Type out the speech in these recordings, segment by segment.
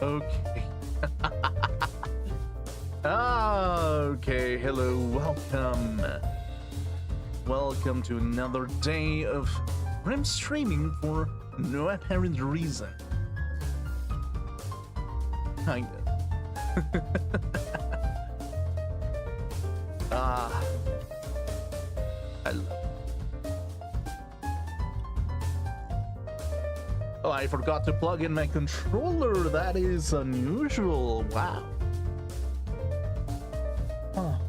Okay. Okay, hello, welcome. Welcome to another day of Grim streaming for no apparent reason. Kinda. I love it. Oh, I forgot to plug in my controller. That is unusual. Wow. Huh.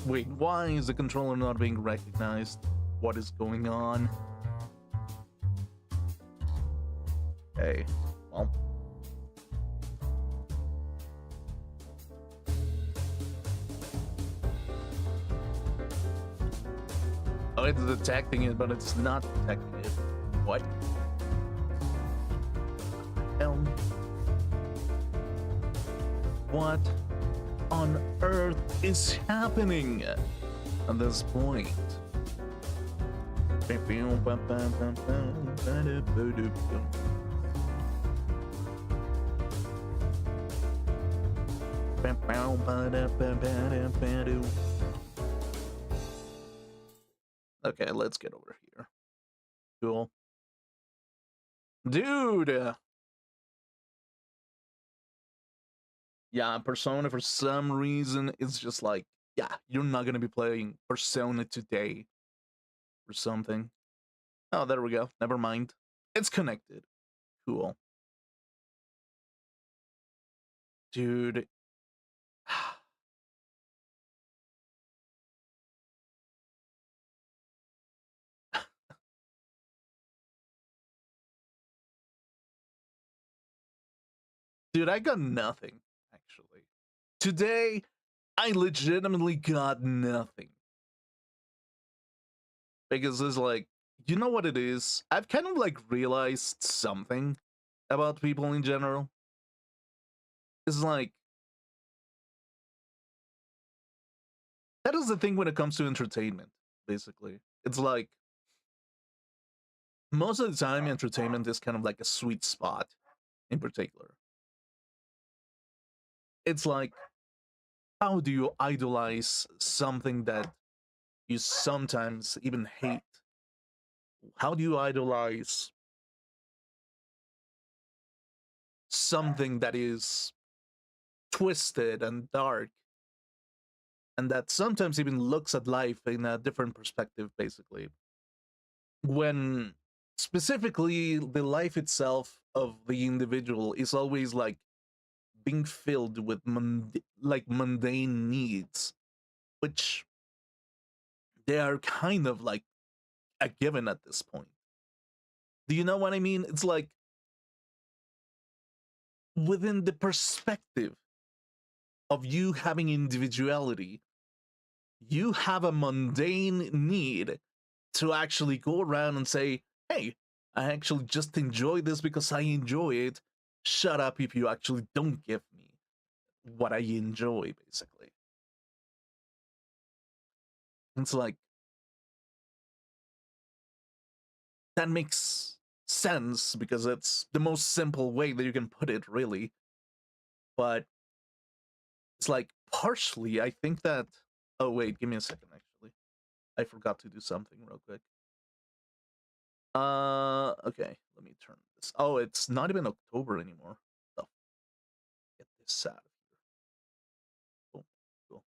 Wait, why is the controller not being recognized? What is going on? Hey, well. Oh, it's detecting it, but it's not detecting it. What? What on earth is happening at this point? Okay, let's get over here. Cool. Dude! Yeah, Persona for some reason is just like, yeah, you're not gonna be playing Persona today or something. Oh, there we go. Never mind. It's connected. Cool. Dude. Dude, I got nothing, actually. Today, I legitimately got nothing. Because it's like, you know what it is? I've kind of like realized something about people in general. It's like, that is the thing when it comes to entertainment, basically. It's like, most of the time, entertainment is kind of like a sweet spot in particular. It's like, how do you idolize something that you sometimes even hate? How do you idolize something that is twisted and dark and that sometimes even looks at life in a different perspective, basically? When specifically the life itself of the individual is always like being filled with mundane needs, which they are kind of like a given at this point. Do you know what I mean? It's like, within the perspective of you having individuality, you have a mundane need to actually go around and say, hey, I actually just enjoy this because I enjoy it. Shut up if you actually don't give me what I enjoy, basically. It's like, that makes sense because it's the most simple way that you can put it, really. But it's like, partially, I think that. Oh, wait, give me a second, actually. I forgot to do something real quick. Okay, let me turn this. Oh, it's not even October anymore. Oh, get this out of here. Cool, cool.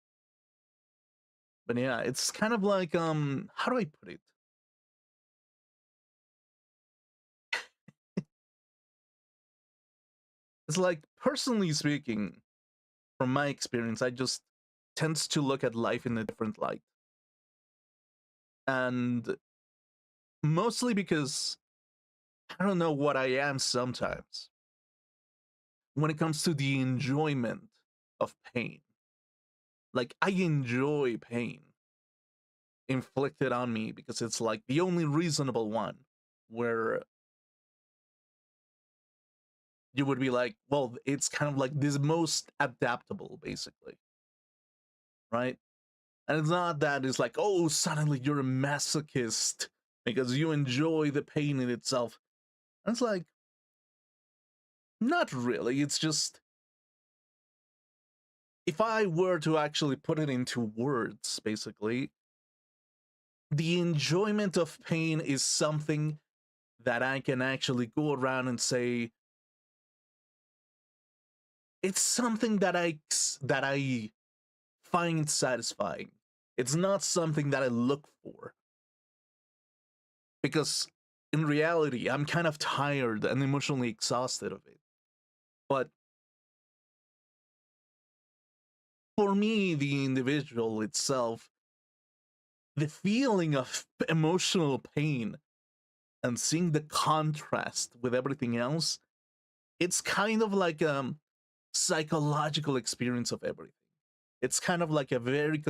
But yeah, it's kind of like, how do I put it? It's like, personally speaking, from my experience, I just tends to look at life in a different light. And mostly because I don't know what I am sometimes when it comes to the enjoyment of pain. Like, I enjoy pain inflicted on me because it's like the only reasonable one. where you would be like, well, it's kind of like this most adaptable, basically, right? And it's not that it's like, oh, suddenly you're a masochist because you enjoy the pain in itself. And it's like, not really. It's just, if I were to actually put it into words, basically, the enjoyment of pain is something that I can actually go around and say, it's something that I find satisfying. It's not something that I look for, because in reality, I'm kind of tired and emotionally exhausted of it. But for me, the individual itself, the feeling of emotional pain and seeing the contrast with everything else, it's kind of like a psychological experience of everything. It's kind of like a very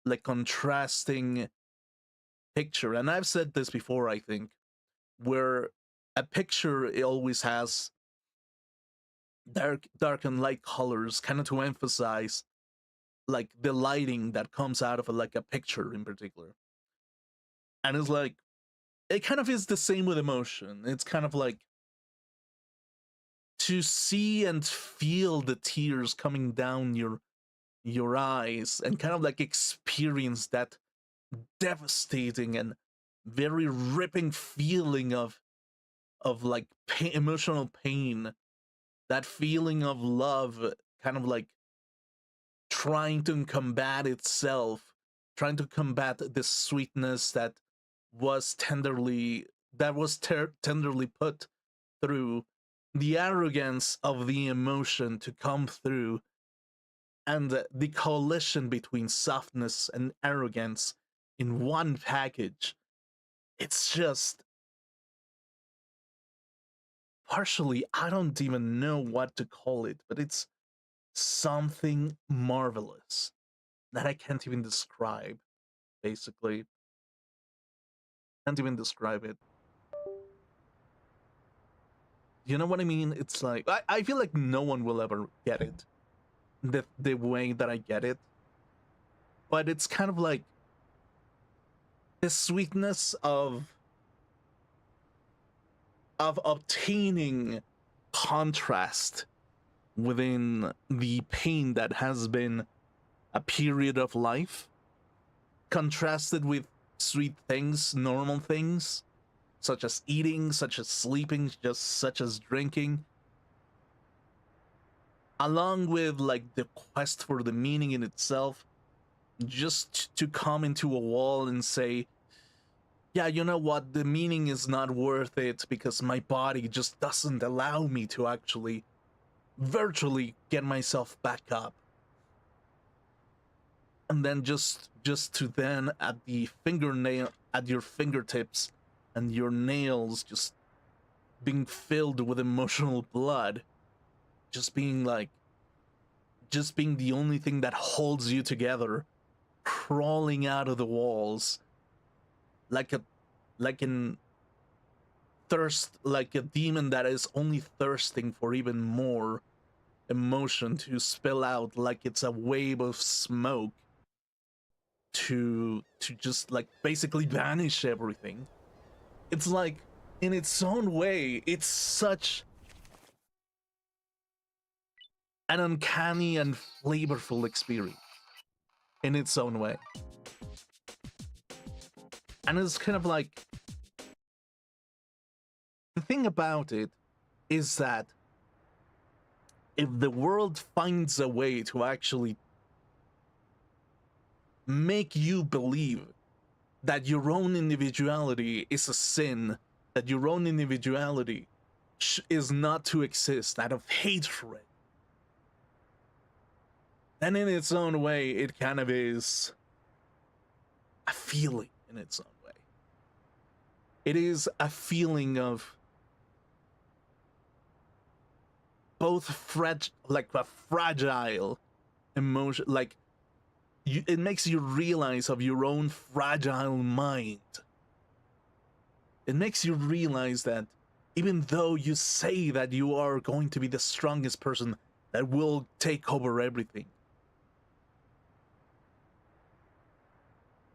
like contrasting picture. And I've said this before, I think, where a picture, it always has dark and light colors, kind of to emphasize like the lighting that comes out of like a picture in particular. And it's like, it kind of is the same with emotion. It's kind of like to see and feel the tears coming down your eyes and kind of like experience that devastating and very ripping feeling of like emotional pain, that feeling of love kind of like trying to combat itself, trying to combat the sweetness that was tenderly put through, the arrogance of the emotion to come through, and the coalition between softness and arrogance in one package. It's just, partially, I don't even know what to call it, but it's something marvelous that I can't even describe, basically. Can't even describe it. You know what I mean? It's like, I feel like no one will ever get it the way that I get it. But it's kind of like the sweetness of obtaining contrast within the pain that has been a period of life, contrasted with sweet things, normal things, such as eating, such as sleeping, just such as drinking, along with like the quest for the meaning in itself, just to come into a wall and say, yeah, you know what, the meaning is not worth it because my body just doesn't allow me to actually virtually get myself back up. And then just to then at the fingernail, at your fingertips and your nails just being filled with emotional blood, just being like, just being the only thing that holds you together, crawling out of the walls like a like an thirst, like a demon that is only thirsting for even more emotion to spill out, like it's a wave of smoke to just like basically banish everything. It's like, in its own way, it's such an uncanny and flavorful experience in its own way. And it's kind of like, the thing about it is that if the world finds a way to actually make you believe that your own individuality is a sin, that your own individuality is not to exist out of hatred, then in its own way, it kind of is a feeling in its own way. It is a feeling of both like a fragile emotion, like it makes you realize of your own fragile mind, It makes you realize that even though you say that you are going to be the strongest person that will take over everything,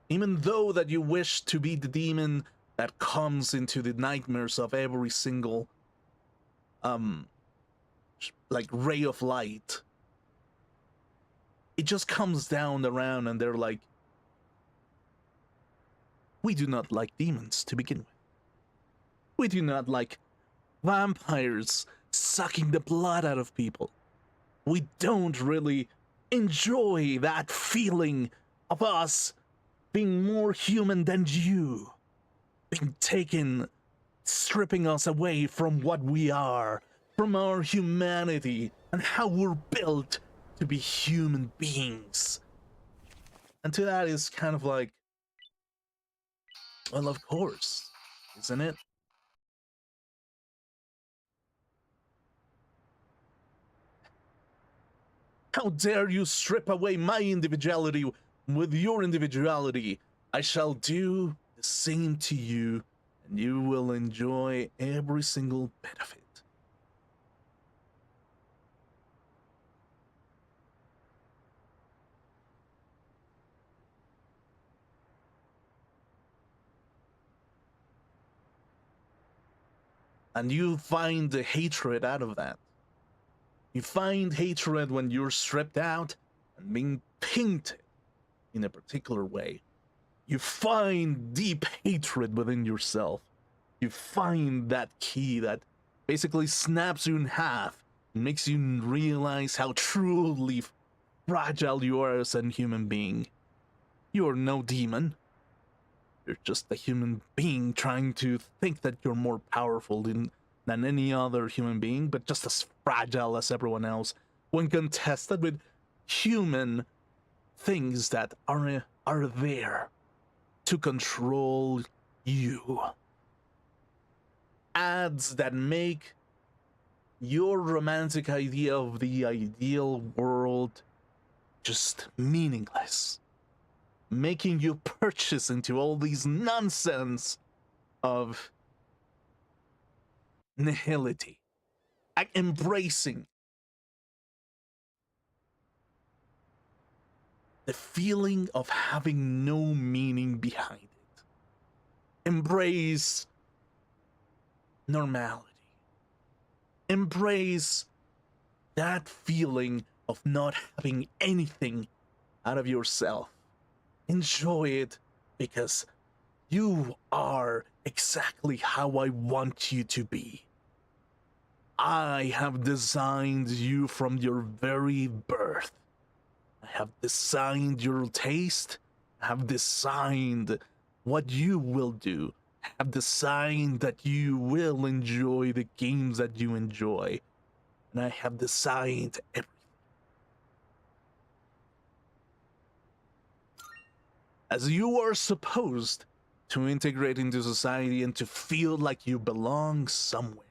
even though that you wish to be the demon that comes into the nightmares of every single um like ray of light, it just comes down around and they're like, we do not like demons to begin with. We do not like vampires sucking the blood out of people. We don't really enjoy that feeling of us being more human than you, being taken, stripping us away from what we are, from our humanity and how we're built to be human beings. And to that is kind of like, well, of course, isn't it? How dare you strip away my individuality with your individuality? I shall do the same to you, and you will enjoy every single bit of it. And you find the hatred out of that. You find hatred when you're stripped out and being painted in a particular way. You find deep hatred within yourself. You find that key that basically snaps you in half and makes you realize how truly fragile you are as a human being. You are no demon. You're just a human being trying to think that you're more powerful than any other human being, but just as fragile as everyone else when contested with human things that are there to control you. Ads that make your romantic idea of the ideal world just meaningless, making you purchase into all these nonsense of nihility, embracing the feeling of having no meaning behind it. Embrace normality. Embrace that feeling of not having anything out of yourself. Enjoy it because you are exactly how I want you to be. I have designed you from your very birth. I have designed your taste. I have designed what you will do. I have designed that you will enjoy the games that you enjoy. And I have designed everything. As you are supposed to integrate into society and to feel like you belong somewhere.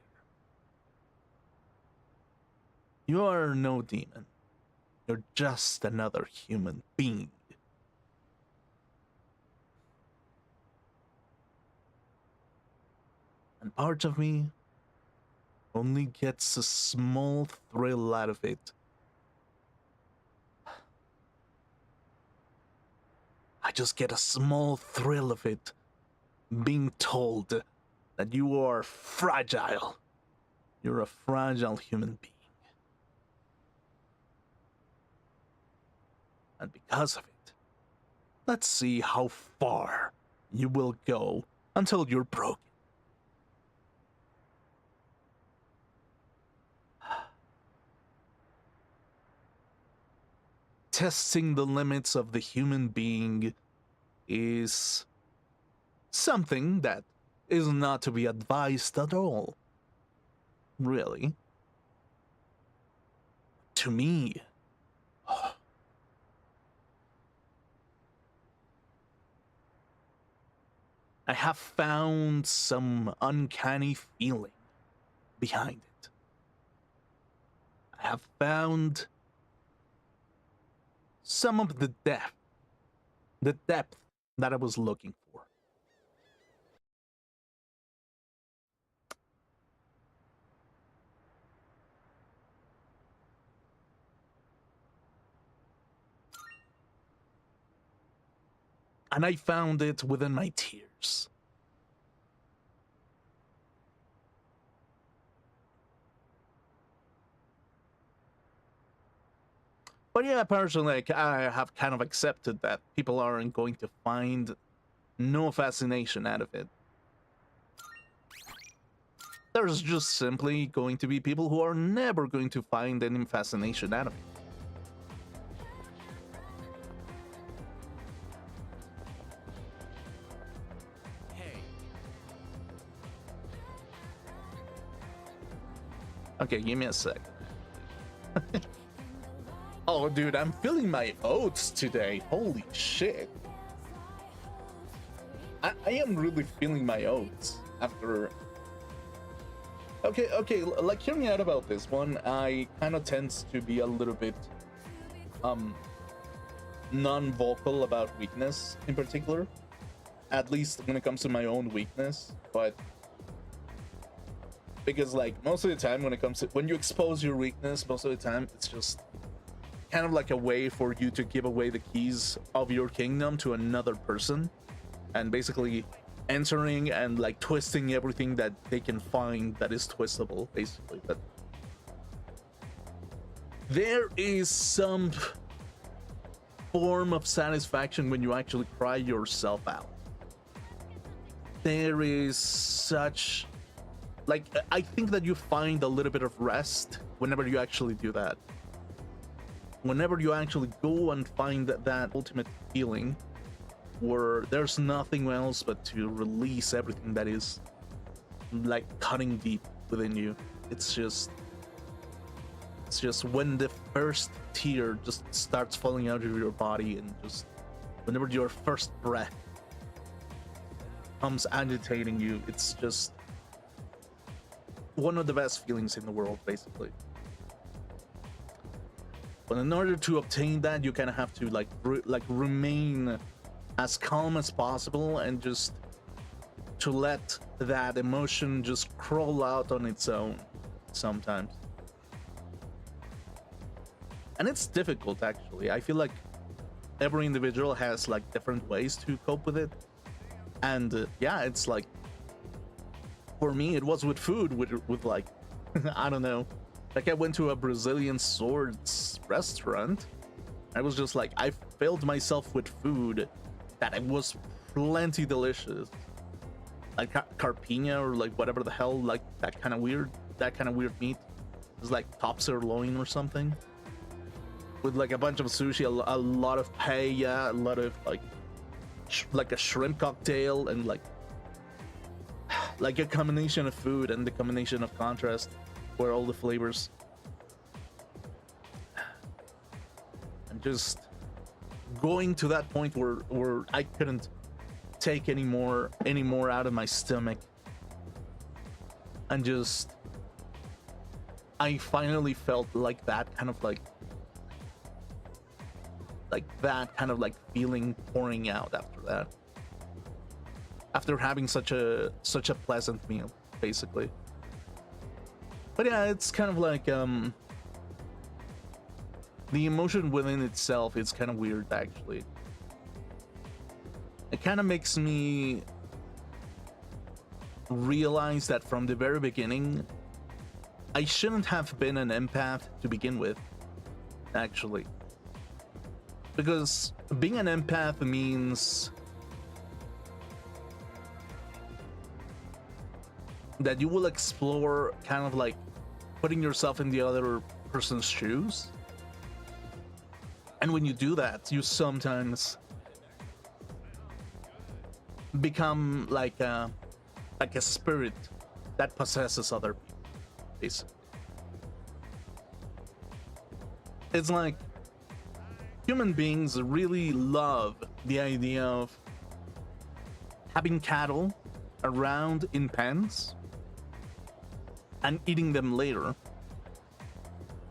You are no demon. You're just another human being. And part of me only gets a small thrill out of it. I just get a small thrill of it being told that you are fragile. You're a fragile human being. And because of it, let's see how far you will go until you're broken. Testing the limits of the human being is something that is not to be advised at all. Really. To me, I have found some uncanny feeling behind it. I have found some of the depth that I was looking for. and I found it within my tears. But yeah, personally, like, I have kind of accepted that people aren't going to find no fascination out of it. There's just simply going to be people who are never going to find any fascination out of it. Okay, give me a sec. Oh, dude, I'm feeling my oats today. Holy shit. I am really feeling my oats after... Okay, like, hear me out about this one. I kind of tends to be a little bit non-vocal about weakness in particular. At least when it comes to my own weakness, but... Because, like, most of the time when you expose your weakness, most of the time it's just kind of like a way for you to give away the keys of your kingdom to another person, and basically entering and like twisting everything that they can find that is twistable, basically. But there is some form of satisfaction when you actually cry yourself out. There is such... Like, I think that you find a little bit of rest whenever you actually do that. Whenever you actually go and find that ultimate feeling where there's nothing else but to release everything that is, like, cutting deep within you. It's just when the first tear just starts falling out of your body, and just whenever your first breath comes agitating you, it's just one of the best feelings in the world, basically. But in order to obtain that, you kind of have to like remain as calm as possible, and just to let that emotion just crawl out on its own sometimes. And it's difficult, actually. I feel like every individual has like different ways to cope with it, and yeah, it's like, for me, it was with food, with like, I don't know. Like, I went to a Brazilian swords restaurant. I was just like, I filled myself with food that it was plenty delicious. Like carpinha, or like whatever the hell, like that kind of weird meat. It was like top sirloin or something. With like a bunch of sushi, a lot of paella, a lot of like a shrimp cocktail, and like a combination of food and the combination of contrast where all the flavors, and just going to that point where I couldn't take any more out of my stomach, and just I finally felt like that kind of feeling pouring out after that, after having such a pleasant meal, basically. But yeah, it's kind of like the emotion within itself is kind of weird, actually. It kind of makes me realize that from the very beginning, I shouldn't have been an empath to begin with, actually. Because being an empath means that you will explore kind of like putting yourself in the other person's shoes. And when you do that, you sometimes become like a spirit that possesses other people, basically. It's like human beings really love the idea of having cattle around in pens and eating them later.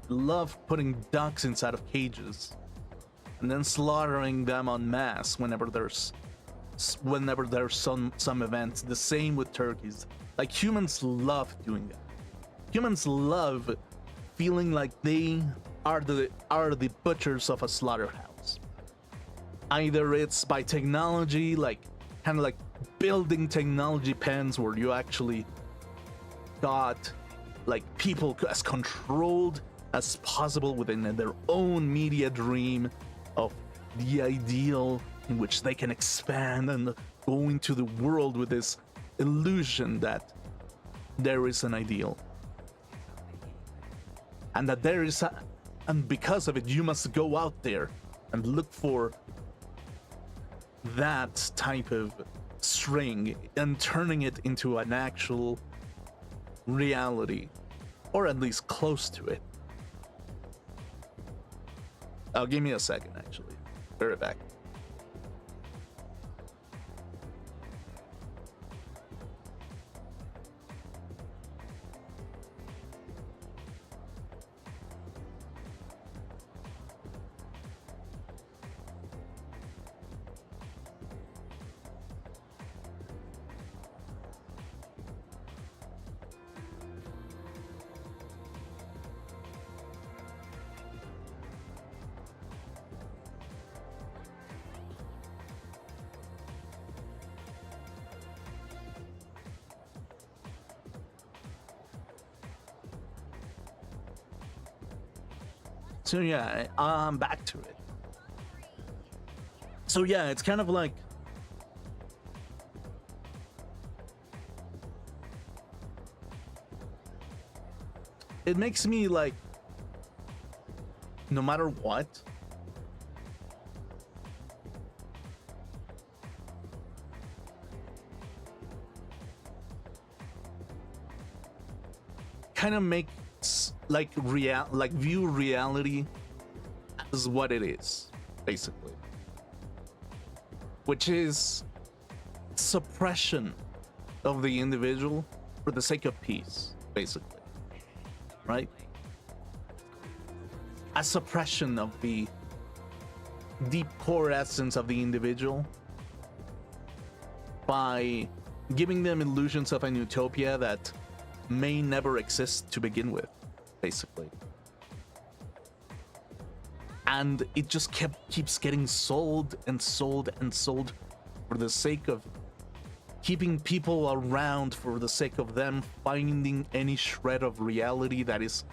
Love putting ducks inside of cages and then slaughtering them en masse whenever there's some events. The same with turkeys. Like, humans love doing that. Humans love feeling like they are the butchers of a slaughterhouse. Either it's by technology, like kind of like building technology pens where you actually got like people as controlled as possible within their own media dream of the ideal in which they can expand and go into the world with this illusion that there is an ideal and that there is and because of it you must go out there and look for that type of string and turning it into an actual reality, or at least close to it. Oh, give me a second, actually. Be right back. So yeah, I'm back to it. So yeah, it's kind of like it makes me like no matter what, kind of makes like view reality as what it is, basically, which is suppression of the individual for the sake of peace, basically, right? A suppression of the deep core essence of the individual by giving them illusions of an utopia that may never exist to begin with, basically. And it just keeps getting sold and sold and sold for the sake of keeping people around, for the sake of them finding any shred of reality that is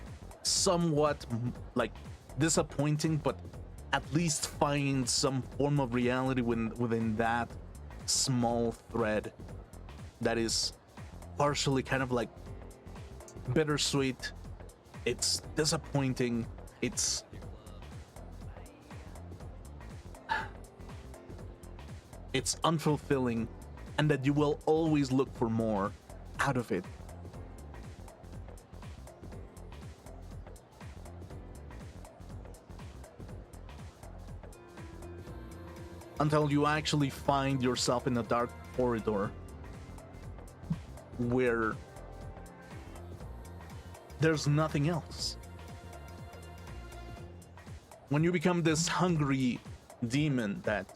somewhat like disappointing, but at least find some form of reality within that small thread that is partially kind of like bittersweet. It's disappointing. It's unfulfilling, and that you will always look for more out of it. Until you actually find yourself in a dark corridor where there's nothing else. When you become this hungry demon that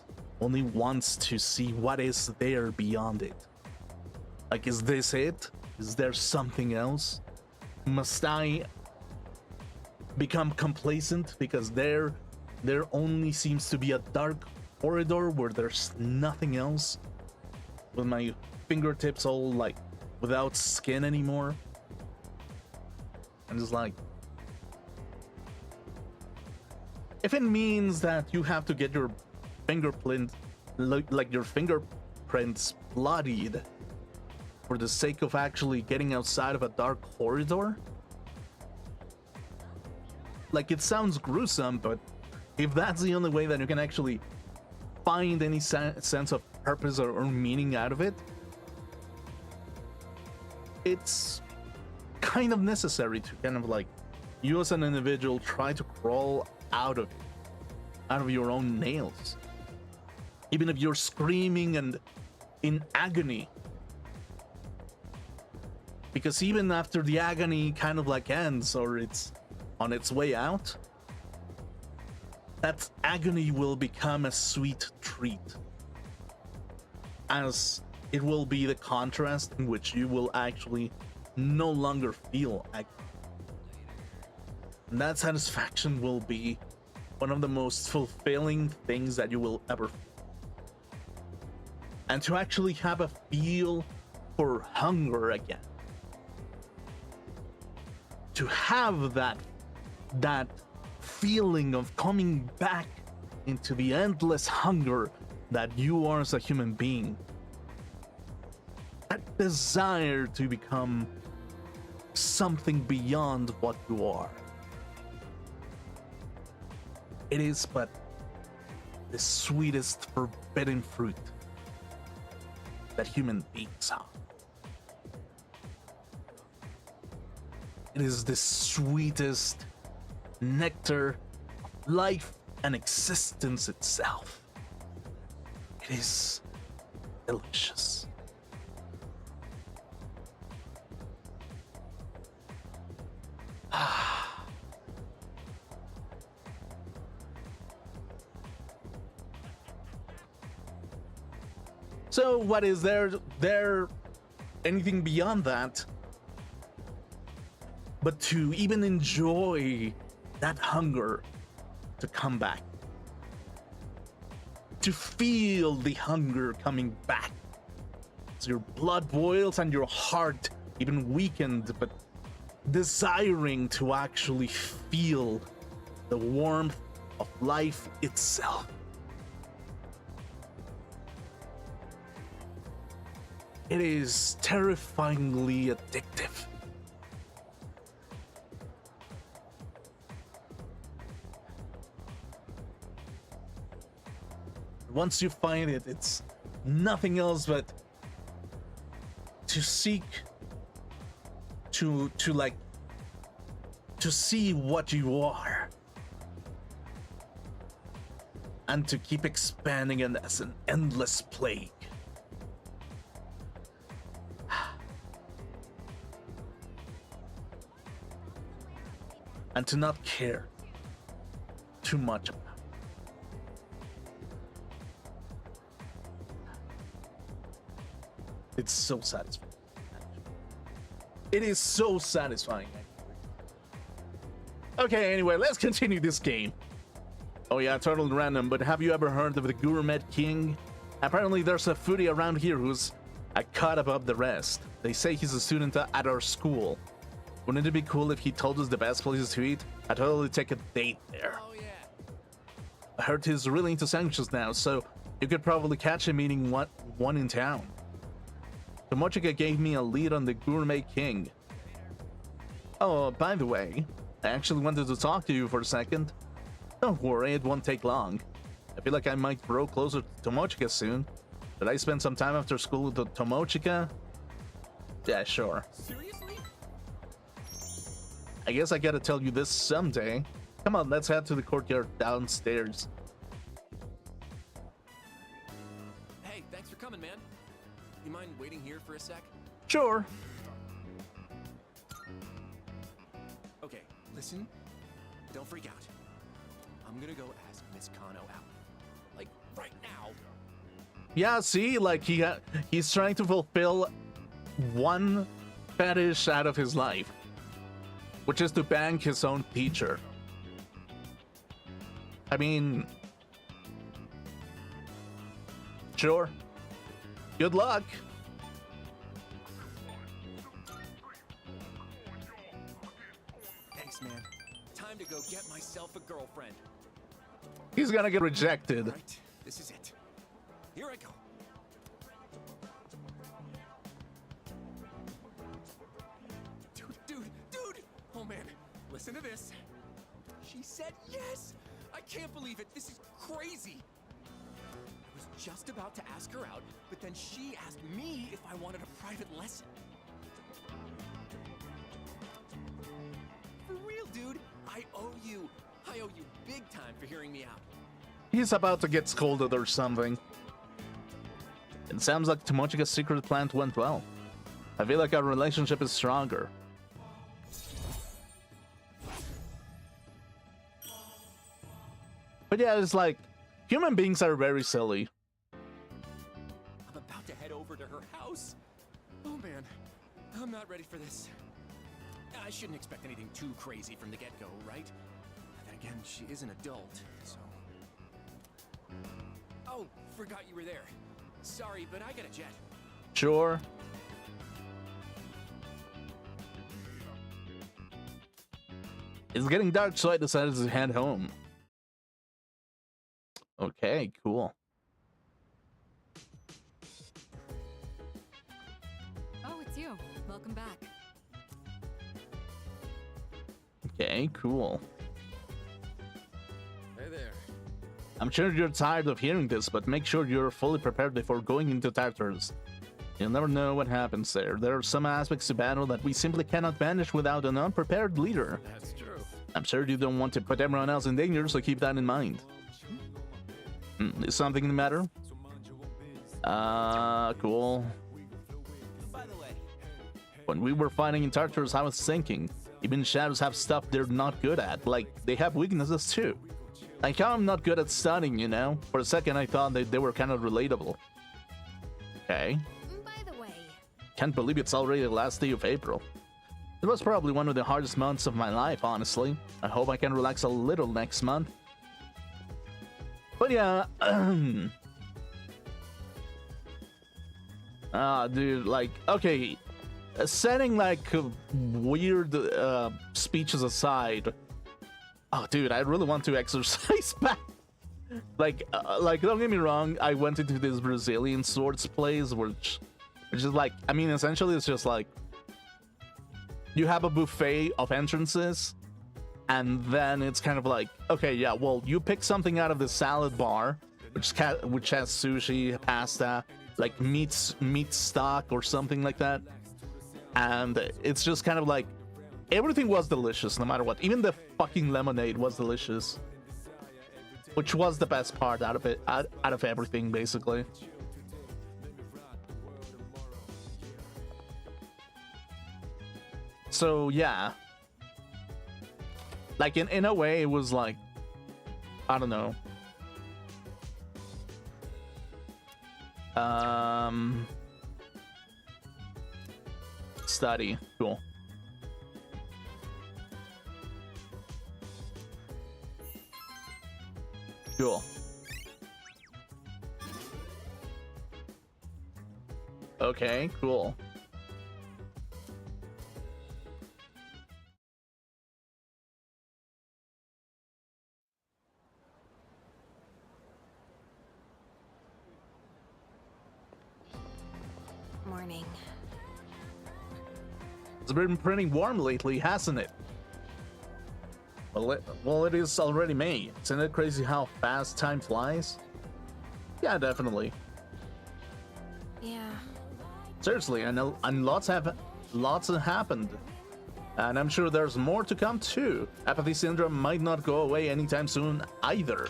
only wants to see what is there beyond it. Like, is this it? Is there something else? Must I become complacent because there only seems to be a dark corridor where there's nothing else, with my fingertips all like without skin anymore? I'm just like, if it means that you have to get your fingerprint, like your fingerprints bloodied for the sake of actually getting outside of a dark corridor, like, it sounds gruesome, but if that's the only way that you can actually find any sense of purpose or meaning out of it, it's kind of necessary to kind of like, you as an individual try to crawl out of it, out of your own nails, even if you're screaming and in agony, because even after the agony kind of like ends or it's on its way out, that agony will become a sweet treat, as it will be the contrast in which you will actually no longer feel agony. And that satisfaction will be one of the most fulfilling things that you will ever feel. And to actually have a feel for hunger again. To have that feeling of coming back into the endless hunger that you are as a human being. That desire to become something beyond what you are. It is but the sweetest forbidden fruit that human beings have. It is the sweetest nectar of life and existence itself. It is delicious. So what is there anything beyond that but to even enjoy that hunger to come back, to feel the hunger coming back, so your blood boils and your heart even weakened, but desiring to actually feel the warmth of life itself. It is terrifyingly addictive. Once you find it, it's nothing else but to seek to see what you are and to keep expanding it as an endless plague. And to not care too much about it. It's so satisfying. It is so satisfying. Okay, anyway, let's continue this game. Oh yeah, totally random, but have you ever heard of the Gourmet King? Apparently there's a foodie around here who's a cut above the rest. They say he's a student at our school. Wouldn't it be cool if he told us the best places to eat? I'd totally take a date there. Oh, yeah. I heard he's really into sanctions now, so you could probably catch him eating one in town. Tomochika gave me a lead on the Gourmet King. Oh, by the way, I actually wanted to talk to you for a second. Don't worry, it won't take long. I feel like I might grow closer to Tomochika soon. Should I spend some time after school with the Tomochika? Yeah, sure. Seriously? I guess I gotta tell you this someday. Come on, let's head to the courtyard downstairs. Hey, thanks for coming, man. You mind waiting here for a sec? Sure. Okay, listen. Don't freak out. I'm gonna go ask Miss Kano out. Like, right now. Yeah, see? Like, he's trying to fulfill one fetish out of his life. Which is to bang his own teacher. I mean... Sure. Good luck. Thanks, man. Time to go get myself a girlfriend. He's gonna get rejected. Right, this is it. Here I go. Dude! Oh man, listen to this. She said yes! I can't believe it. This is crazy. I was just about to ask her out, but then she asked me if I wanted a private lesson. For real, dude. I owe you big time for hearing me out. He's about to get scolded or something. It sounds like Tomochika's secret plan went well. I feel like our relationship is stronger. But yeah, it's like, human beings are very silly. I'm about to head over to her house. Oh man, I'm not ready for this. I shouldn't expect anything too crazy from the get-go, right? Then again, she is an adult, so... Oh, forgot you were there. Sorry, but I got a jet. Sure. It's getting dark, so I decided to head home. Okay, cool. Oh, it's you. Welcome back. Okay, cool. Hey there. I'm sure you're tired of hearing this, but make sure you're fully prepared before going into Tartarus. You'll never know what happens there. There are some aspects to battle that we simply cannot manage without an unprepared leader. That's true. I'm sure you don't want to put everyone else in danger, so keep that in mind. Is something the matter? Cool. By the way, When we were fighting in Tartarus, I was thinking, even shadows have stuff they're not good at. Like, they have weaknesses too. Like how I'm not good at studying, you know? For a second I thought they were kind of relatable. Okay. By the way, Can't believe it's already the last day of April. It was probably one of the hardest months of my life, honestly. I hope I can relax a little next month. But yeah, dude, like, okay, setting like weird speeches aside. Oh, dude, I really want to exercise back. Like, don't get me wrong, I went into this Brazilian swords place, which is like, I mean, essentially it's just like, you have a buffet of entrances, and then it's kind of like, okay, yeah, well, you pick something out of the salad bar, which has sushi, pasta, like meat stock or something like that, and it's just kind of like, everything was delicious no matter what. Even the fucking lemonade was delicious, which was the best part out of it, out of everything, basically. So yeah, like in a way it was like, I don't know, study, cool. Cool. Okay, cool. morning. It's been pretty warm lately, hasn't it? Well, it is already May. Isn't it crazy how fast time flies? Yeah, definitely. Yeah. Seriously, I know, and lots have happened. And I'm sure there's more to come too. Apathy syndrome might not go away anytime soon either.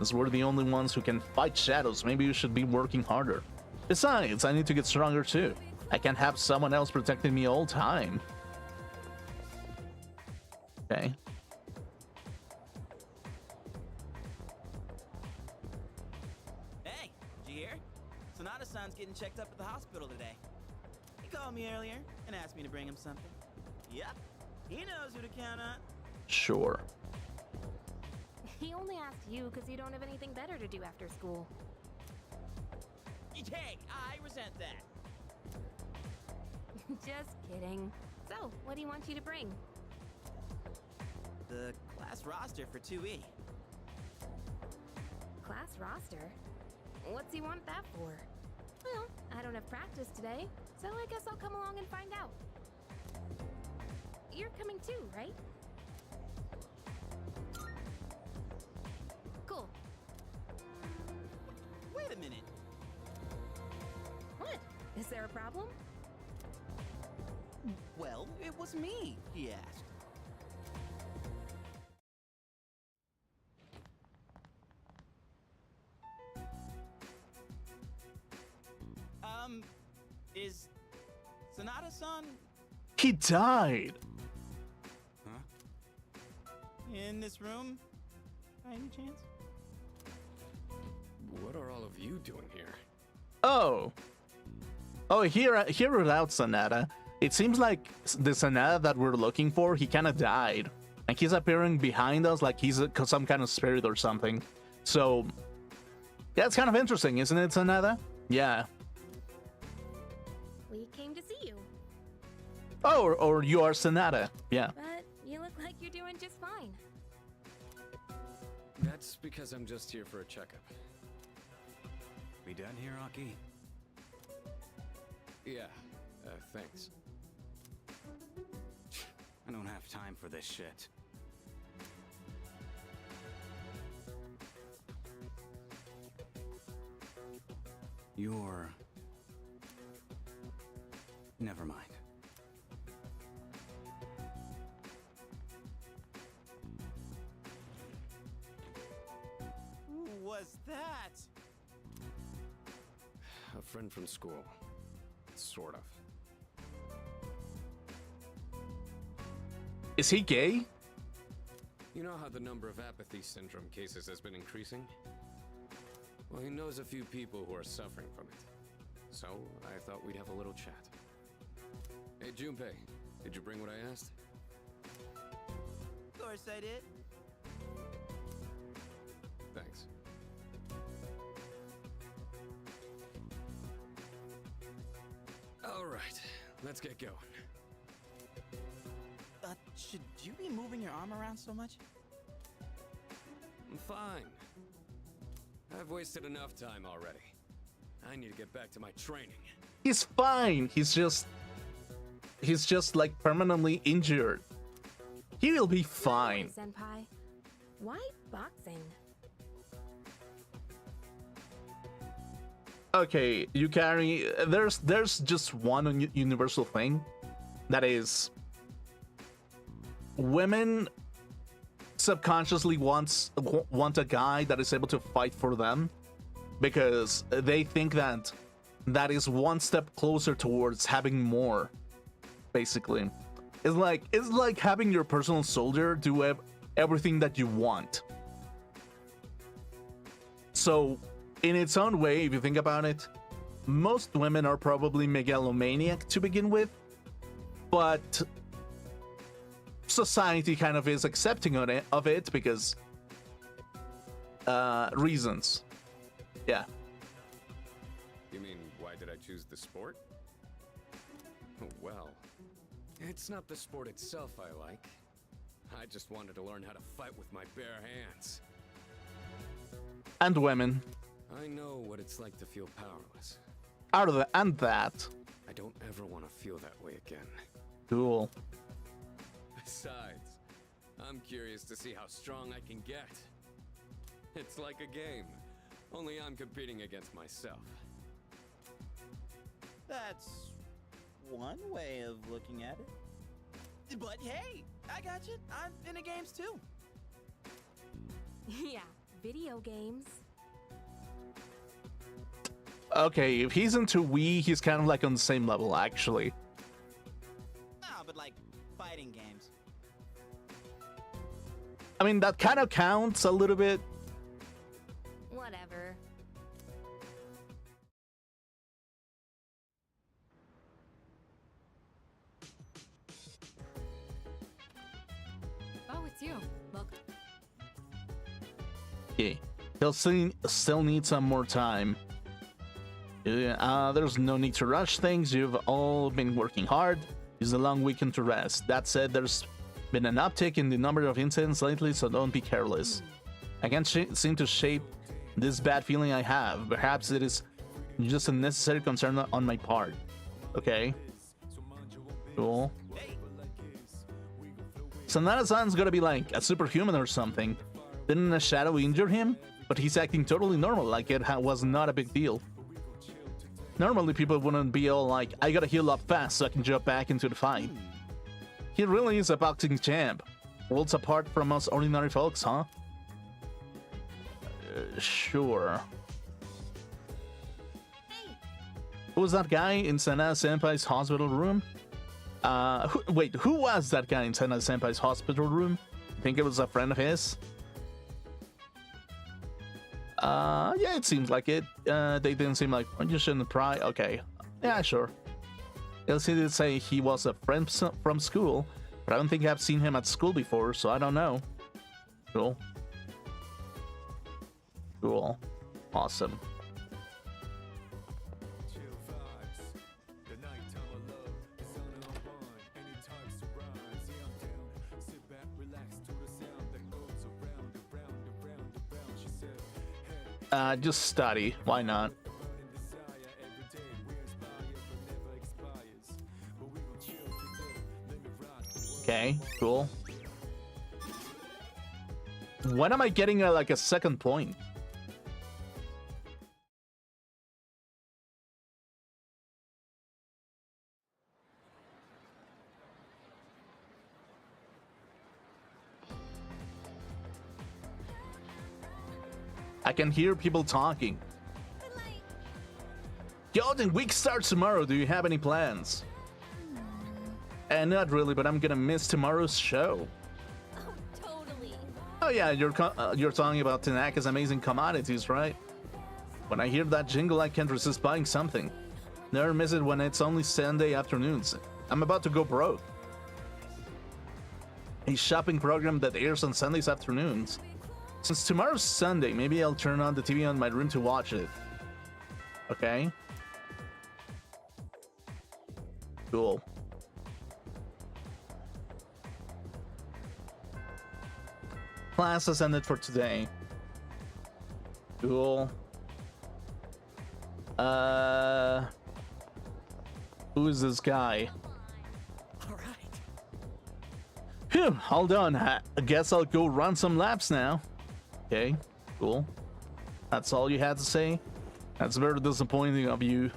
As we're the only ones who can fight shadows, maybe you should be working harder. Besides, I need to get stronger too. I can't have someone else protecting me all time. Okay. hey, did you hear? Sonata-san's getting checked up at the hospital today. He called me earlier and asked me to bring him something. Yep, he knows who to count on. Sure. He only asked you because you don't have anything better to do after school. Hey, I resent that. Just kidding. So, what do you want you to bring? The class roster for 2E. Class roster? What's he want that for? Well, I don't have practice today, so I guess I'll come along and find out. You're coming too, right? Cool. Wait a minute. What? Is there a problem? Well, it was me, he asked. Is Sonata-san He died. in this room by any chance? What are all of you doing here? Oh, hear it out, Sonata. It seems like the Sonata that we're looking for, he kind of died, and he's appearing behind us like he's some kind of spirit or something. So yeah, it's kind of interesting, isn't it, Sanada? Yeah. We came to see you, Oh, or you are Sanada. Yeah. but you look like you're doing just fine. That's because I'm just here for a checkup. We done here, Aki? Yeah, thanks. I don't have time for this shit. You're... Never mind. Who was that? A friend from school. Sort of. Is he gay? You know how the number of apathy syndrome cases has been increasing? Well, he knows a few people who are suffering from it. So, I thought we'd have a little chat. Hey, Junpei, did you bring what I asked? Of course I did. Thanks. All right, let's get going. Should you be moving your arm around so much? I'm fine. I've wasted enough time already. I need to get back to my training. He's fine. He's just like permanently injured. He will be fine. Senpai, why boxing? Okay, Yukari, there's just one universal thing. That is, women subconsciously want a guy that is able to fight for them, because they think that that is one step closer towards having more. Basically, it's like having your personal soldier do everything that you want. So, in its own way, if you think about it, most women are probably megalomaniac to begin with, but society kind of is accepting of it because reasons. Yeah. You mean, why did I choose the sport? Well, it's not the sport itself I like. I just wanted to learn how to fight with my bare hands. And women. I know what it's like to feel powerless. Out of that. I don't ever want to feel that way again. Cool. Besides, I'm curious to see how strong I can get. It's like a game, only I'm competing against myself. That's one way of looking at it. But hey, I got you. I'm into games too. Yeah, video games. Okay, if he's into Wii, he's kind of like on the same level, actually. No, but like fighting games. I mean, that kind of counts a little bit. Whatever. Oh, it's you. Look. Yeah. He'll still need some more time. There's no need to rush things. You've all been working hard. It's a long weekend to rest. That said, there's been an uptick in the number of incidents lately, so don't be careless. I can't seem to shape this bad feeling I have. Perhaps it is just a necessary concern on my part. Okay. Cool. Sanada-san's gonna be like a superhuman or something. Didn't a shadow injure him? But he's acting totally normal, like it was not a big deal. Normally people wouldn't be all like, I gotta heal up fast so I can jump back into the fight. He really is a boxing champ. Worlds apart from us ordinary folks, huh? Sure. Hey, Who was that guy in Sanada-senpai's hospital room? Who was that guy in Sanada-senpai's hospital room? I think it was a friend of his. Yeah, it seems like it. They didn't seem like, oh, you shouldn't pry. Okay. Yeah, sure. Elsie did say he was a friend from school. But I don't think I've seen him at school before, so I don't know. Cool. Cool. Awesome. Just study. Why not? Okay, cool. When am I getting like a second point? I can hear people talking. Golden week starts tomorrow. Do you have any plans? Not really, but I'm gonna miss tomorrow's show. Oh, totally. Oh yeah, you're talking about Tanaka's amazing commodities, right? When I hear that jingle, I can't resist buying something. Never miss it when it's only Sunday afternoons. I'm about to go broke. A shopping program that airs on Sundays afternoons. Since tomorrow's Sunday, maybe I'll turn on the TV in my room to watch it. Okay. Cool. Class has ended for today. Cool. Who is this guy? All right. Phew, hold on. I guess I'll go run some laps now. Okay, cool. That's all you had to say? That's very disappointing of you.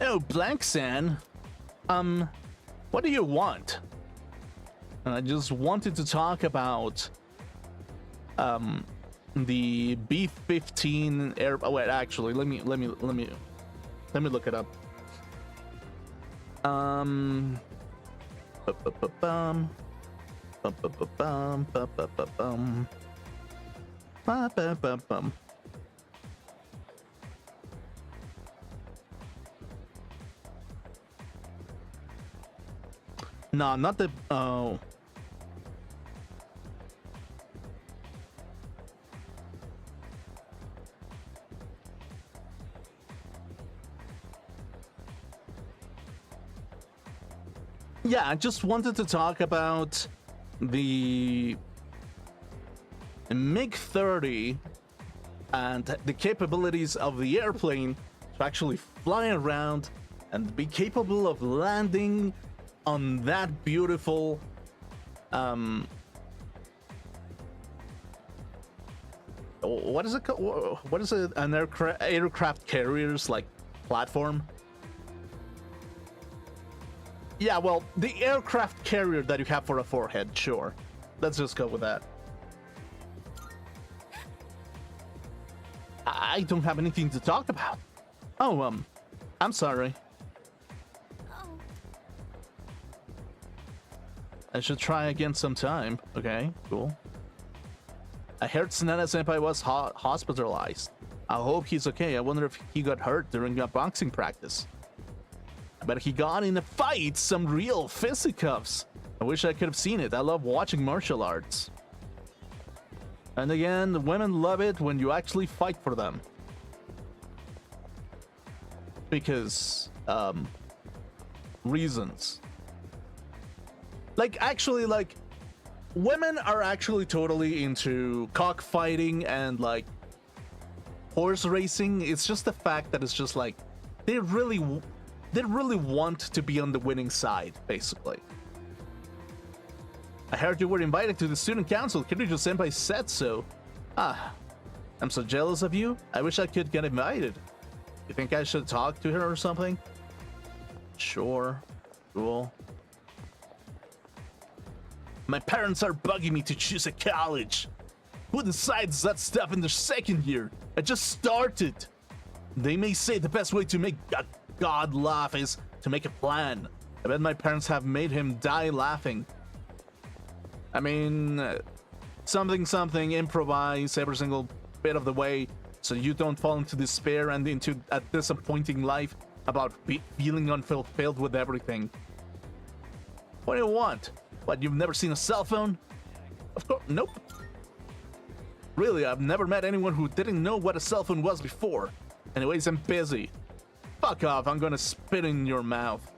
Oh, Blanksan. What do you want? I just wanted to talk about the B-15 air. Oh wait, actually, let me look it up. No, not the. Oh. Yeah, I just wanted to talk about the MiG-30 and the capabilities of the airplane to actually fly around and be capable of landing on that beautiful what is it called? What is it? An aircraft carrier's like platform? Yeah, well, the aircraft carrier that you have for a forehead, sure. Let's just go with that. I don't have anything to talk about. Oh, I'm sorry. Oh, I should try again sometime. Okay, cool. I heard Tsunade-senpai was hospitalized. I hope he's okay. I wonder if he got hurt during a boxing practice. I bet he got in a fight, some real fisticuffs. I wish I could have seen it. I love watching martial arts. And again, the women love it when you actually fight for them. Because, reasons. Like, actually, like, women are actually totally into cockfighting and, like, horse racing. It's just the fact that it's just, like, they really want to be on the winning side, basically. I heard you were invited to the student council. Kiryu-senpai said so. Ah, I'm so jealous of you. I wish I could get invited. You think I should talk to her or something? Sure. Cool. My parents are bugging me to choose a college. Who decides that stuff in their second year? I just started. They may say the best way to make God laugh is to make a plan. I bet my parents have made him die laughing. I mean, something, improvise every single bit of the way. so you don't fall into despair and into a disappointing life about feeling unfulfilled with everything. What do you want? What, you've never seen a cell phone? Of course, nope. Really, I've never met anyone who didn't know what a cell phone was before. Anyways, I'm busy. Fuck off, I'm gonna spit in your mouth.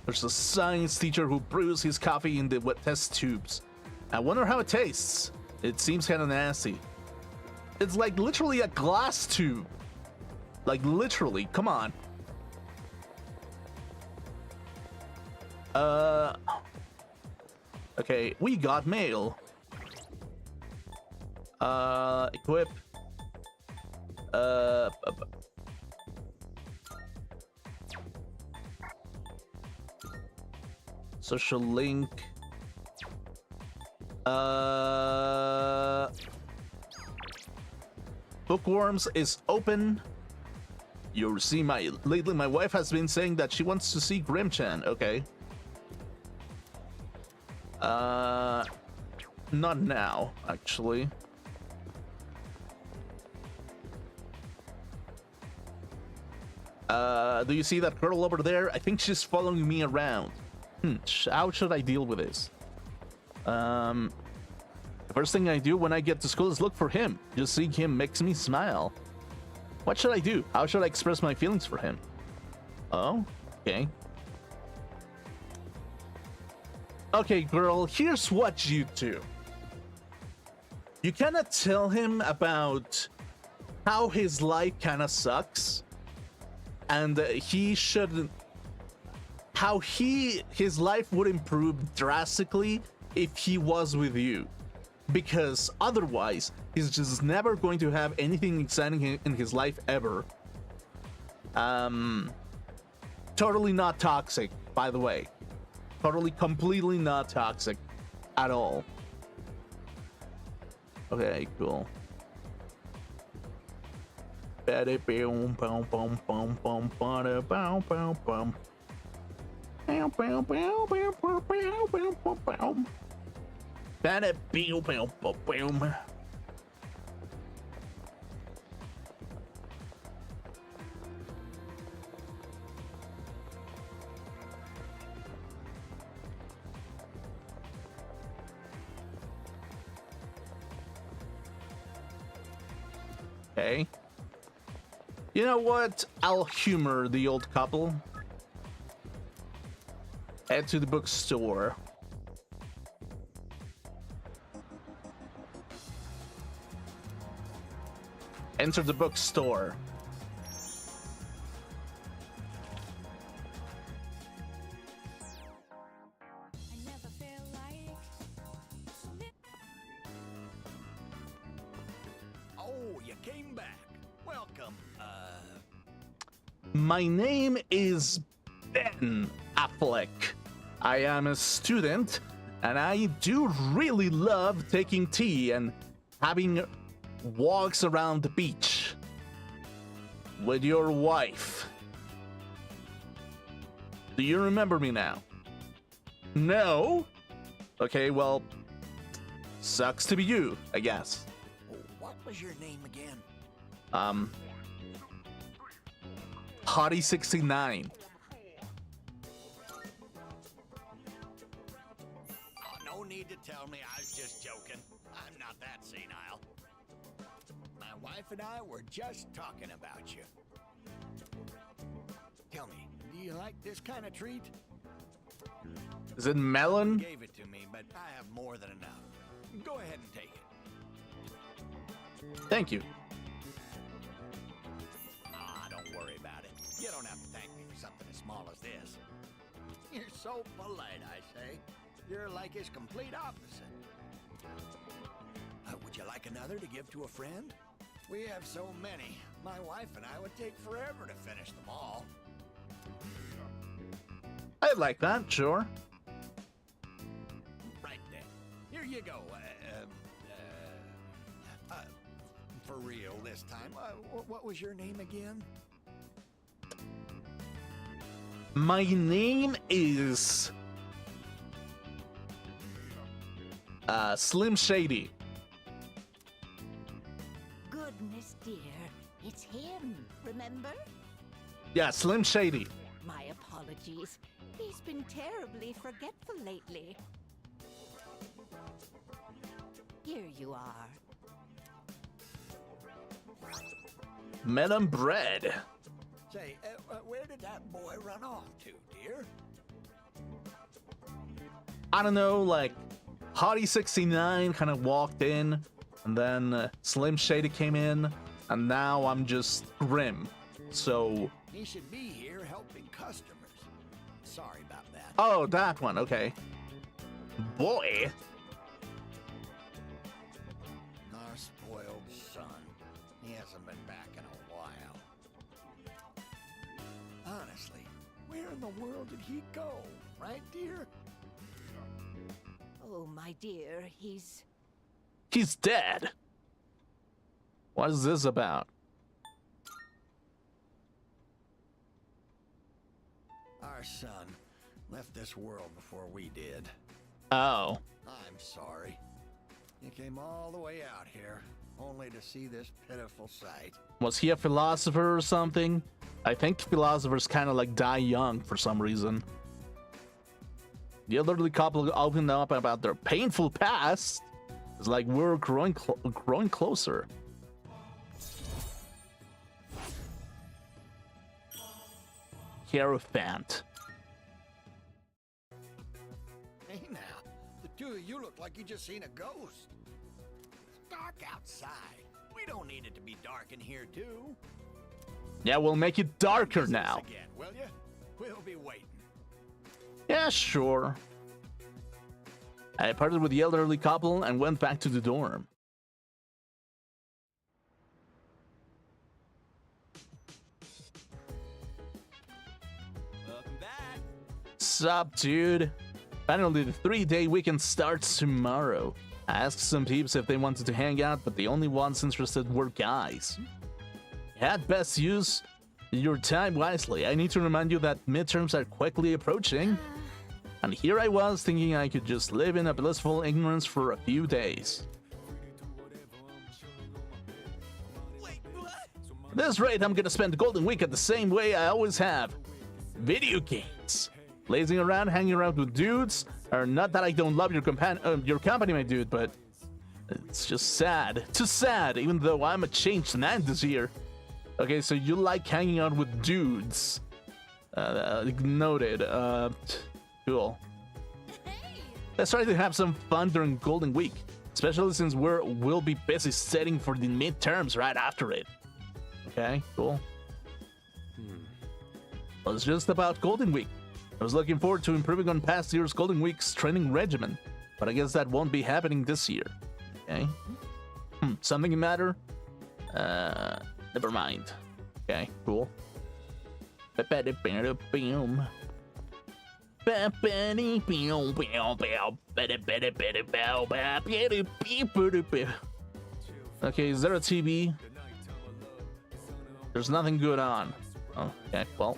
There's a science teacher who brews his coffee in the wet test tubes. I wonder how it tastes. It seems kinda nasty. It's like literally a glass tube. Like literally, come on. Okay, we got mail. Equip. Social link. Bookworms is open. You see, lately my wife has been saying that she wants to see Grimchan. Okay. Not now, actually. Do you see that girl over there? I think she's following me around. How should I deal with this? The first thing I do when I get to school is look for him. Just seeing him makes me smile. What should I do? How should I express my feelings for him? Oh, okay. Okay, girl, here's what you do. You cannot tell him about how his life kinda sucks, and how his life would improve drastically if he was with you, because otherwise he's just never going to have anything exciting in his life ever. Totally not toxic, by the way. Totally, completely not toxic at all. Okay, cool. Okay. You know what? I'll humor the old couple. Head to the bookstore. Enter the bookstore. Oh, you came back. Welcome. My name is Ben Affleck. I am a student, and I do really love taking tea and having walks around the beach with your wife. Do you remember me now? No? Okay, well, sucks to be you, I guess. What was your name again? Hottie69. Oh, no need to tell me. I was just joking. I'm not that senile. My wife and I were just talking about you. Tell me, do you like this kind of treat? Is it melon? Gave it to me, but I have more than enough. Go ahead and take it. Thank you. Don't worry about it. You don't have to thank me for something as small as this. You're so polite, I say. You're like his complete opposite. Would you like another to give to a friend? We have so many. My wife and I would take forever to finish them all. I like that, sure. Right then. Here you go. For real this time. What was your name again? My name is Slim Shady. Good dear, it's him, remember? Yeah, Slim Shady. My apologies. He's been terribly forgetful lately. Here you are. Madam Bread. Say, where did that boy run off to, dear? I don't know, like, Hottie69 kind of walked in, and then Slim Shady came in, and now I'm just Grim. So, He should be here helping customers. Sorry about that. oh, that one, okay. Boy. Our spoiled son. He hasn't been back in a while. Honestly, where in the world did he go? Right, dear? Oh, my dear, he's... He's dead. What is this about? Our son left this world before we did. Oh. I'm sorry. He came all the way out here, only to see this pitiful sight. Was he a philosopher or something? I think philosophers kind of like die young for some reason. The elderly couple opened up about their painful past. It's like we're growing closer. Hierophant. Hey now, the two of you look like you just seen a ghost. It's dark outside. We don't need it to be dark in here too. Yeah, we'll make it darker Business now. Again, will you? We'll be waiting. Yeah, sure. I parted with the elderly couple and went back to the dorm. Welcome back. Sup, dude? Finally, the 3-day weekend starts tomorrow. I asked some peeps if they wanted to hang out, but the only ones interested were guys. You had best use your time wisely. I need to remind you that midterms are quickly approaching. And here I was thinking I could just live in a blissful ignorance for a few days. Wait, what? At this rate, I'm gonna spend the Golden Week the same way I always have. Video games. Lazing around, hanging around with dudes. Or not that I don't love your company, my dude, but it's just sad. Too sad, even though I'm a changed man this year. Okay, so you like hanging out with dudes. Noted. Cool. Let's try to have some fun during Golden Week, especially since we'll be busy studying for the midterms right after it. Okay, cool. Well, it's just about Golden Week. I was looking forward to improving on past year's Golden Week's training regimen, but I guess that won't be happening this year. Okay. Something the matter? Never mind. Okay, cool. Okay, is there a TV? There's nothing good on. Oh, okay, well.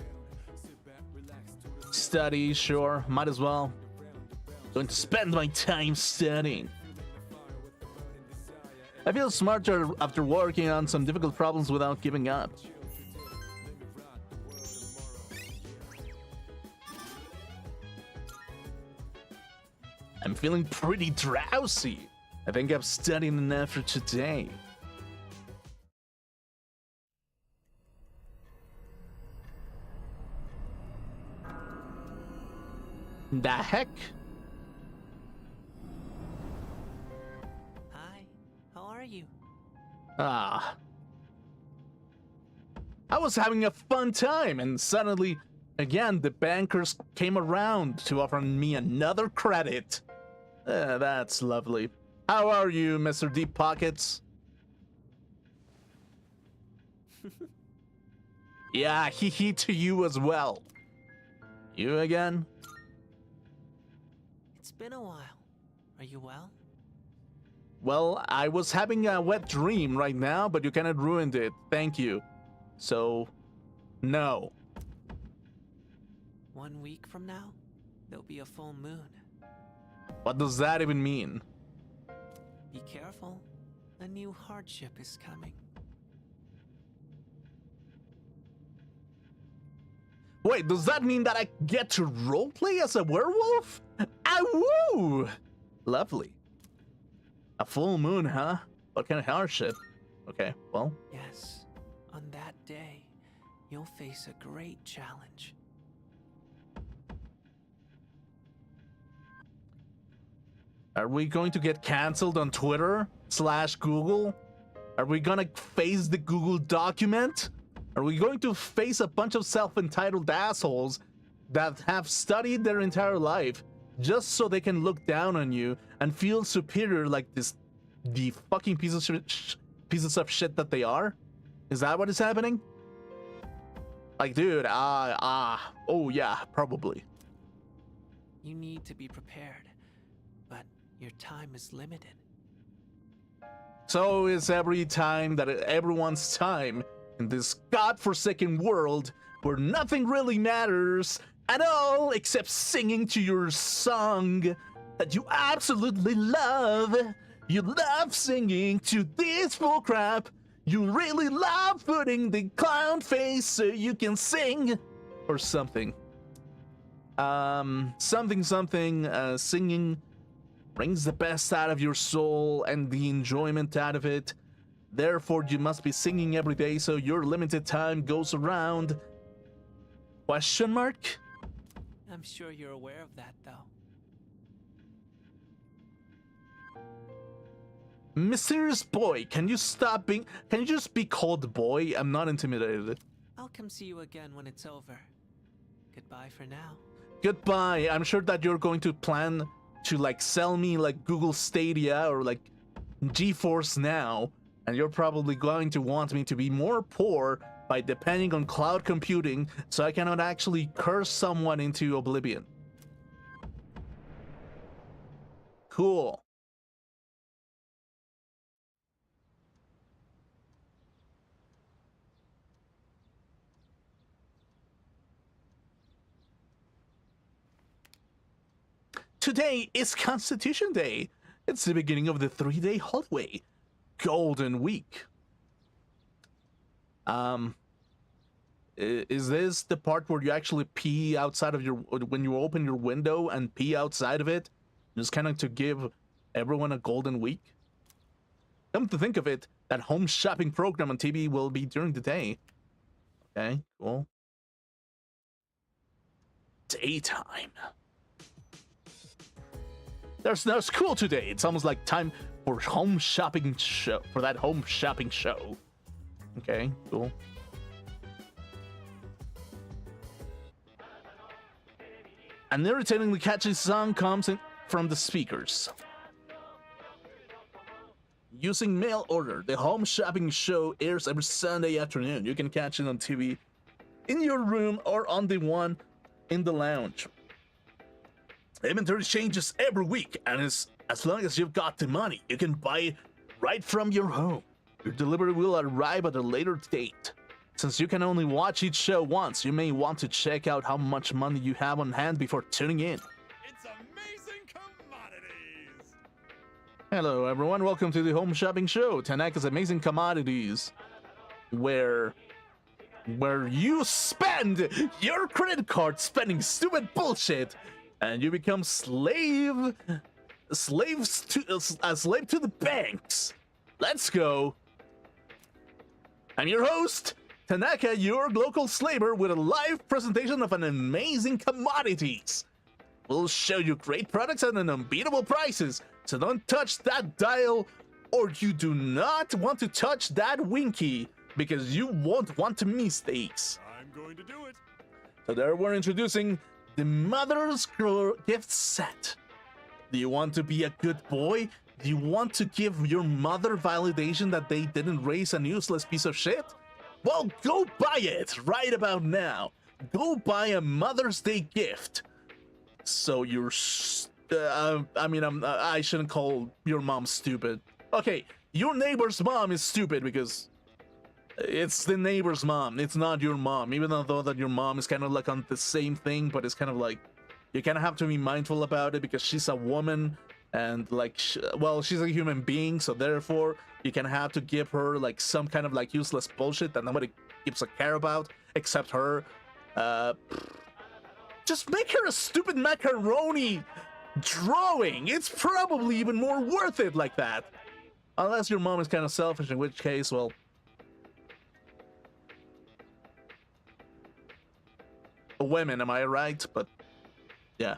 Study, sure, might as well. Going to spend my time studying. I feel smarter after working on some difficult problems without giving up. I'm feeling pretty drowsy. I think I've studied enough for today. The heck? Hi, how are you? Ah. I was having a fun time, and suddenly, again, the bankers came around to offer me another credit. That's lovely. How are you, Mr. Deep Pockets? Yeah, hee to you as well. You again? It's been a while. Are you well? Well, I was having a wet dream right now, but you kind of ruined it. Thank you. So, no. 1 week from now, there'll be a full moon. What does that even mean? Be careful. A new hardship is coming. Wait, does that mean that I get to roleplay as a werewolf? Ah, woo! Lovely. A full moon, huh? What kind of hardship? Okay, well. Yes, on that day, you'll face a great challenge. Are we going to get cancelled on Twitter / Google? Are we gonna face the Google document? Are we going to face a bunch of self-entitled assholes that have studied their entire life just so they can look down on you and feel superior like the fucking pieces of shit that they are? Is that what is happening? Like, dude, oh yeah, probably. You need to be prepared, but your time is limited. So is everyone's time in this godforsaken world where nothing really matters at all except singing to your song that you absolutely love. You love singing to this bullcrap. You really love putting the clown face so you can sing or something. Singing brings the best out of your soul and the enjoyment out of it. Therefore, you must be singing every day so your limited time goes around. Question mark? I'm sure you're aware of that, though. Mysterious boy, can you just be called boy? I'm not intimidated. I'll come see you again when it's over. Goodbye for now. Goodbye. I'm sure that you're going to plan to like sell me like Google Stadia or like GeForce Now, and you're probably going to want me to be more poor by depending on cloud computing so I cannot actually curse someone into oblivion. Cool. Today is Constitution Day. It's the beginning of the 3-day holiday, Golden Week. Is this the part where you actually pee outside of when you open your window and pee outside of it? Just kind of to give everyone a golden week? Come to think of it, that home shopping program on TV will be during the day. Okay, cool. Daytime. There's no school today. It's almost like time for home shopping show, for that home shopping show. Okay, cool. An irritatingly catchy song comes in from the speakers. Using mail order, the home shopping show airs every Sunday afternoon. You can catch it on TV in your room or on the one in the lounge. Inventory changes every week, and as long as you've got the money, you can buy it right from your home. Your delivery will arrive at a later date. Since you can only watch each show once, you may want to check out how much money you have on hand before tuning in. It's amazing commodities! Hello everyone, welcome to the Home Shopping Show, Tanaka's Amazing Commodities, where you spend your credit card spending stupid bullshit, and you become a slave to the banks. Let's go. I'm your host, Tanaka, your local slaver, with a live presentation of an amazing commodities. We'll show you great products at an unbeatable prices, so don't touch that dial, or you do not want to touch that winky, because you won't want to miss these. I'm going to do it. So there we're introducing the Mother's Girl gift set. Do you want to be a good boy? Do you want to give your mother validation that they didn't raise a useless piece of shit? Well, go buy it right about now. Go buy a Mother's Day gift. So you're, I shouldn't call your mom stupid. Okay, your neighbor's mom is stupid because it's the neighbor's mom. It's not your mom. Even though that your mom is kind of like on the same thing, but it's kind of like you kind of have to be mindful about it because she's a woman and like, she's a human being. So therefore, you can have to give her like some kind of like useless bullshit that nobody gives a care about except her. Just make her a stupid macaroni drawing. It's probably even more worth it like that. Unless your mom is kind of selfish, in which case, well... women, am I right? But, yeah.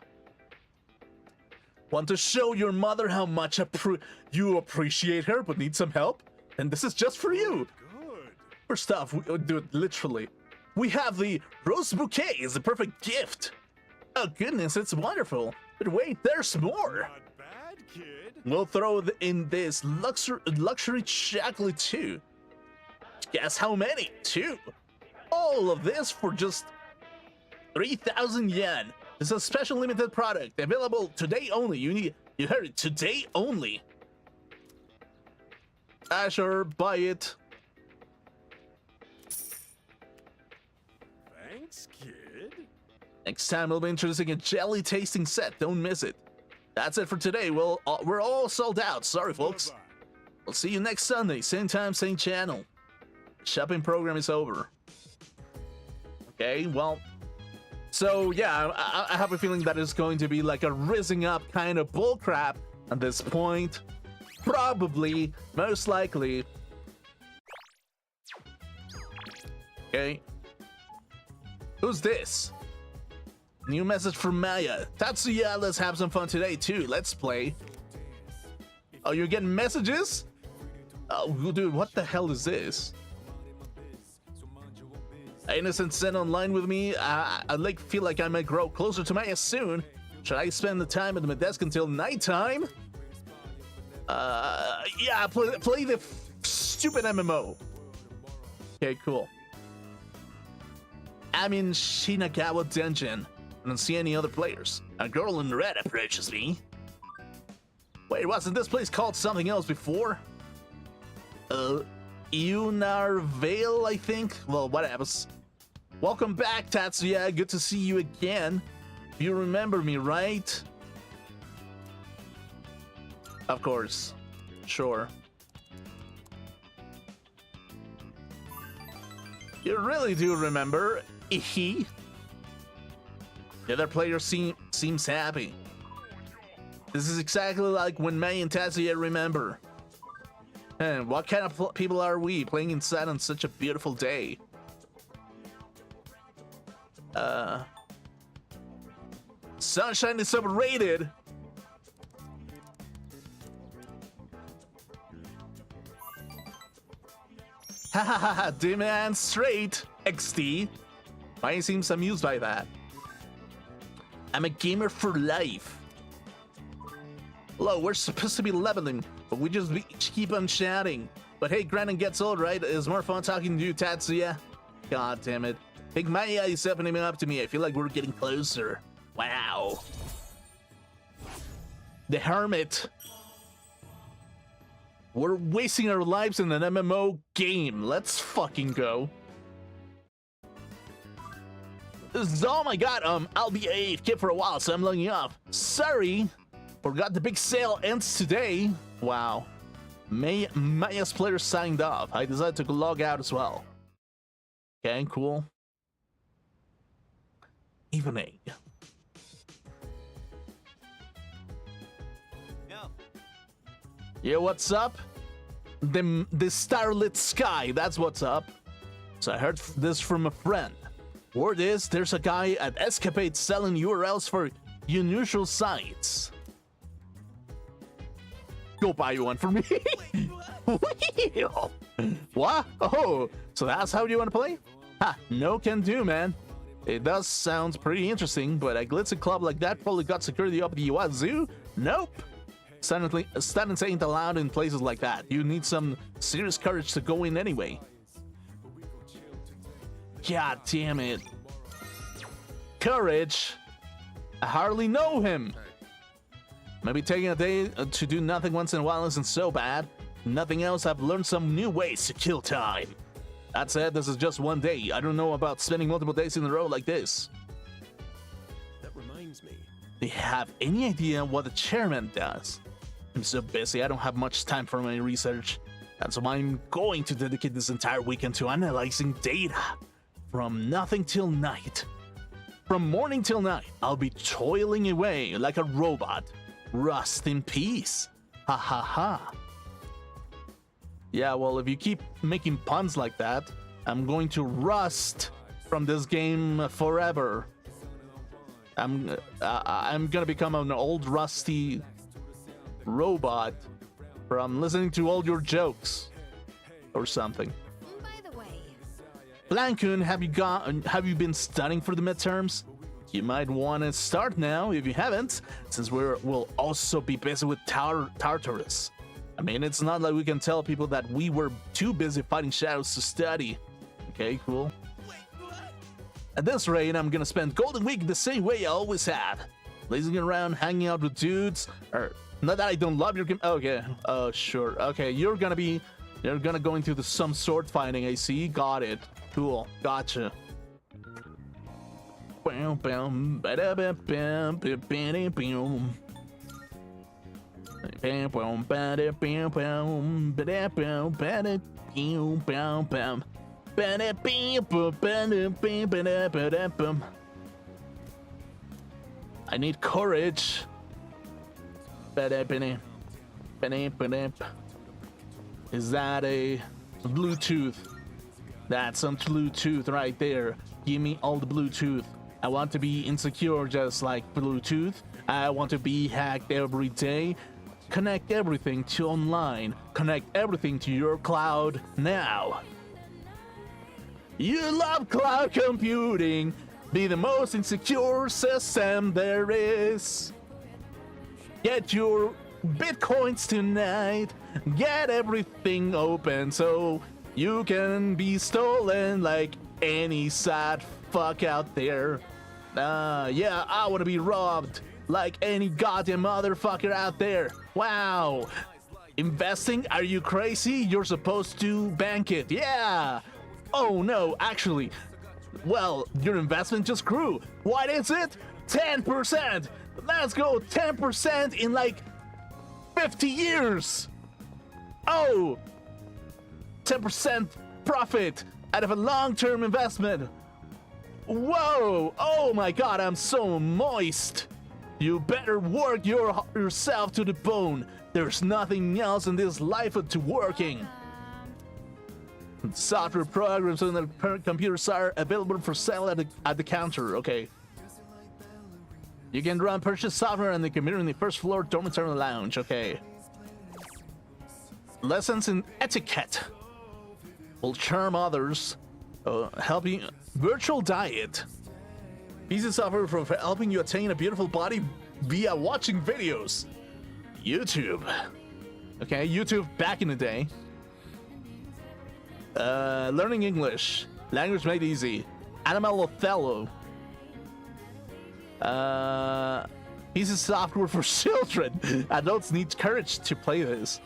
Want to show your mother how much you appreciate her, but need some help? And this is just for you. Good. First off, dude, literally, we have the rose bouquet is the perfect gift. Oh goodness, it's wonderful. But wait, there's more. Not bad, kid. We'll throw in this luxury chocolate too. Guess how many? 2. All of this for just 3,000 yen. It's a special limited product available today only. You heard it, today only. Sure, buy it. Thanks, kid. Next time we'll be introducing a jelly tasting set. Don't miss it. That's it for today. We're all sold out. Sorry, folks. Bye-bye. We'll see you next Sunday, same time, same channel. Shopping program is over. Okay, well, so yeah, I have a feeling that it's going to be like a rising up kind of bullcrap at this point. Probably, most likely. Okay. Who's this? New message from Maya. Tatsuya, let's have some fun today too. Let's play. Oh, you're getting messages? Oh, dude, what the hell is this? Innocent sent online with me. I feel like I might grow closer to Maya soon. Should I spend the time at my desk until nighttime? Yeah, play the stupid MMO. Okay, cool. I'm in Shinagawa Dungeon. I don't see any other players. A girl in red approaches me. Wait, wasn't this place called something else before? Unar Vale, I think? Well, whatever. Welcome back, Tatsuya. Good to see you again. You remember me, right? Of course. Sure. You really do remember. The other player seems happy. This is exactly like when May and Tatsuya remember. And what kind of people are we playing inside on such a beautiful day? Sunshine is overrated. Ha ha ha ha, demand straight, XD. Why seems amused by that? I'm a gamer for life. Hello, we're supposed to be leveling, but we just keep on chatting. But hey, Grannon gets old, right? It's more fun talking to you, Tatsuya. God damn it. Big Maya is opening up to me. I feel like we're getting closer. Wow. The Hermit. We're wasting our lives in an MMO game. Let's fucking go. Oh my god, I'll be AFK for a while, so I'm logging off. Sorry. Forgot the big sale ends today. Wow. Maya's player signed off. I decided to log out as well. Okay, cool. Evening. Yeah, what's up? The starlit sky, that's what's up. So I heard this from a friend. Word is, there's a guy at Escapade selling URLs for unusual sites. Go buy one for me. What? Oh, so that's how you want to play? Ha, no can do, man. It does sound pretty interesting, but a glitzy club like that probably got security up the wazoo? Nope. Students ain't allowed in places like that. You need some serious courage to go in anyway. God damn it. Courage? I hardly know him. Maybe taking a day to do nothing once in a while isn't so bad. Nothing else, I've learned some new ways to kill time. That said, this is just one day. I don't know about spending multiple days in a row like this. That reminds me. Do you have any idea what the chairman does? I'm so busy, I don't have much time for my research. That's why I'm going to dedicate this entire weekend to analyzing data. from nothing till night. From morning till night, I'll be toiling away like a robot. Rust in peace. Ha ha ha. Yeah, well, if you keep making puns like that, I'm going to rust from this game forever. I'm gonna become an old rusty robot from listening to all your jokes or something. By the way, Blankun, have you been studying for the midterms? You might want to start now if you haven't, since we'll also be busy with Tartarus. I mean, it's not like we can tell people that we were too busy fighting shadows to study. Okay, cool. At this rate, I'm gonna spend Golden Week the same way I always have. Lazing around, hanging out with dudes, or not that I don't love your game. Okay, sure. Okay, you're gonna go into some sword fighting, I see. Got it. Cool. Gotcha. I need courage. Is that a Bluetooth? That's some Bluetooth right there. Give me all the Bluetooth. I want to be insecure just like Bluetooth. I want to be hacked every day. Connect everything to online. Connect everything to your cloud now. You love cloud computing. Be the most insecure system there is. Get your bitcoins tonight. Get everything open so you can be stolen like any sad fuck out there. Yeah, I want to be robbed like any goddamn motherfucker out there. Wow. Investing? Are you crazy? You're supposed to bank it. Yeah. Oh no, actually. Well, your investment just grew. What is it? 10%. Let's go 10% in like 50 years. Oh, 10% profit out of a long-term investment. Whoa, oh my god, I'm so moist. You better work yourself to the bone. There's nothing else in this life but to working. Software programs on the computers are available for sale at the counter. Okay. You can run purchase software in the computer in the first floor dormitory lounge. Okay. Lessons in etiquette will charm others. Helping virtual diet. Piece of software for helping you attain a beautiful body via watching videos. YouTube. Okay, YouTube back in the day. Learning English. Language made easy. Animal Othello. Piece of software for children. Adults need courage to play this.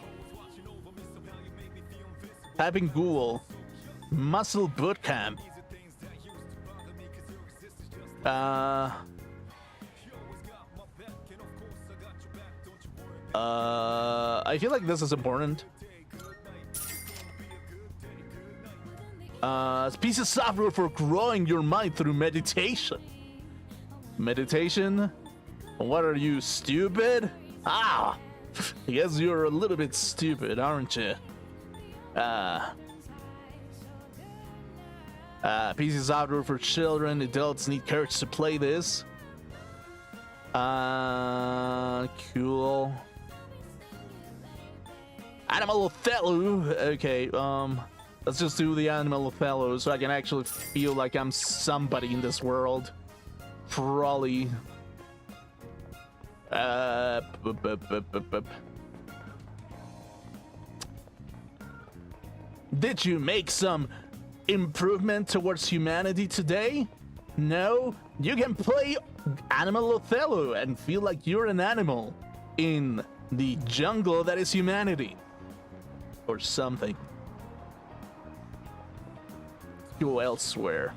Typing Google. Muscle Bootcamp. I feel like this is important. Piece of software for growing your mind through meditation. Meditation? What are you, stupid? I guess you're a little bit stupid, aren't you? Piece of software for children. Adults need courage to play this. Cool. Animal Othello. Okay, let's just do the Animal Othello so I can actually feel like I'm somebody in this world. Probably. Did you make some improvement towards humanity today? No? You can play Animal Othello and feel like you're an animal in the jungle that is humanity. Or something. Go elsewhere.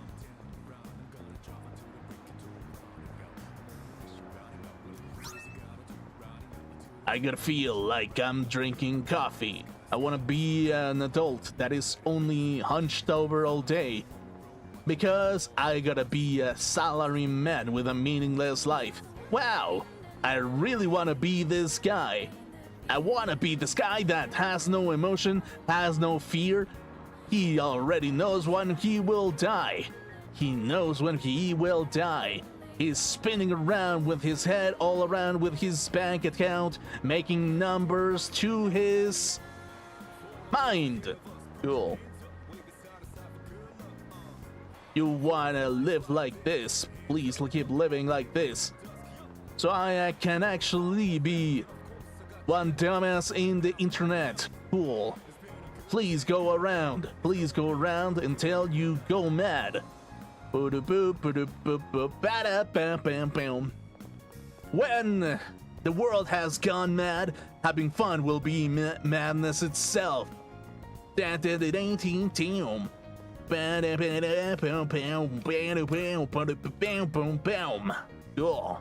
I gotta feel like I'm drinking coffee. I wanna be an adult that is only hunched over all day. Because I gotta be a salaryman with a meaningless life. Wow, I really wanna be this guy. I wanna be this guy that has no emotion, has no fear. He already knows when he will die. He knows when he will die. He's spinning around with his head all around with his bank account, making numbers to his mind. Cool. You wanna live like this? Please keep living like this. So I can actually be one dumbass in the internet. Cool. Please go around. Please go around until you go mad. When the world has gone mad, having fun will be madness itself. Cool.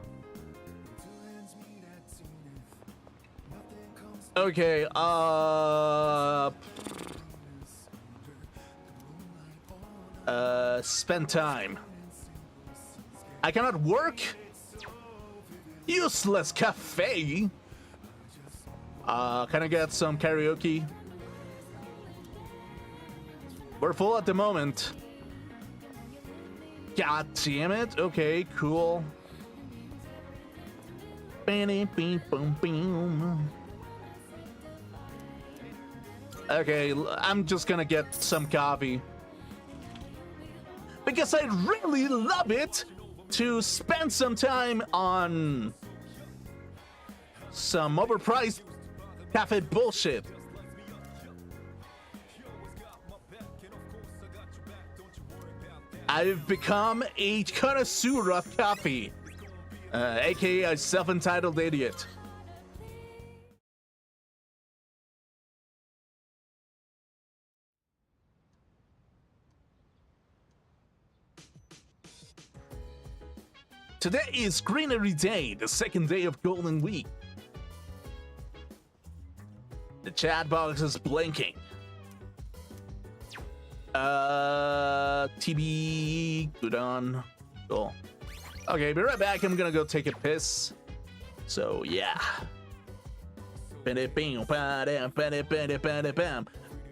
Okay, spend time. I cannot work? Useless cafe. Can I get some karaoke? We're full at the moment. God damn it. Okay, cool. Okay, I'm just gonna get some coffee. Because I really love it to spend some time on some overpriced cafe bullshit. I've become a connoisseur of coffee, aka a self-entitled idiot. Today is Greenery Day, the second day of Golden Week. The chat box is blinking. TB, good on. Cool. Okay, be right back. I'm gonna go take a piss. So, yeah.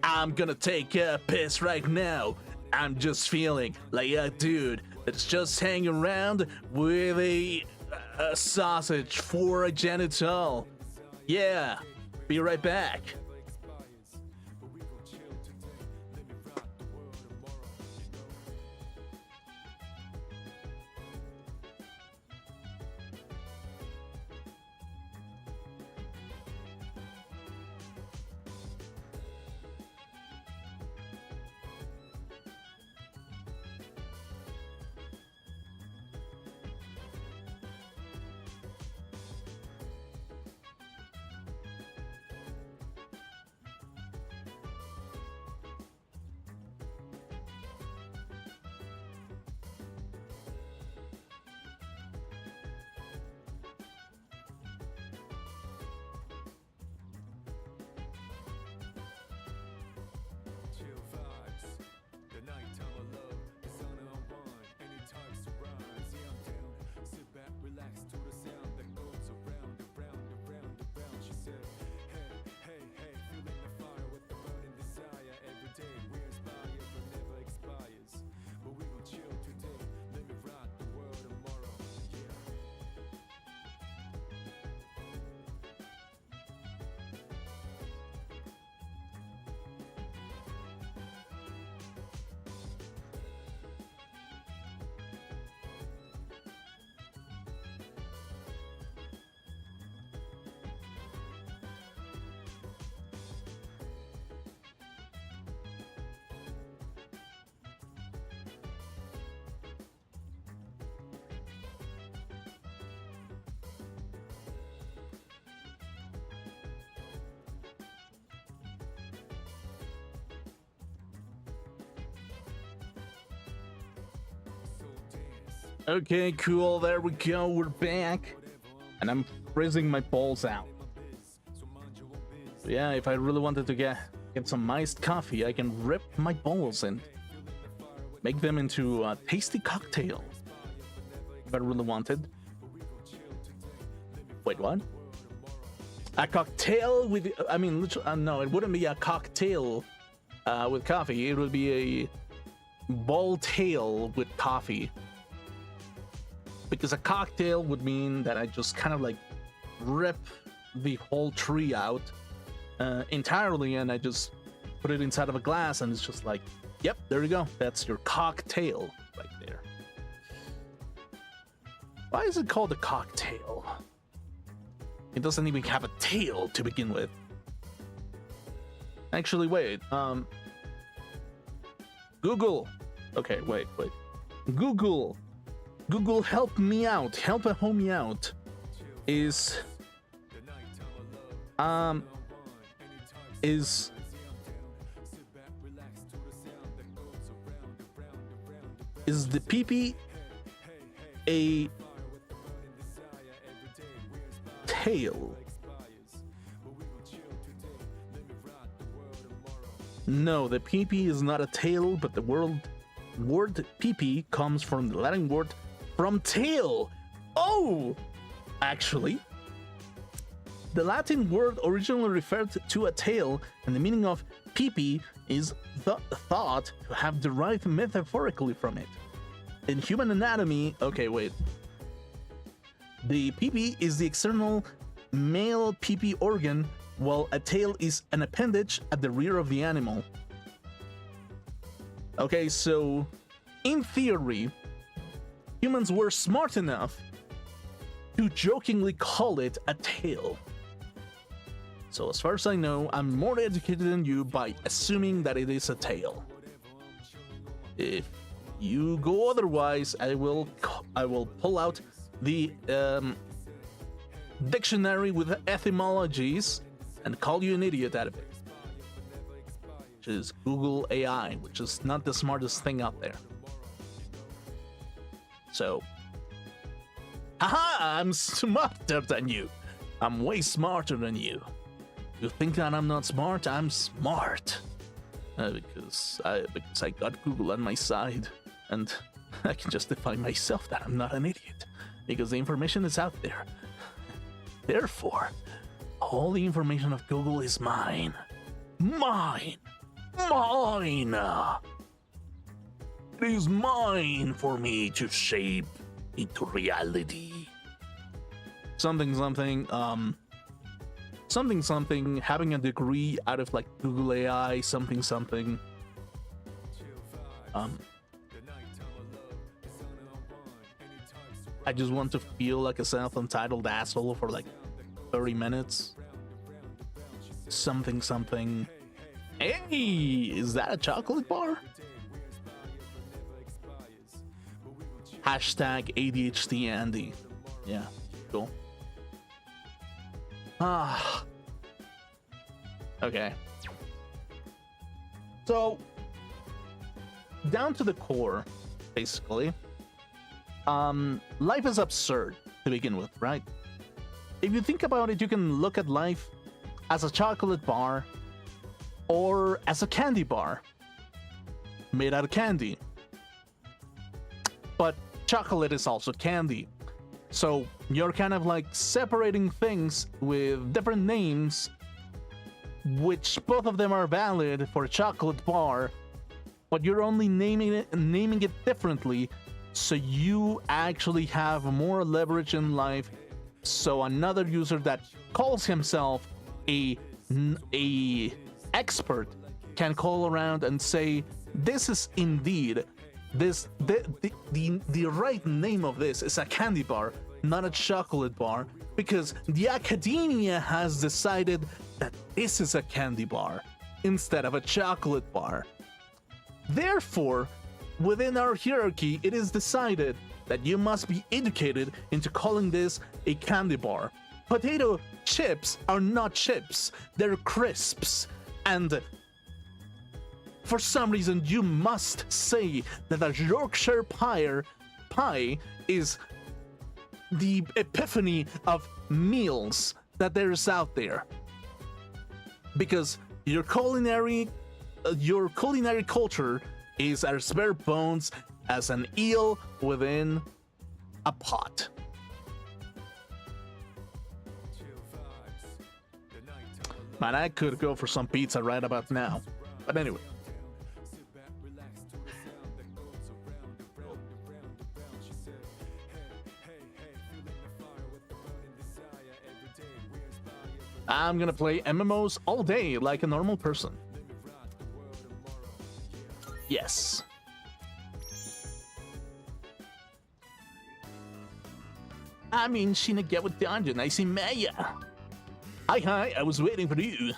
I'm gonna take a piss right now. I'm just feeling like a dude that's just hanging around with a sausage for a genital. Yeah, be right back. Okay, cool. There we go. We're back. And I'm freezing my balls out. So yeah, if I really wanted to get some iced coffee, I can rip my balls in. make them into a tasty cocktail if I really wanted. Wait, what? A cocktail with, I mean, literally, no, it wouldn't be a cocktail with coffee. It would be a ball tail with coffee. Because a cocktail would mean that I just kind of like rip the whole tree out entirely, and I just put it inside of a glass, and it's just like, yep, there you go. That's your cocktail right there. Why is it called a cocktail? It doesn't even have a tail to begin with. Actually, wait. Google. Okay, wait. Google, help me out. Help a homie out. Is the pee-pee a tail? No, the pee-pee is not a tail, but the word pee-pee comes from the Latin word from tail. Oh, actually, the Latin word originally referred to a tail, and the meaning of pee-pee is thought to have derived metaphorically from it. In human anatomy, okay, wait. The pee-pee is the external male pee-pee organ, while a tail is an appendage at the rear of the animal. Okay, so in theory, humans were smart enough to jokingly call it a tail. So as far as I know, I'm more educated than you by assuming that it is a tail. If you go otherwise, I will pull out the dictionary with etymologies and call you an idiot out of it. Which is Google AI, which is not the smartest thing out there. So, haha, I'm smarter than you. I'm way smarter than you. You think that I'm not smart? I'm smart. Because I got Google on my side, and I can justify myself that I'm not an idiot, because the information is out there. Therefore, all the information of Google is mine. Mine! Mine! It is mine for me to shape into reality. Something, having a degree out of like Google AI, something. I just want to feel like a self-entitled asshole for like 30 minutes. Something. Hey, is that a chocolate bar? Hashtag ADHD Andy. Yeah, cool. Okay. So, down to the core, basically, life is absurd to begin with, right? If you think about it, you can look at life as a chocolate bar or as a candy bar made out of candy. But chocolate is also candy. So you're kind of like separating things with different names, which both of them are valid for a chocolate bar, but you're only naming it differently, so you actually have more leverage in life. So another user that calls himself a expert can call around and say, this is indeed the right name of this is a candy bar, not a chocolate bar, because the academia has decided that this is a candy bar instead of a chocolate bar. Therefore, within our hierarchy, it is decided that you must be educated into calling this a candy bar. Potato chips are not chips, they're crisps. And for some reason, you must say that a Yorkshire pie is the epiphany of meals that there is out there. Because your culinary culture is as bare bones as an eel within a pot. Man, I could go for some pizza right about now. But anyway. I'm gonna play MMOs all day like a normal person. Yes. I mean, Sheena, get with dungeon. I see Maya. Hi, I was waiting for you.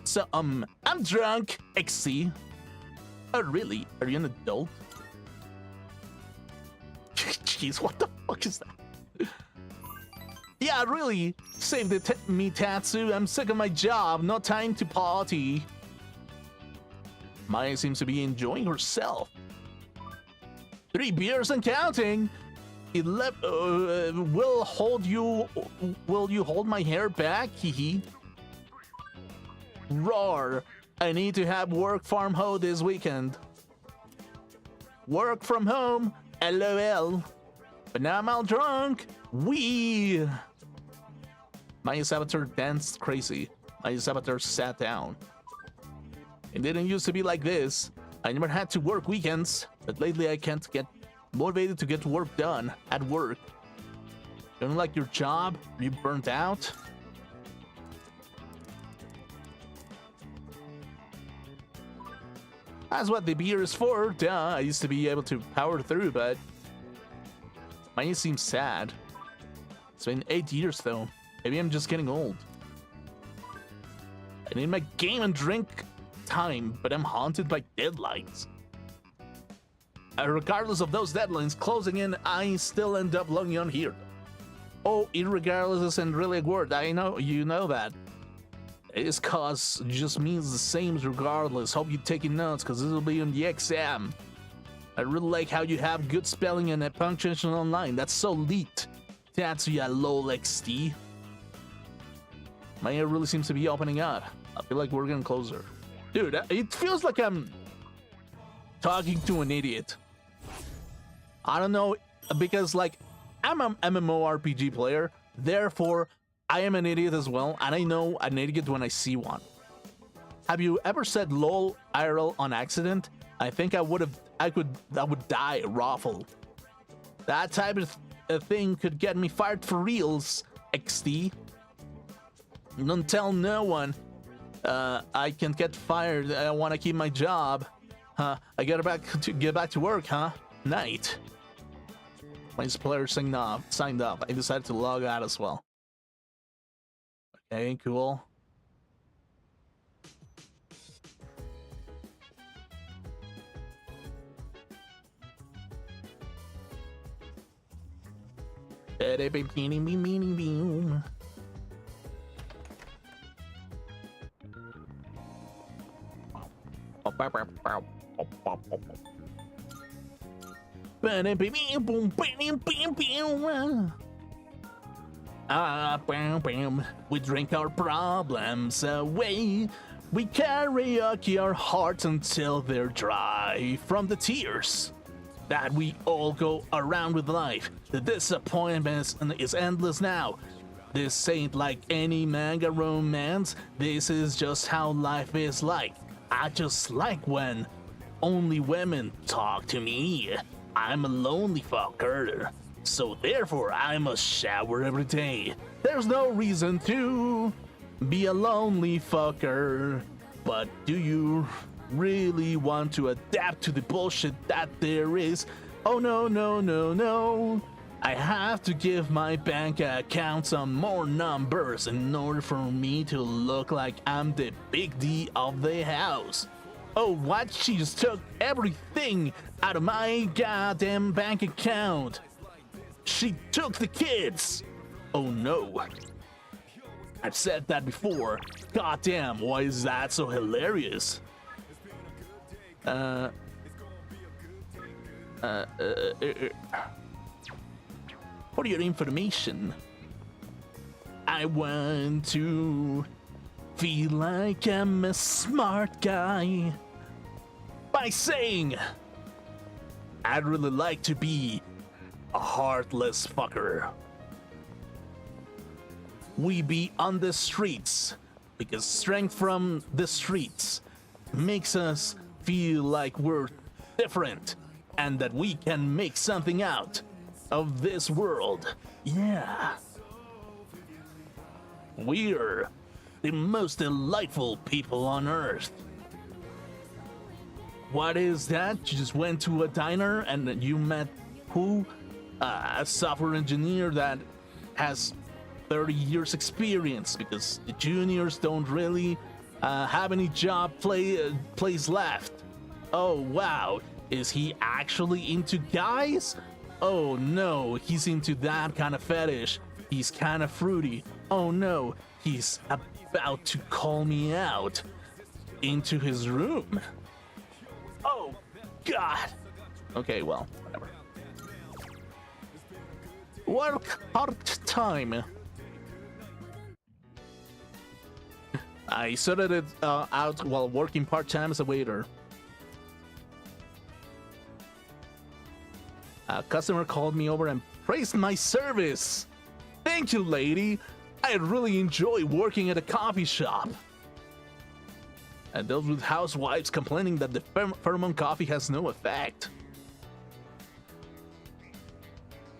So, I'm drunk, XC. Oh, really? Are you an adult? Jeez, what the fuck is that? Yeah, really. Save me, Tatsu. I'm sick of my job. No time to party. Maya seems to be enjoying herself. 3 beers and counting. Will you hold my hair back? Hehe. Roar. I need to have work from home this weekend. Work from home. LOL. But now I'm all drunk. Wee. Maya Saboteur danced crazy. Maya Saboteur sat down. It didn't used to be like this. I never had to work weekends, but lately I can't get motivated to get work done at work. You don't like your job? Are you burnt out? That's what the beer is for. Duh, I used to be able to power through, but mine seems sad. It's been 8 years though. Maybe I'm just getting old. I need my game and drink time, but I'm haunted by deadlines. Regardless of those deadlines closing in, I still end up logging on here. Oh, irregardless isn't really a word. I know, you know that. It's cause just means the same as regardless. Hope you're taking notes, cause this will be on the exam. I really like how you have good spelling and punctuation online. That's so neat. Tatsuya lol XD. My ear really seems to be opening up. I feel like we're getting closer. Dude, it feels like I'm talking to an idiot. I don't know, because like I'm an MMORPG player, therefore I am an idiot as well, and I know an idiot when I see one. Have you ever said lol IRL on accident? I think I would die raffle. That type of thing could get me fired for reals, XD. Don't tell no one. I can get fired. I want to keep my job. Huh? I get back to work, huh? Night. My player signed up. I decided to log out as well. Okay, cool. We drink our problems away. We karaoke our hearts until they're dry from the tears that we all go around with life. The disappointment is endless now. This ain't like any manga romance. This is just how life is like. I just like when only women talk to me. I'm a lonely fucker, so therefore I must shower every day. There's no reason to be a lonely fucker, but do you really want to adapt to the bullshit that there is? Oh no, no, no, no. I have to give my bank account some more numbers in order for me to look like I'm the big D of the house. Oh, what? She just took everything out of my goddamn bank account. She took the kids. Oh no. I've said that before. Goddamn, why is that so hilarious? For your information, I want to feel like I'm a smart guy by saying I'd really like to be a heartless fucker. We be on the streets because strength from the streets makes us feel like we're different and that we can make something out of this world. Yeah. We're the most delightful people on Earth. What is that? You just went to a diner and you met who? A software engineer that has 30 years experience because the juniors don't really have any plays left. Oh wow, is he actually into guys? Oh no, he's into that kind of fetish. He's kind of fruity. Oh no, he's about to call me out into his room. Oh god. Okay, well, whatever. Work hard time. I sorted it out while working part-time as a waiter. A customer called me over and praised my service. Thank you, lady. I really enjoy working at a coffee shop. I dealt with housewives complaining that the pheromone coffee has no effect.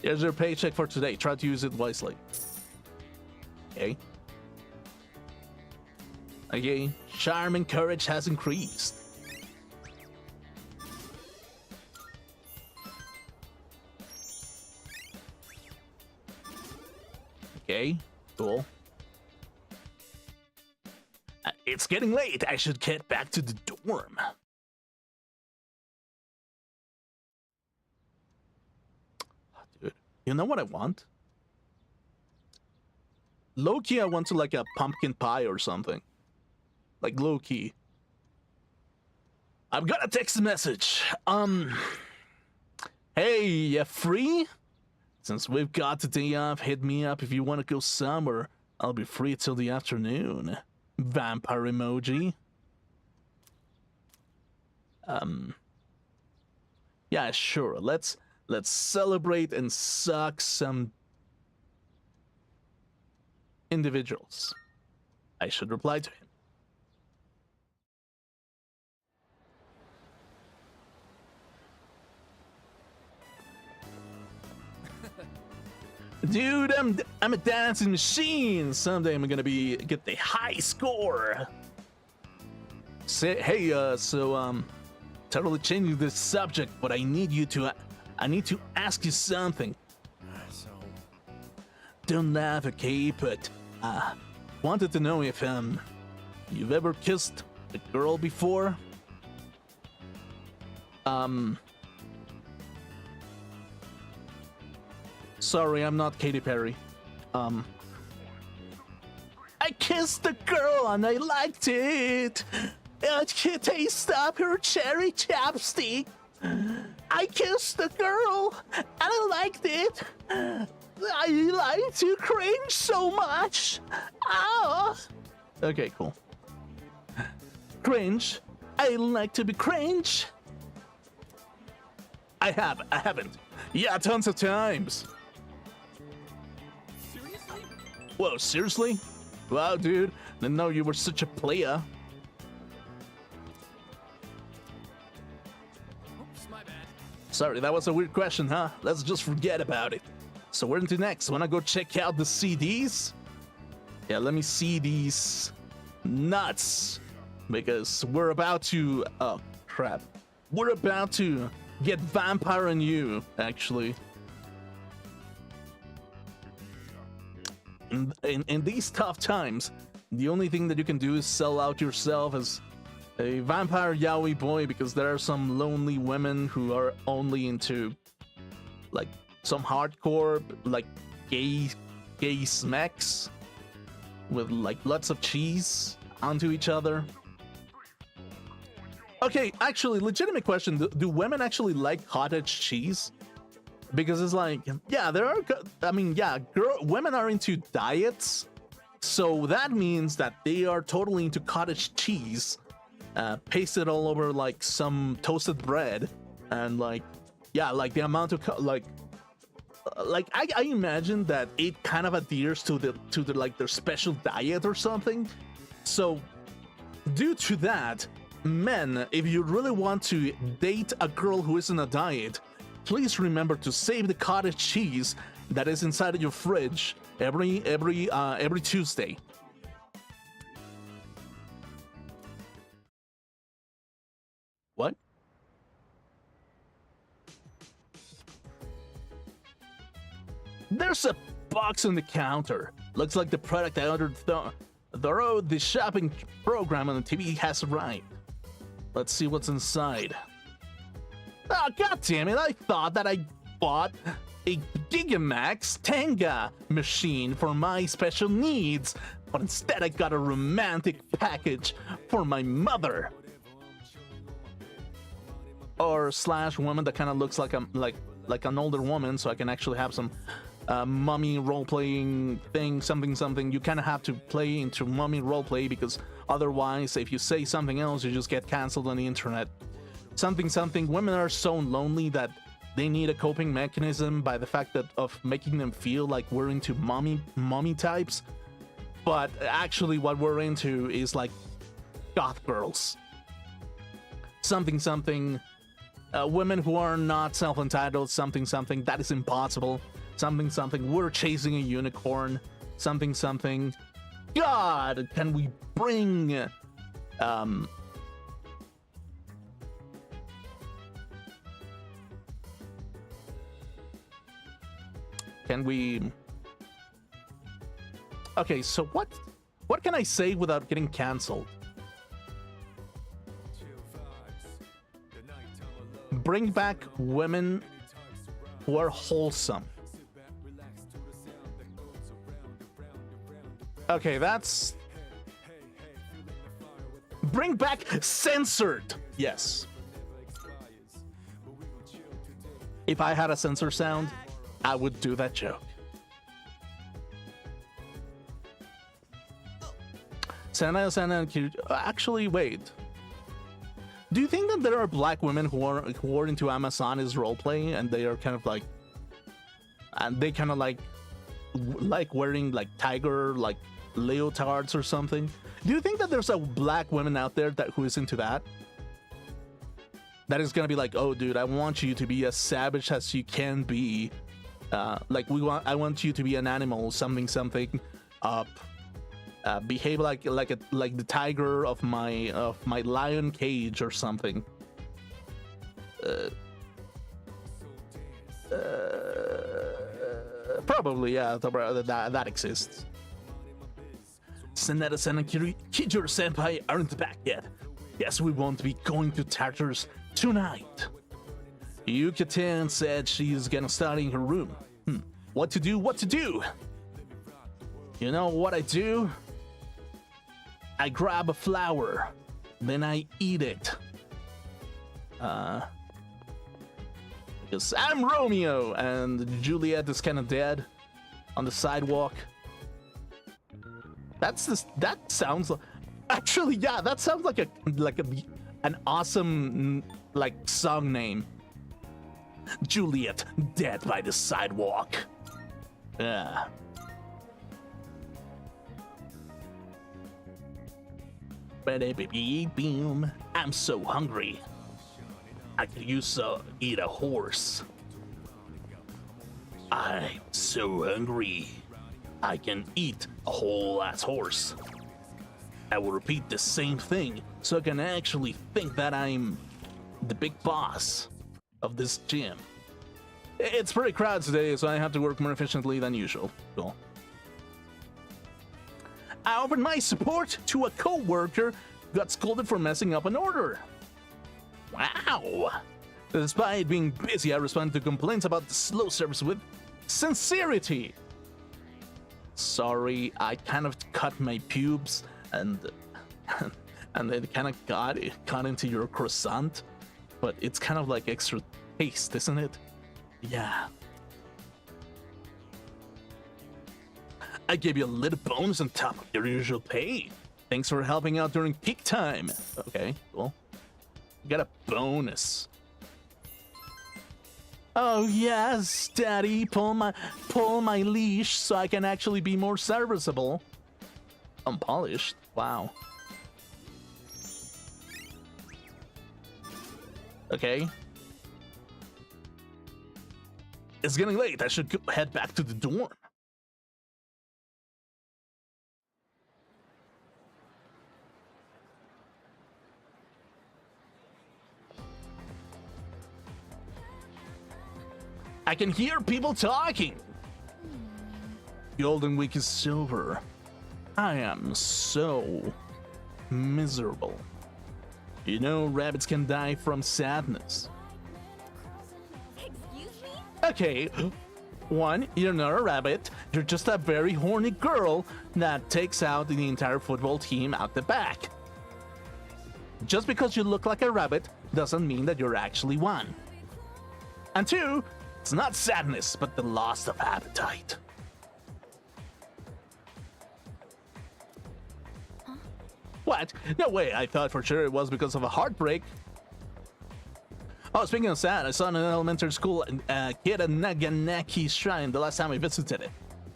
Here's your paycheck for today. Try to use it wisely. Okay. Okay. Charm and courage has increased. Okay. Cool. It's getting late. I should get back to the dorm. Dude, you know what I want? Low-key, I want to like a pumpkin pie or something. Like low-key. I've got a text message. Hey, you free? Since we've got the day off, hit me up if you want to go somewhere. I'll be free till the afternoon. Vampire emoji. Yeah, sure. Let's celebrate and suck some individuals. I should reply to him. Dude, I'm a dancing machine. Someday I'm gonna get the high score. Say, hey, totally changing this subject, but I need to ask you something. So, Don't laugh, okay? But wanted to know if you've ever kissed a girl before? Sorry, I'm not Katy Perry. I kissed a girl and I liked it. It tasted up her cherry chapstick. I kissed a girl and I liked it. I like to cringe so much. Ah. Okay, cool. Cringe. I like to be cringe. I haven't. Yeah, tons of times. Seriously? Whoa, seriously? Wow, dude. Didn't know you were such a player. Oops, my bad. Sorry, that was a weird question, huh? Let's just forget about it. So we're into next. Wanna go check out the CDs? Yeah, let me see these nuts. Because we're about to... Oh, crap. We're about to get vampire on you, actually. In these tough times, the only thing that you can do is sell out yourself as a vampire yaoi boy, because there are some lonely women who are only into like some hardcore like gay smacks with like lots of cheese onto each other. Okay, actually, legitimate question: do women actually like cottage cheese? Because it's like, yeah, there are. I mean, yeah, women are into diets, so that means that they are totally into cottage cheese, pasted all over like some toasted bread, and like yeah, like the amount of I imagine that it kind of adheres to the like their special diet or something. So due to that, men, if you really want to date a girl who is in a diet, please remember to save the cottage cheese that is inside of your fridge every Tuesday. What? There's a box on the counter. Looks like the product I ordered through the shopping program on the TV has arrived. Let's see what's inside. Oh, god damn it, I thought that I bought a Gigamax Tenga machine for my special needs, but instead I got a romantic package for my mother. Or slash woman that kind of looks like like an older woman, so I can actually have some mummy role-playing thing, something. You kind of have to play into mummy roleplay, because otherwise, if you say something else, you just get canceled on the internet. Something. Women are so lonely that they need a coping mechanism by the fact that of making them feel like we're into mommy types. But actually, what we're into is like goth girls. Something. Women who are not self-entitled. Something. That is impossible. Something. We're chasing a unicorn. Something. God, can we bring Can we? Okay, so what can I say without getting canceled? Bring back women who are wholesome. Okay, that's... Bring back censored. Yes. If I had a censor sound, I would do that joke. Sana and Kiryu. Actually, wait. Do you think that there are black women who are into Amazon's roleplay, and they are kind of like, and they kind of like wearing like tiger like leotards or something? Do you think that there's a black woman out there who is into that? That is gonna be like, oh, dude, I want you to be as savage as you can be. I want you to be an animal, something. Behave like the tiger of my lion cage or something. Probably, yeah, that exists. Seneta-san and Kijiro-senpai aren't back yet. Guess we won't be going to Tartarus tonight. Yuka-tan said she's gonna study in her room. What to do? You know what I do? I grab a flower, then I eat it. Because I'm Romeo, and Juliet is kind of dead on the sidewalk. That sounds actually, yeah, that sounds like an awesome like song name. Juliet dead by the sidewalk. Yeah. Boom. I'm so hungry. I could use to eat a horse. I'm so hungry. I can eat a whole ass horse. I will repeat the same thing so I can actually think that I'm the big boss of this gym. It's pretty crowded today, so I have to work more efficiently than usual. Cool. I offered my support to a co-worker who got scolded for messing up an order. Wow! Despite being busy, I responded to complaints about the slow service with sincerity. Sorry, I kind of cut my pubes and it kind of got into your croissant, but it's kind of like extra taste, isn't it? Yeah. I gave you a little bonus on top of your usual pay. Thanks for helping out during peak time. Okay, cool. You got a bonus. Oh yes, Daddy, pull my leash so I can actually be more serviceable. Unpolished. Wow. Okay. It's getting late. I should head back to the dorm. I can hear people talking. Golden Week is over. I am so miserable. You know, rabbits can die from sadness. Excuse me? Okay, one, you're not a rabbit. You're just a very horny girl that takes out the entire football team out the back. Just because you look like a rabbit doesn't mean that you're actually one. And two, it's not sadness, but the loss of appetite. Huh? What? No way, I thought for sure it was because of a heartbreak. Oh, speaking of sad, I saw in an elementary school a kid at Naganaki Shrine the last time I visited it.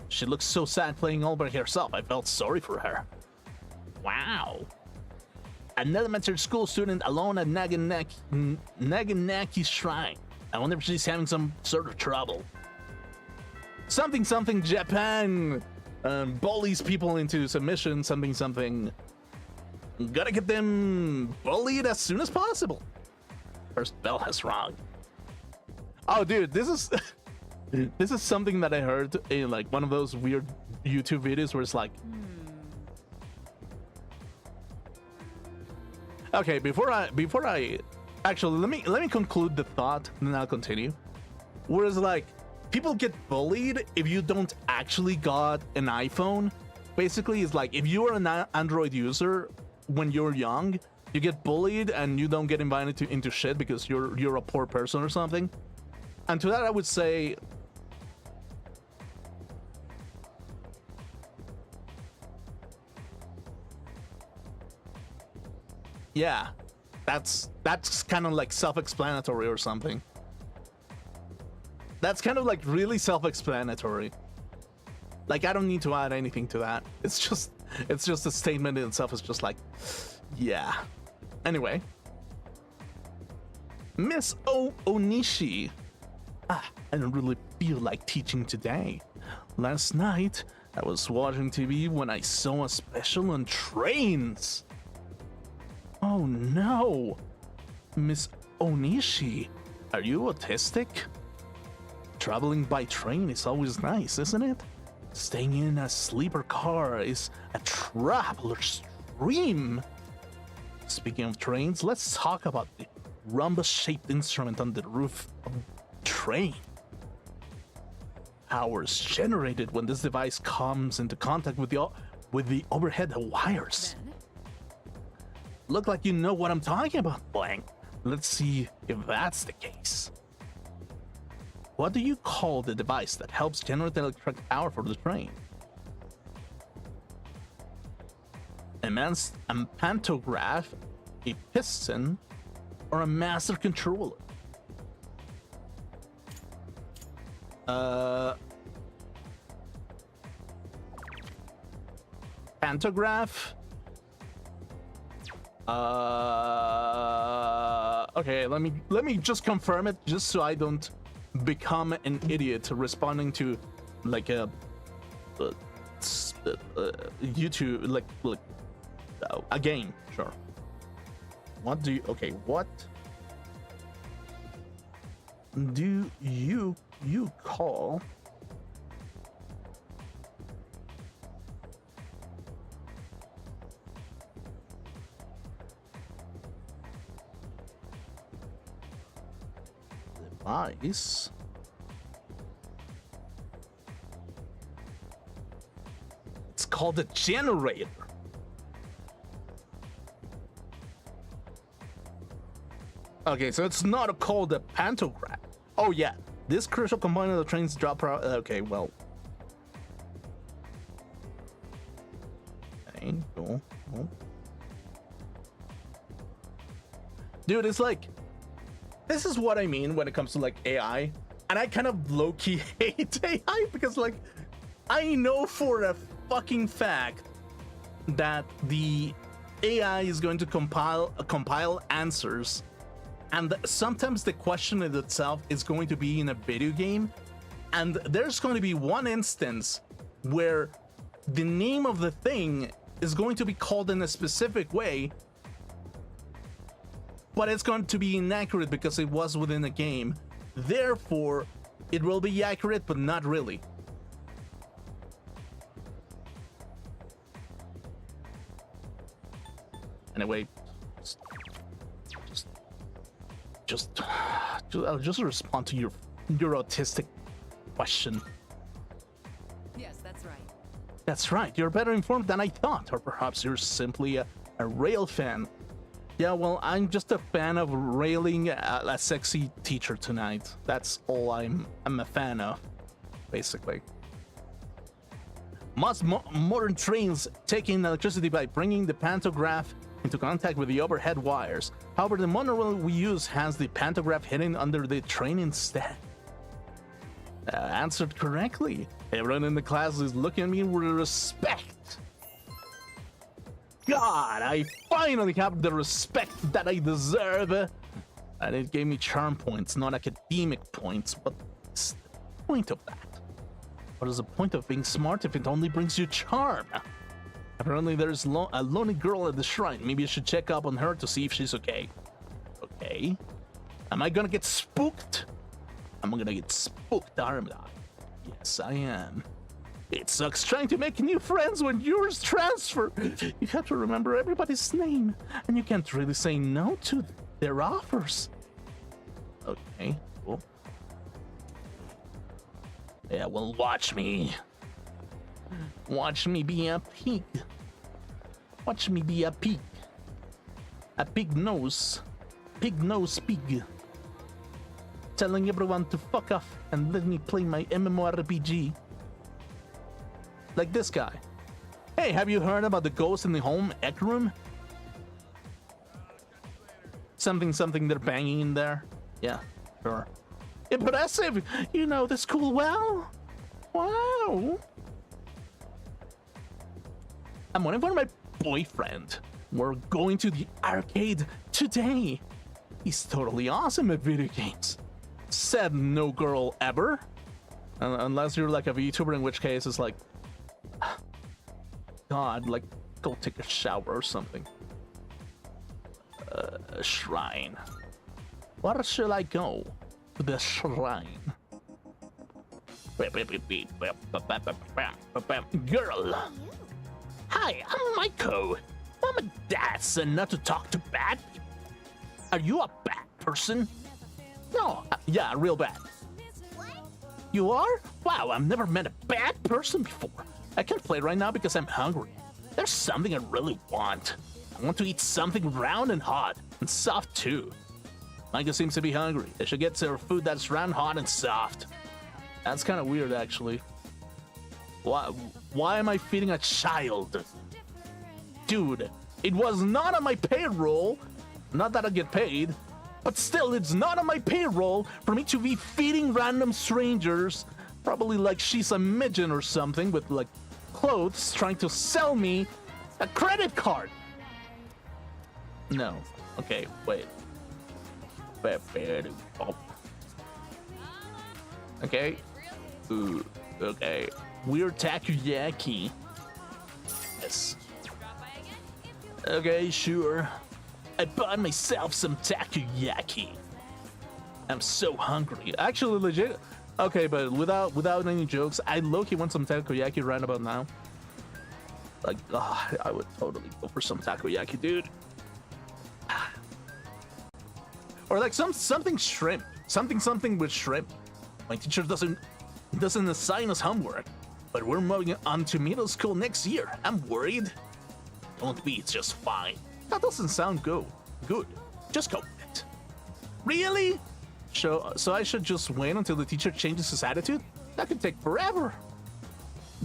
She looked so sad playing all by herself, I felt sorry for her. Wow. An elementary school student alone at Naganaki Shrine. I wonder if she's having some sort of trouble. Something Japan bullies people into submission. Something. Gotta get them bullied as soon as possible. First bell has rung. Oh, dude, this is this is something that I heard in like one of those weird YouTube videos where it's like. Okay, before I actually let me conclude the thought and then I'll continue. Whereas like people get bullied if you don't actually got an iPhone. Basically, it's like if you are an Android user when you're young, you get bullied and you don't get invited into shit because you're a poor person or something. And to that I would say yeah, that's kind of like self-explanatory or something. That's kind of like really self-explanatory. Like I don't need to add anything to that. It's just a statement in itself. It's just like, yeah. Anyway, Miss Onishi. I don't really feel like teaching today. Last night I was watching TV when I saw a special on trains. Oh no! Miss Onishi, are you autistic? Traveling by train is always nice, isn't it? Staying in a sleeper car is a traveler's dream. Speaking of trains, let's talk about the rhombus-shaped instrument on the roof of the train. Power is generated when this device comes into contact with the overhead wires. Look like you know what I'm talking about, Blank. Let's see if that's the case. What do you call the device that helps generate electric power for the train? A pantograph, a piston, or a master controller? Pantograph? Okay, let me just confirm it, just so I don't become an idiot responding to like a YouTube like a game. Sure. What do you call device it's called a generator? Okay, so it's not called a pantograph. Oh yeah, this crucial component of the train's drop power. Okay, well. Okay, cool. Dude, it's like, this is what I mean when it comes to like AI. And I kind of low-key hate AI because, like, I know for a fucking fact that the AI is going to compile answers, and sometimes the question in itself is going to be in a video game, and there's going to be one instance where the name of the thing is going to be called in a specific way, but it's going to be inaccurate because it was within a game. Therefore, it will be accurate, but not really. Anyway, I'll just respond to your autistic question. Yes, that's right. That's right, you're better informed than I thought, or perhaps you're simply a rail fan. Yeah, well, I'm just a fan of railing a sexy teacher tonight. That's all I'm a fan of, basically. Most modern trains take in electricity by bringing the pantograph into contact with the overhead wires. However, the monorail we use has the pantograph hidden under the train instead. Answered correctly. Everyone in the class is looking at me with respect. God, I finally have the respect that I deserve. And it gave me charm points, not academic points. What's the point of that? What is the point of being smart if it only brings you charm? Apparently there's a lonely girl at the shrine. Maybe I should check up on her to see if she's okay. Okay. Am I gonna get spooked? I'm gonna get spooked, aren't I? Yes, I am. It sucks trying to make new friends when yours transfer. You have to remember everybody's name, and you can't really say no to their offers. Okay, cool. Yeah, well, watch me. Watch me be a pig. Watch me be a pig. A pig nose. Pig nose pig. Telling everyone to fuck off and let me play my MMORPG. Like this guy. Hey, have you heard about the ghost in the home ec room? Something they're banging in there. Yeah, sure. Impressive! You know the school well? Wow! I'm waiting for my boyfriend. We're going to the arcade today. He's totally awesome at video games. Said no girl ever. Unless you're like a VTuber, in which case it's like, God, like, go take a shower or something. Shrine. Where shall I go? To the shrine. Girl. Hi, I'm Maiko. I'm a dad's and not to talk to bad people. Are you a bad person? No, yeah, real bad. You are? Wow, I've never met a bad person before. I can't play right now because I'm hungry. There's something I really want. I want to eat something round and hot, and soft too. Micah seems to be hungry. I should get her food that's round, hot, and soft. That's kind of weird, actually. Why am I feeding a child? Dude, it was not on my payroll. Not that I get paid, but still, it's not on my payroll for me to be feeding random strangers. Probably like she's a midget or something with like clothes trying to sell me a credit card. No. Okay, wait. Okay. Ooh, okay. Weird takoyaki. Yes. Okay, sure. I bought myself some takoyaki. I'm so hungry. Actually, legit. Okay, but without any jokes, I low-key want some takoyaki right about now. Like, I would totally go for some takoyaki, dude. Or like something shrimp. Something with shrimp. My teacher doesn't assign us homework, but we're moving on to middle school next year. I'm worried. Don't be, it's just fine. That doesn't sound good. Just go with it. Really? So I should just wait until the teacher changes his attitude? That could take forever.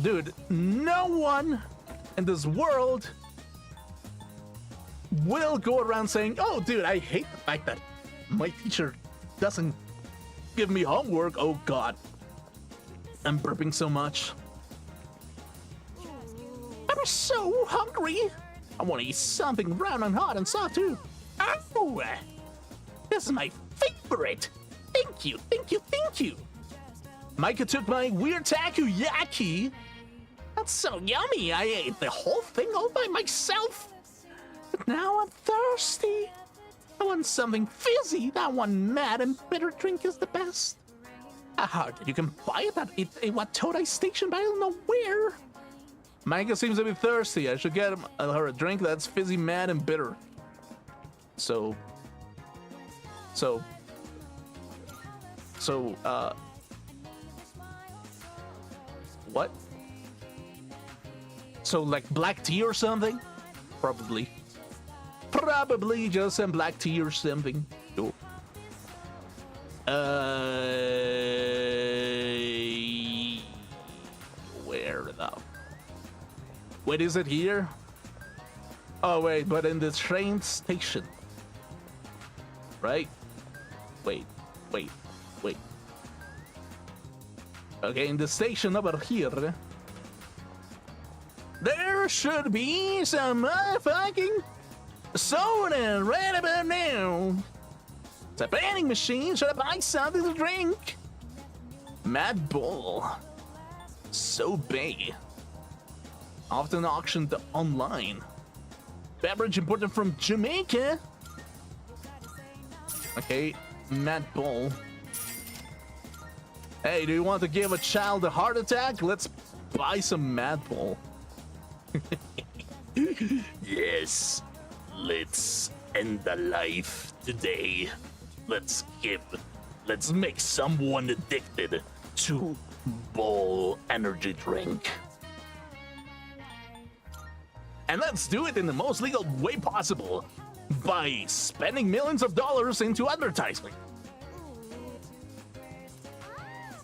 Dude, no one in this world will go around saying, oh, dude, I hate the fact that my teacher doesn't give me homework. Oh god. I'm burping so much. I'm so hungry. I want to eat something brown and hot and soft too. Oh, this is my favorite. Thank you, thank you, thank you. Micah took my weird takoyaki. That's so yummy. I ate the whole thing all by myself. But now I'm thirsty. I want something fizzy. That one mad and bitter drink is the best. I heard that you can buy it at a Watodai station, but I don't know where. Micah seems to be thirsty. I should get her a drink that's fizzy, mad, and bitter. So, what? So, like black tea or something? Probably. Probably just some black tea or something. Cool. Where the... Wait, is it here? Oh, wait, but in the train station. Right? Wait. Okay, in the station over here, there should be some motherfucking soda right about now. It's a vending machine. Should I buy something to drink? Mad Bull. Sobe. Often auctioned online. Beverage imported from Jamaica. Okay, Mad Bull. Hey, do you want to give a child a heart attack? Let's buy some Mad Bull. Yes, let's end the life today. Let's make someone addicted to Bull energy drink. And let's do it in the most legal way possible by spending millions of dollars into advertising.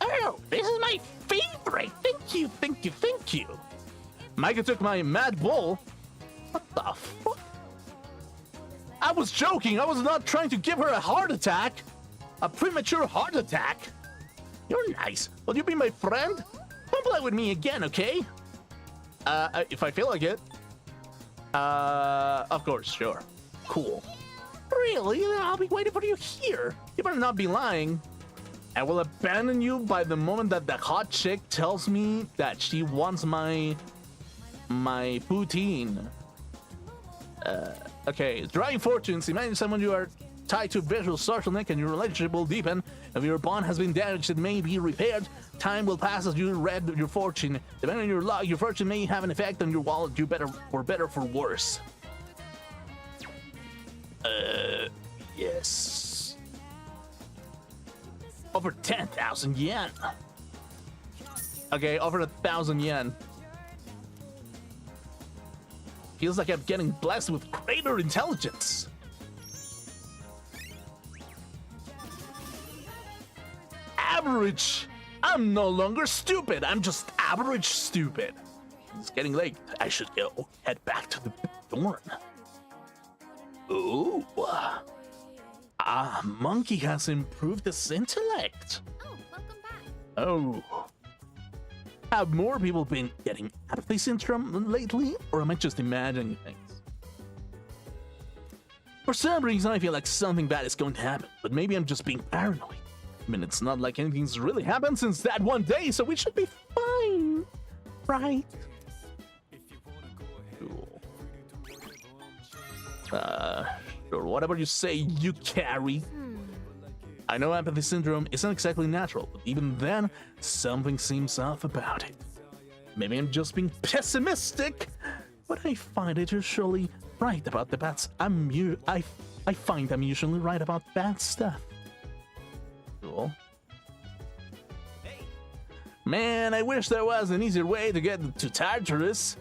Oh, this is my favorite. Thank you, thank you, thank you. Micah took my Mad Bull. What the fuck? I was joking. I was not trying to give her a heart attack. A premature heart attack. You're nice. Will you be my friend? Don't play with me again, okay? If I feel like it. Of course, sure. Cool. Really? I'll be waiting for you here. You better not be lying. I will abandon you by the moment that the hot chick tells me that she wants my poutine. Okay, drawing fortunes. Imagine someone you are tied to a visual social link and your relationship will deepen. If your bond has been damaged, it may be repaired. Time will pass as you read your fortune. Depending on your luck, your fortune may have an effect on your wallet. You better for better for worse. Yes. Over 10,000 yen. Okay, over 1,000 yen. Feels like I'm getting blessed with greater intelligence. Average. I'm no longer stupid. I'm just average stupid. It's getting late. I should head back to the dorm. Ooh. Monkey has improved his intellect. Oh, welcome back. Oh. Have more people been getting apathy syndrome lately, or am I just imagining things? For some reason, I feel like something bad is going to happen, but maybe I'm just being paranoid. I mean, it's not like anything's really happened since that one day, so we should be fine, right? Cool. Sure, whatever you say, you carry. I know apathy syndrome isn't exactly natural, but even then, something seems off about it. Maybe I'm just being pessimistic, but I find it usually right about the bad. I find I'm usually right about bad stuff. Cool. Man, I wish there was an easier way to get to Tartarus.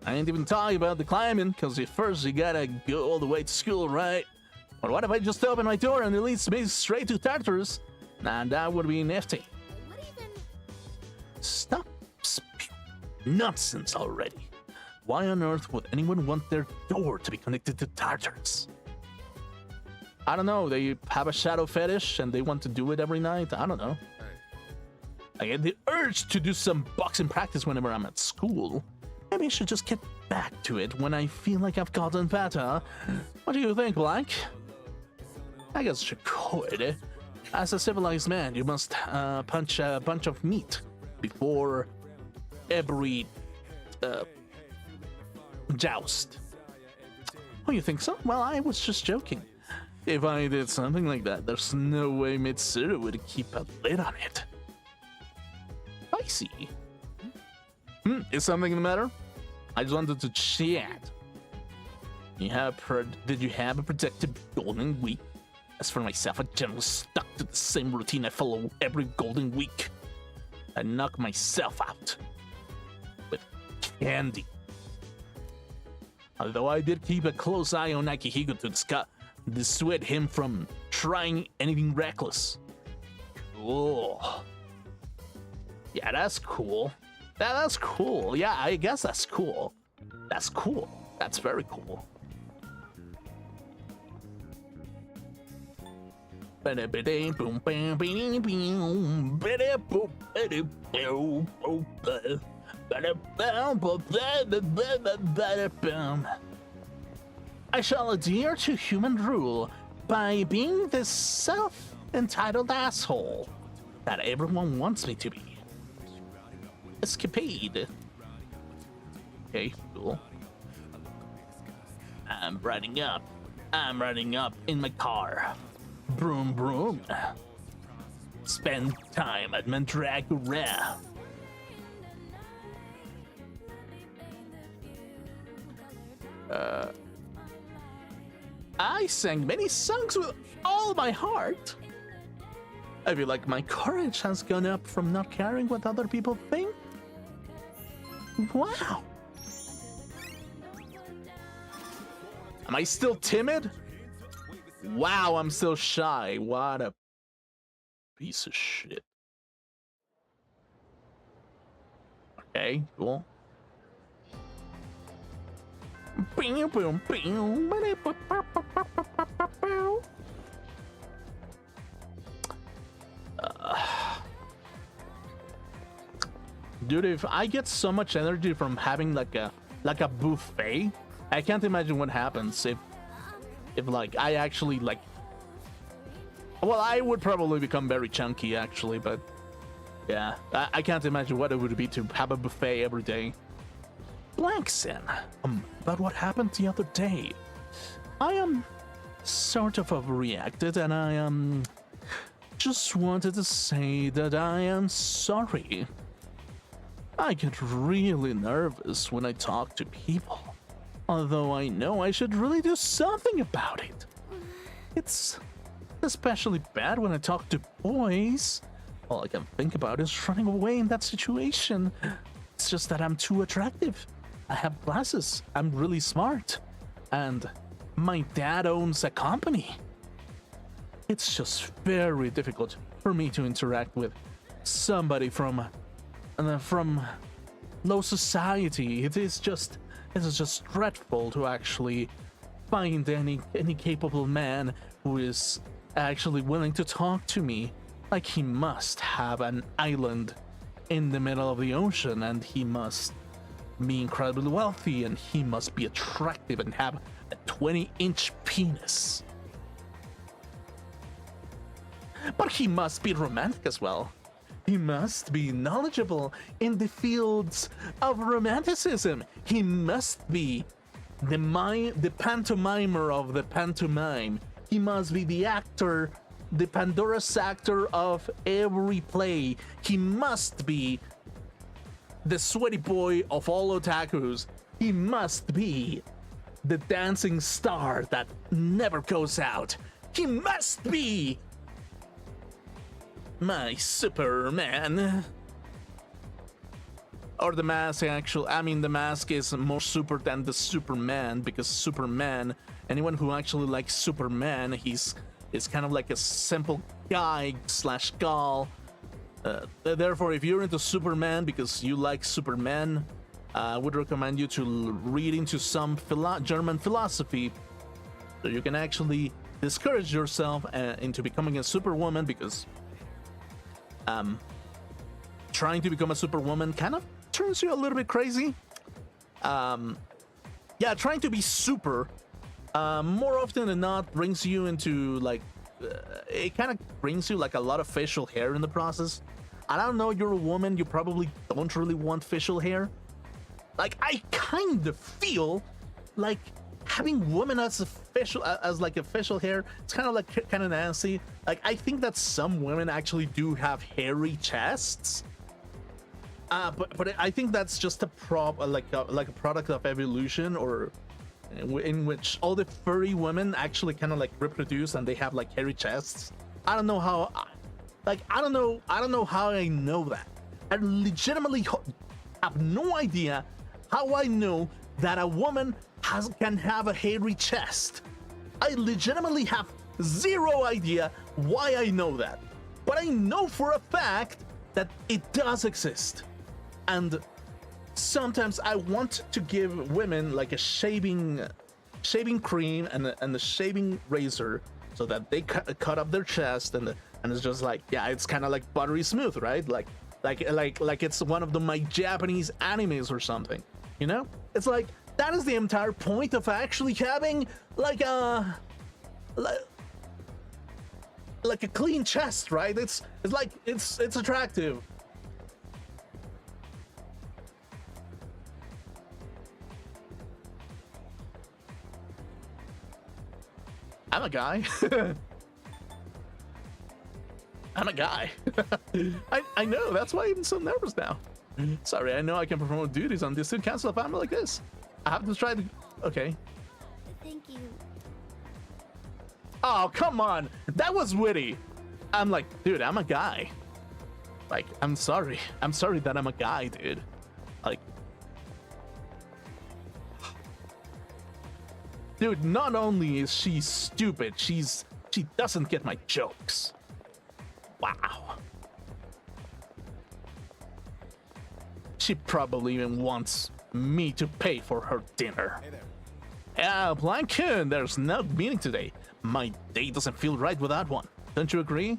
I ain't even talking about the climbing, because first you gotta go all the way to school, right? But what if I just open my door and it leads me straight to Tartarus? Nah, that would be nifty. What even? Stop spewing nonsense already. Why on earth would anyone want their door to be connected to Tartarus? I don't know, they have a shadow fetish and they want to do it every night. I don't know. I get the urge to do some boxing practice whenever I'm at school. Maybe I should just get back to it when I feel like I've gotten better. What do you think, Blank? I guess you could. As a civilized man, you must punch a bunch of meat before every joust. Oh, you think so? Well, I was just joking. If I did something like that, there's no way Mitsuru would keep a lid on it. I see. Is something the matter? I just wanted to chat. Did you have a productive golden week? As for myself, I generally stuck to the same routine I follow every golden week. I knock myself out with candy. Although I did keep a close eye on Akihiko to dissuade him from trying anything reckless. Cool. Yeah, that's cool. That's cool. Yeah, I guess that's cool. That's cool. That's very cool. I shall adhere to human rule by being this self-entitled asshole that everyone wants me to be. Escapade. Okay, cool. I'm riding up in my car. Broom, broom. Spend time at Mandragora. I sang many songs with all my heart. I feel like my courage has gone up from not caring what other people think. Wow. Am I still timid? Wow, I'm still shy. What a piece of shit. Okay, cool. Dude, if I get so much energy from having like a buffet, I can't imagine what happens if like I actually like. Well, I would probably become very chunky actually, but yeah, I can't imagine what it would be to have a buffet every day. Blankson, about what happened the other day. I sort of overreacted, and I just wanted to say that I am sorry. I get really nervous when I talk to people, although I know I should really do something about it. It's especially bad when I talk to boys. All I can think about is running away in that situation. It's just that I'm too attractive. I have glasses, I'm really smart, and my dad owns a company. It's just very difficult for me to interact with somebody from low society. It is just dreadful to actually find any capable man who is actually willing to talk to me. Like, he must have an island in the middle of the ocean, and he must be incredibly wealthy, and he must be attractive and have a 20-inch penis. But he must be romantic as well. He must be knowledgeable in the fields of romanticism. He must be the pantomimer of the pantomime. He must be the actor, the Pandora's actor of every play. He must be the sweaty boy of all otakus. He must be the dancing star that never goes out. He must be my Superman. Or the mask, actually. I mean, the mask is more super than the Superman, because Superman, anyone who actually likes Superman, is kind of like a simple guy / gal. Therefore, if you're into Superman because you like Superman, I would recommend you to read into some German philosophy, so you can actually discourage yourself into becoming a superwoman, because trying to become a superwoman kind of turns you a little bit crazy. Yeah, trying to be super more often than not brings you into like it kind of brings you like a lot of facial hair in the process. I don't know, you're a woman, you probably don't really want facial hair. Like, I kind of feel like having women as a facial hair, it's kind of like kind of nasty. Like, I think that some women actually do have hairy chests. But I think that's just a like a product of evolution, or in which all the furry women actually kind of like reproduce and they have like hairy chests. I don't know how. Like, I don't know how I know that. I legitimately have no idea how I know that a woman can have a hairy chest. I legitimately have zero idea why I know that. But I know for a fact that it does exist. And sometimes I want to give women like a shaving cream and a shaving razor so that they cut up their chest, and it's just like, yeah, it's kind of like buttery smooth, right? Like it's one of my Japanese animes or something, you know? It's like, that is the entire point of actually having like a clean chest, right? It's like it's attractive. I'm a guy. I'm a guy. I know, that's why I'm so nervous now. Sorry, I know I can perform duties on this student council of family like this. I have to try to... Okay. Thank you. Oh, come on. That was witty. I'm like, dude, I'm a guy. Like, I'm sorry. I'm sorry that I'm a guy, dude. Like... Dude, not only is she stupid, she doesn't get my jokes. Wow. She probably even wants me to pay for her dinner. Hey there. Yeah, Plankton, there's no meeting today. My day doesn't feel right without one. Don't you agree?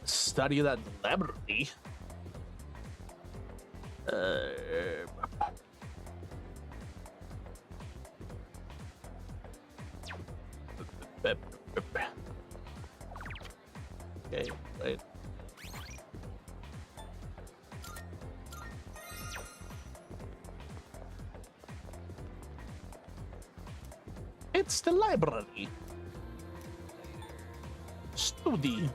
Study that library. Okay, wait. It's the library. Study.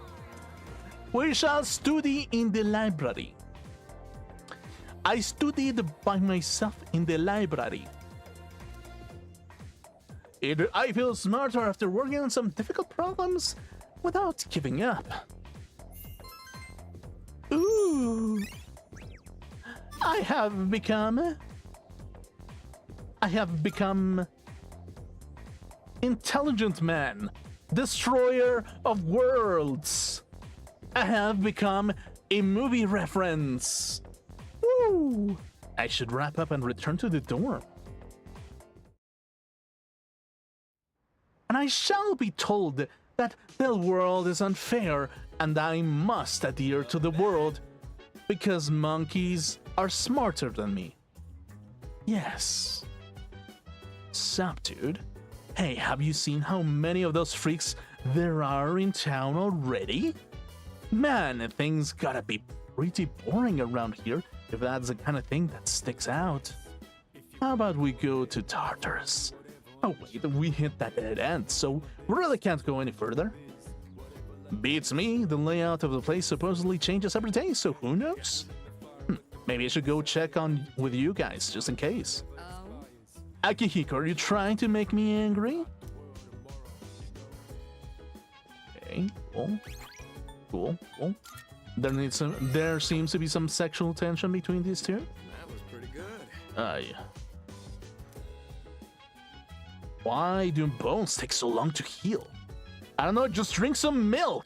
We shall study in the library. I studied by myself in the library. I feel smarter after working on some difficult problems without giving up. Ooh. I have become intelligent man, destroyer of worlds. I have become a movie reference. Woo! I should wrap up and return to the dorm. And I shall be told that the world is unfair and I must adhere to the world because monkeys are smarter than me. Yes. Sup, dude? Hey, have you seen how many of those freaks there are in town already? Man, things gotta be pretty boring around here if that's the kind of thing that sticks out. How about we go to Tartarus? Oh wait, we hit that dead end, so we really can't go any further. Beats me, the layout of the place supposedly changes every day, so who knows? Maybe I should go check on with you guys, just in case. Akihiko, are you trying to make me angry? Okay, cool. There seems to be some sexual tension between these two. That was pretty good. Yeah. Why do bones take so long to heal? I don't know, just drink some milk.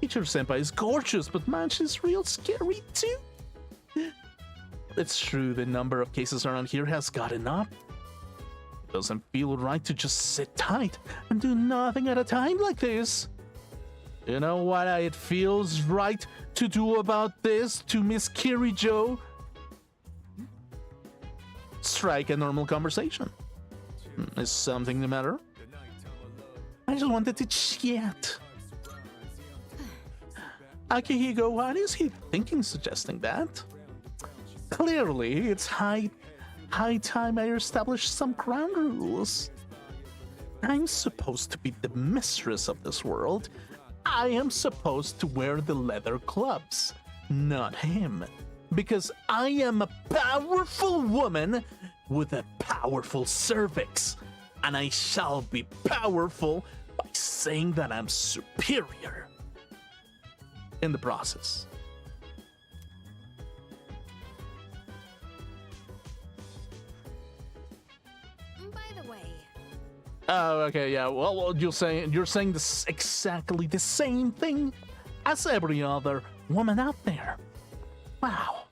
Teacher Senpai is gorgeous, but man, she's real scary too. It's true the number of cases around here has gotten up. It doesn't feel right to just sit tight and do nothing at a time like this. You know what it feels right to do about this to Miss Kirijo? Strike a normal conversation. Is something the matter? I just wanted to chat. Akihiko, what is he thinking suggesting that? Clearly, it's high time I establish some ground rules. I'm supposed to be the mistress of this world. I am supposed to wear the leather gloves, not him. Because I am a powerful woman with a powerful cervix. And I shall be powerful by saying that I'm superior in the process. By the way, Oh, okay, yeah. Well, you're saying this exactly the same thing as every other woman out there. Wow.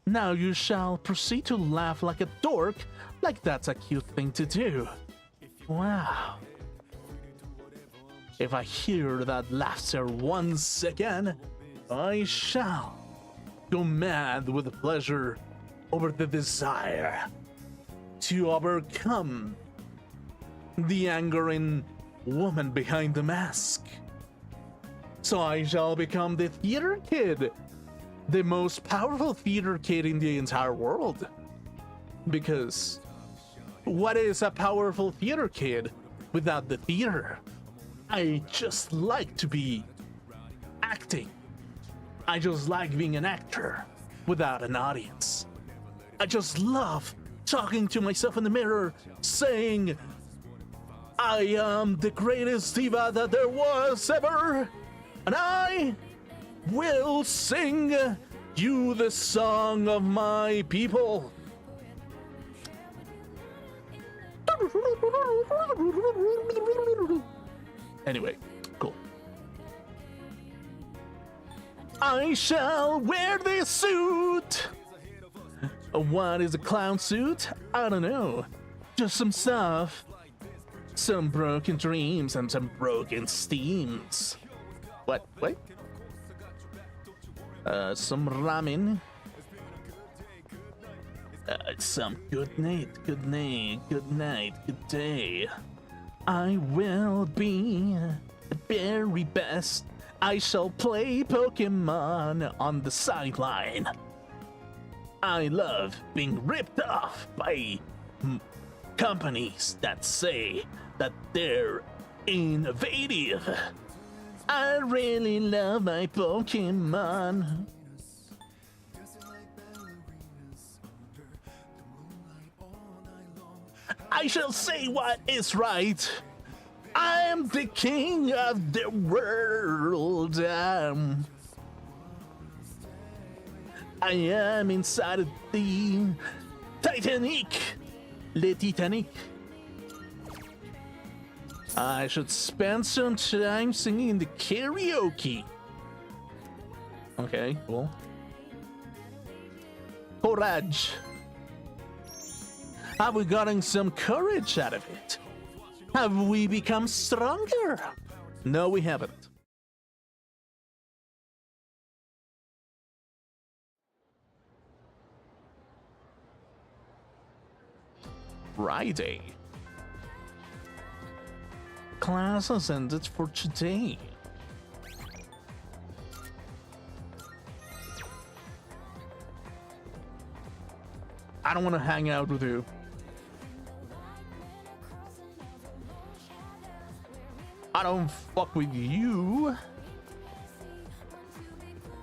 Now you shall proceed to laugh like a dork, like that's a cute thing to do. Wow. If I hear that laughter once again, I shall go mad with pleasure over the desire to overcome the angering woman behind the mask. So I shall become the theater kid, the most powerful theater kid in the entire world. Because what is a powerful theater kid without the theater? I just like to be acting. I just like being an actor without an audience. I just love talking to myself in the mirror, saying, I am the greatest diva that there was ever, and I will sing you the song of my people. Anyway, cool. I shall wear this suit. What is a clown suit? I don't know. Just some stuff. Some broken dreams and some broken steams. What? Wait. Some ramen. Some good night, good night, good night, good day. I will be the very best. I shall play Pokemon on the sideline. I love being ripped off by companies that say that they're innovative. I really love my Pokemon. I shall say what is right. I am the king of the world. I am inside of the Titanic. Le Titanic. I should spend some time singing the karaoke. Okay, cool. Courage. Have we gotten some courage out of it? Have we become stronger? No, we haven't. Friday. Class has ended for today. I don't want to hang out with you. I don't fuck with you.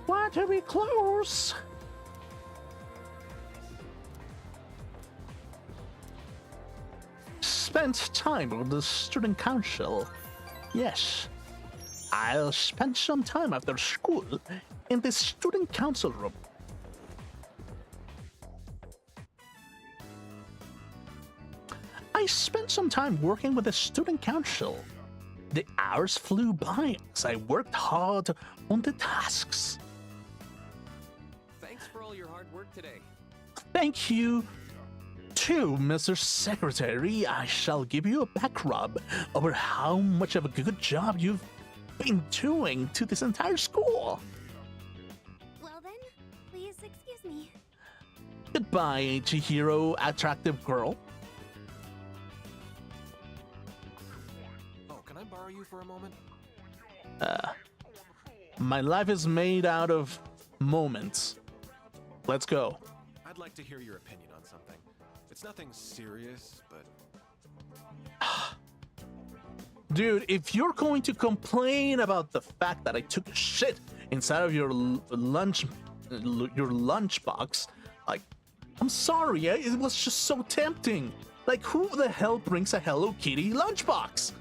Why are we close? Spent time with the student council. Yes, I'll spend some time after school in the student council room. I spent some time working with the student council. The hours flew by as I worked hard on the tasks. Thanks for all your hard work today. Thank you too, Mr. Secretary. I shall give you a back rub over how much of a good job you've been doing to this entire school. Well then, please excuse me. Goodbye, Chihiro, attractive girl. Oh, can I borrow you for a moment? My life is made out of moments. Let's go. I'd like to hear your opinion on something. It's nothing serious, but Dude, if you're going to complain about the fact that I took a shit inside of your lunchbox, like, I'm sorry, it was just so tempting. Like, who the hell brings a Hello Kitty lunchbox?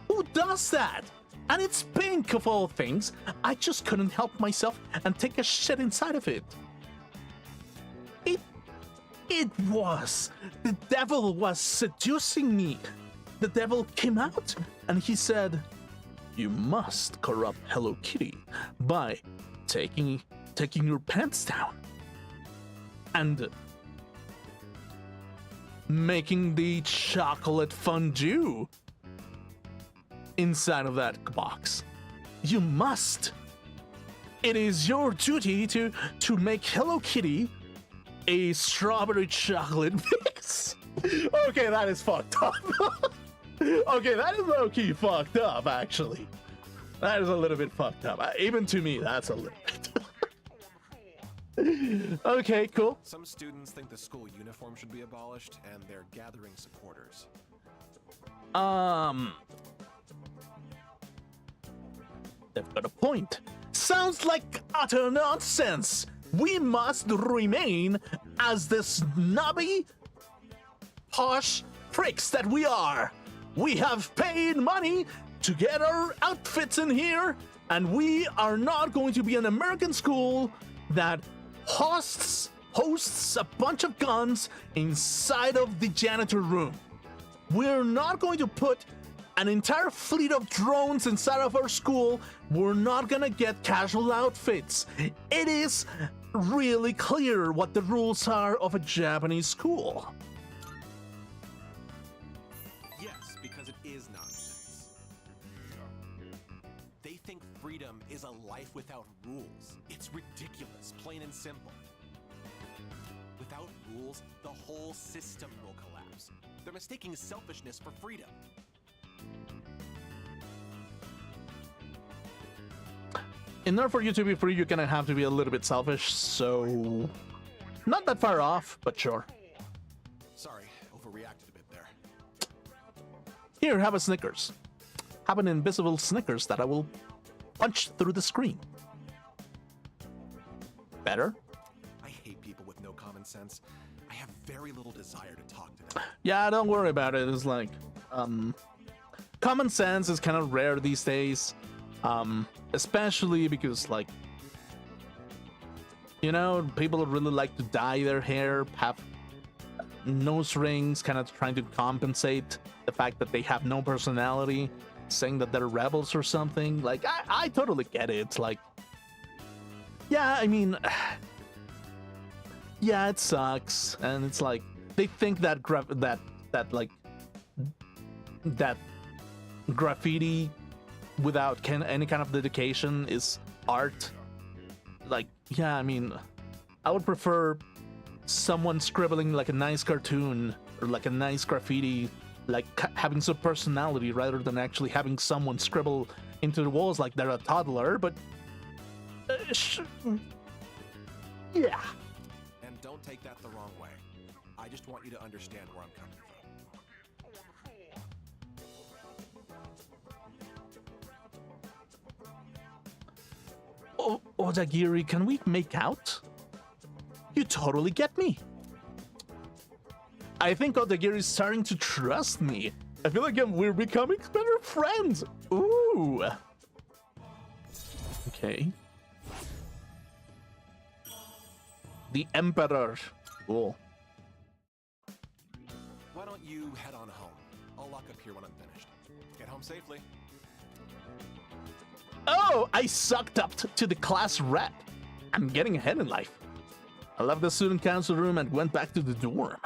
Who does that? And it's pink of all things. I just couldn't help myself and take a shit inside of it. It was. The devil was seducing me. The devil came out and he said, "You must corrupt Hello Kitty by taking your pants down and making the chocolate fondue inside of that box. You must. It is your duty to make Hello Kitty a strawberry chocolate mix." Okay, that is fucked up. Okay, that is low-key fucked up, actually. That is a little bit fucked up. Even to me, that's a little bit. Okay, cool. some students think the school uniform should be abolished, and they're gathering supporters. They've got a point. Sounds like utter nonsense. We must remain as the snobby, posh pricks that we are. We have paid money to get our outfits in here, and we are not going to be an American school that hosts a bunch of guns inside of the janitor room. We're not going to put an entire fleet of drones inside of our school. We're not gonna get casual outfits. It is really clear what the rules are of a Japanese school. Yes, because it is nonsense. They think freedom is a life without rules. It's ridiculous, plain and simple. Without rules, the whole system will collapse. They're mistaking selfishness for freedom. In order for you to be free, you're gonna have to be a little bit selfish, so not that far off, but sure. Sorry, overreacted a bit there. Here, have a Snickers. Have an invisible Snickers that I will punch through the screen. Better? I hate people with no common sense. I have very little desire to talk to them. Yeah, don't worry about it. It's like, common sense is kind of rare these days. Especially because, like, you know, people really like to dye their hair, have nose rings, kind of trying to compensate the fact that they have no personality, saying that they're rebels or something. Like, I totally get it. It's like, yeah, I mean, yeah, it sucks, and it's like they think that that graffiti without any kind of dedication is art. Like, yeah, I mean, I would prefer someone scribbling like a nice cartoon or like a nice graffiti, like having some personality rather than actually having someone scribble into the walls like they're a toddler. But yeah. And don't take that the wrong way. I just want you to understand where I'm coming from. Odagiri, can we make out? You totally get me. I think Odagiri is starting to trust me. I feel like we're becoming better friends. Ooh. Okay. The Emperor. Cool. Why don't you head on home? I'll lock up here when I'm finished. Get home home safely. Oh, I sucked up to the class rep. I'm getting ahead in life. I left the student council room and went back to the dorm.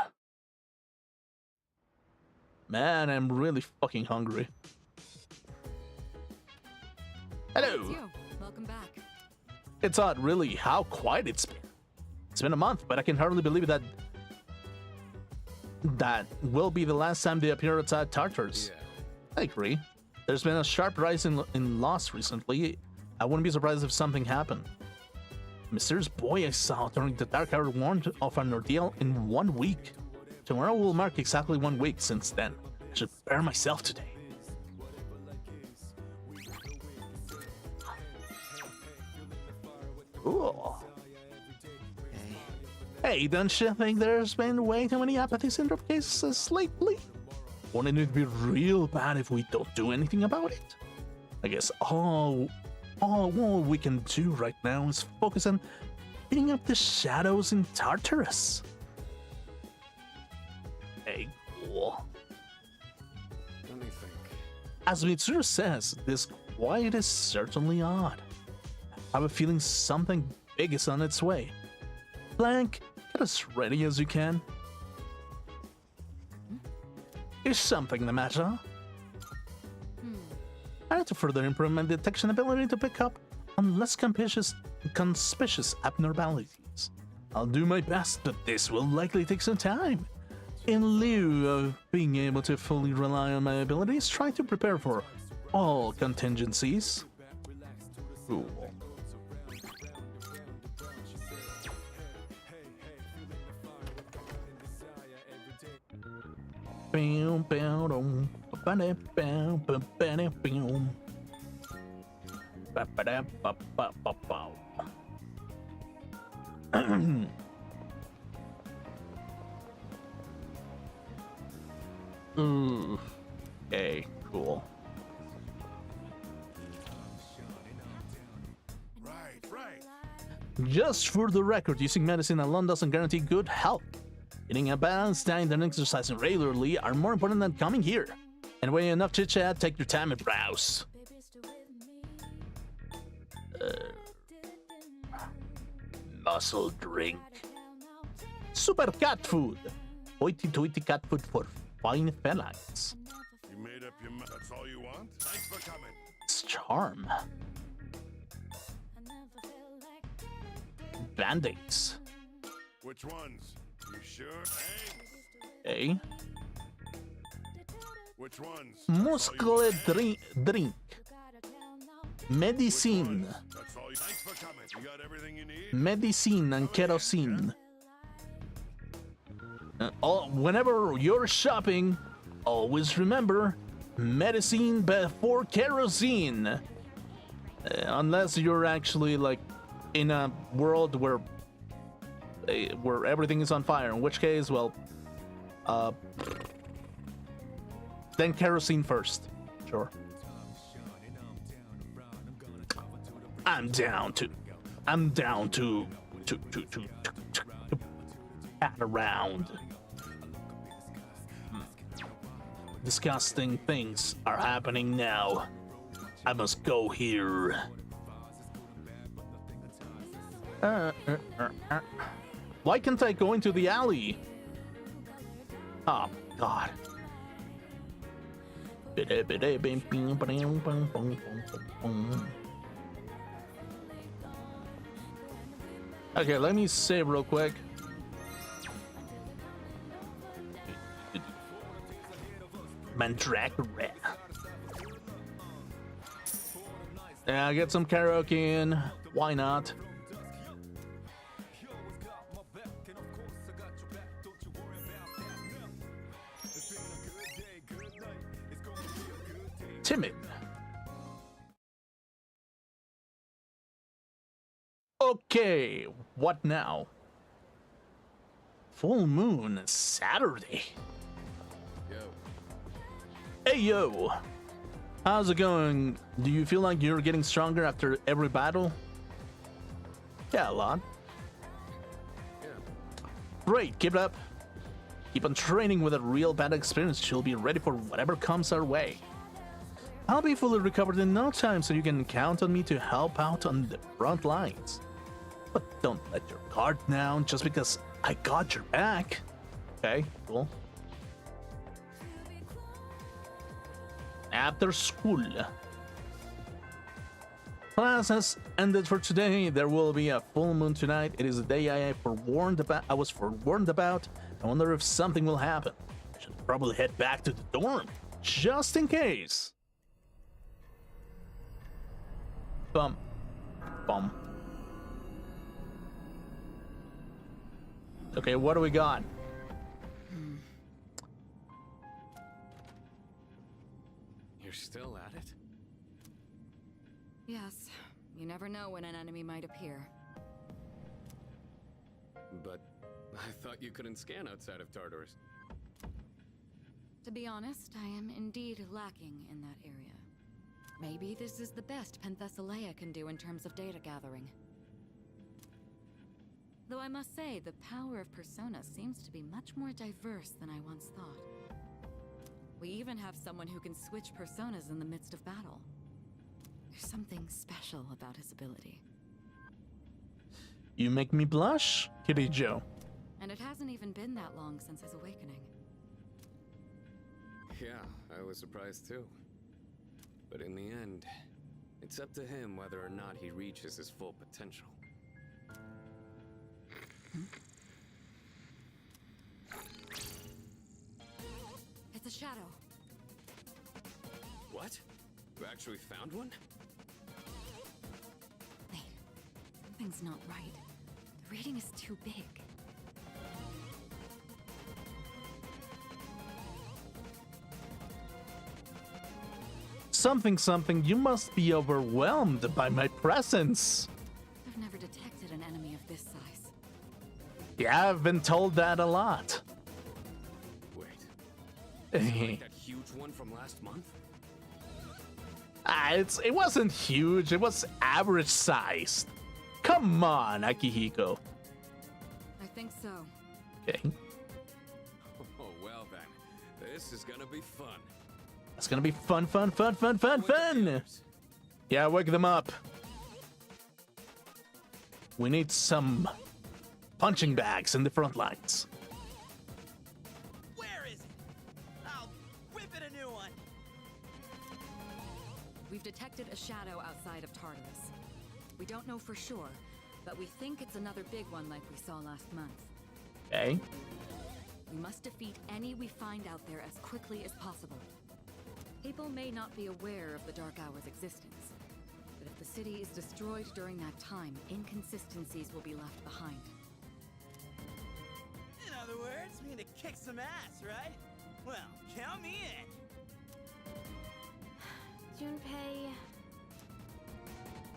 Man, I'm really fucking hungry. Hello. It's you. Welcome back. It's odd, really, how quiet it's been. It's been a month, but I can hardly believe that will be the last time they appear outside Tartarus. Yeah. I agree. There's been a sharp rise in loss recently. I wouldn't be surprised if something happened. The mysterious boy I saw during the Dark Hour warned of an ordeal in 1 week. Tomorrow will mark exactly 1 week since then. I should prepare myself today. Ooh. Hey, don't you think there's been way too many apathy syndrome cases lately? Wouldn't it be real bad if we don't do anything about it? I guess all we can do right now is focus on beating up the shadows in Tartarus. Hey, cool. Let me think. As Mitsuru says, this quiet is certainly odd. I have a feeling something big is on its way. Blank, get as ready as you can. Is something the matter? I need to further improve my detection ability to pick up on less conspicuous abnormalities. I'll do my best, but this will likely take some time. In lieu of being able to fully rely on my abilities, try to prepare for all contingencies. Cool. Okay, cool. Right. Just for the record, using medicine alone doesn't guarantee good health. Eating a balanced diet and exercising regularly are more important than coming here. Anyway, enough chit-chat, take your time and browse. Muscle drink. Super cat food. Hoity-toity cat food for fine felines. You made up your mind. That's all you want? Thanks for coming. It's charm. Band-aids. Which ones? You sure? Okay. Which ones? Muscle drink. Medicine. That's all you. Thanks for coming. You got everything you need? Medicine and kerosene. Whenever you're shopping, always remember medicine before kerosene. Unless you're actually like in a world where everything is on fire, in which case, well, then kerosene first. Sure. I'm down to pat around. Disgusting things are happening now. I must go here. Why can't I go into the alley? Oh, God. Okay, let me save real quick. Mandragora. Yeah, get some karaoke in. Why not? Timid. Okay, what now? Full moon Saturday. Yo. Hey yo, how's it going? Do you feel like you're getting stronger after every battle? Yeah, a lot. Yeah. Great, keep it up. Keep on training with a real bad experience. You'll be ready for whatever comes our way. I'll be fully recovered in no time, so you can count on me to help out on the front lines. But don't let your guard down just because I got your back. Okay, cool. After school. Class has ended for today. There will be a full moon tonight. It is a day I was forewarned about. I wonder if something will happen. I should probably head back to the dorm, just in case. Bum. Bum. Okay, what do we got? You're still at it? Yes, you never know when an enemy might appear. But I thought you couldn't scan outside of Tartarus. To be honest, I am indeed lacking in that area. Maybe this is the best Penthesilea can do in terms of data gathering. Though I must say, the power of Persona seems to be much more diverse than I once thought. We even have someone who can switch personas in the midst of battle. There's something special about his ability. You make me blush, Kitty Joe. And it hasn't even been that long since his awakening. Yeah, I was surprised too. But in the end, it's up to him whether or not he reaches his full potential. It's a shadow. What? You actually found one? Wait, something's not right. The reading is too big. Something, you must be overwhelmed by my presence. I've never detected an enemy of this size. Yeah, I've been told that a lot. Wait. Is it like that huge one from last month? It wasn't huge, it was average sized. Come on, Akihiko. I think so. Okay. Oh, well then. This is gonna be fun. It's gonna be fun. Yeah, wake them up. We need some punching bags in the front lines. Where is it? I'll whip it a new one. We've detected a shadow outside of Tartarus. We don't know for sure, but we think it's another big one like we saw last month. Okay. We must defeat any we find out there as quickly as possible. People may not be aware of the Dark Hour's existence, but if the city is destroyed during that time, inconsistencies will be left behind. In other words, we need to kick some ass, right? Well, count me in. Junpei...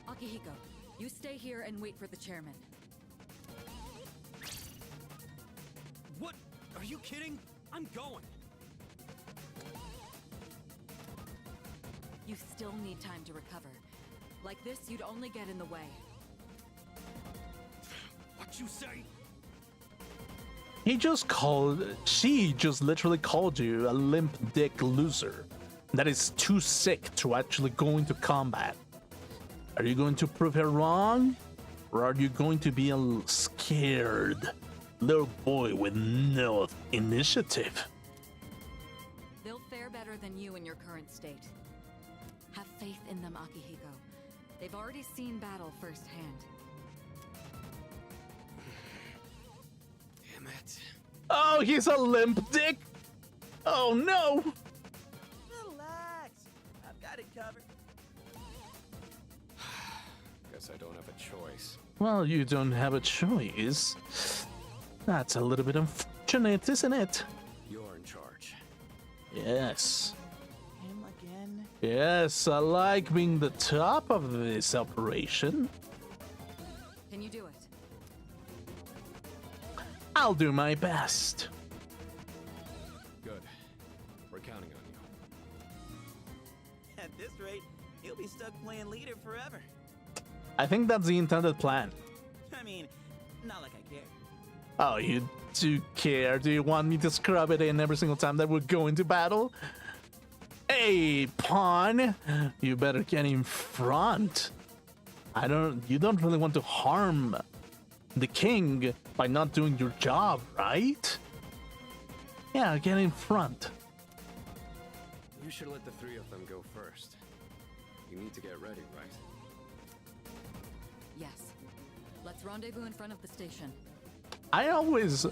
Akihiko, you stay here and wait for the chairman. What? Are you kidding? I'm going. You still need time to recover. Like this, you'd only get in the way. What you say? She just literally called you a limp dick loser. That is too sick to actually go into combat. Are you going to prove her wrong? Or are you going to be a scared little boy with no initiative? They'll fare better than you in your current state. Have faith in them, Akihiko. They've already seen battle firsthand. Damn it. Oh, he's a limp dick! Oh no! Relax. I've got it covered. Guess I don't have a choice. Well, you don't have a choice. That's a little bit unfortunate, isn't it? You're in charge. Yes. Him again? Yes, I like being the top of this operation. Can you do it? I'll do my best. Good. We're counting on you. At this rate, he'll be stuck playing leader forever. I think that's the intended plan. I mean, not like I care. Oh, you do care? Do you want me to scrub it in every single time that we go into battle? Hey, pawn, you better get in front. You don't really want to harm the king by not doing your job, right? Yeah, get in front. You should let the three of them go first. You need to get ready, right? Yes. Let's rendezvous in front of the station. I always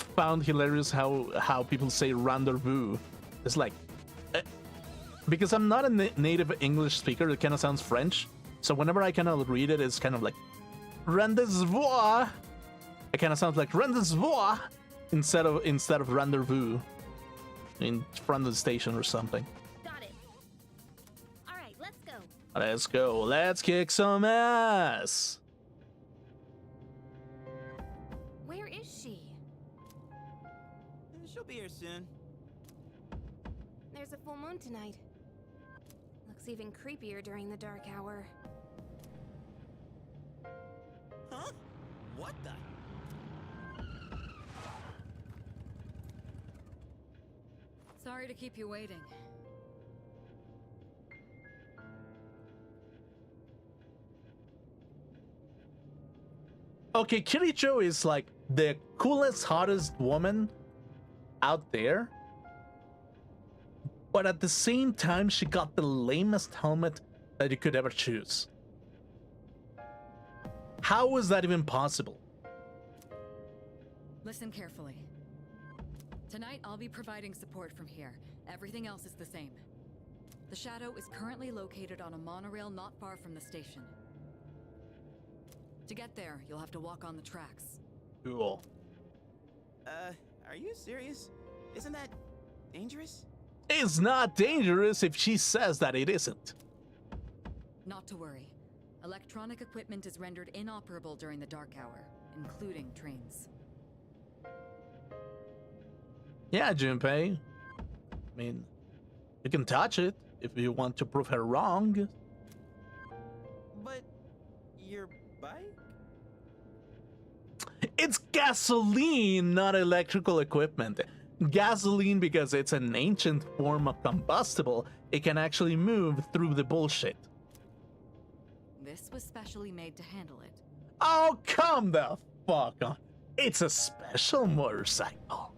found hilarious how people say rendezvous. It's like, because I'm not a native English speaker, it kind of sounds French. So whenever I kind of read it, it's kind of like rendezvous. It kind of sounds like rendezvous instead of rendezvous in front of the station or something. Got it. All right, let's go. Let's go. Let's kick some ass. Where is she? She'll be here soon. There's a full moon tonight. Looks even creepier during the dark hour. Huh? What the? Sorry to keep you waiting. Okay, Kirijo is like the coolest, hottest woman out there. But at the same time, she got the lamest helmet that you could ever choose. How was that even possible? Listen carefully. Tonight, I'll be providing support from here. Everything else is the same. The Shadow is currently located on a monorail not far from the station. To get there, you'll have to walk on the tracks. Cool. Are you serious? Isn't that dangerous? It's not dangerous if she says that it isn't. Not to worry. Electronic equipment is rendered inoperable during the dark hour, including trains. Yeah, Junpei. I mean, you can touch it if you want to prove her wrong. But your bike? It's gasoline, not electrical equipment. Gasoline, because it's an ancient form of combustible, it can actually move through the bullshit. This was specially made to handle it. Oh, come the fuck on. It's a special motorcycle.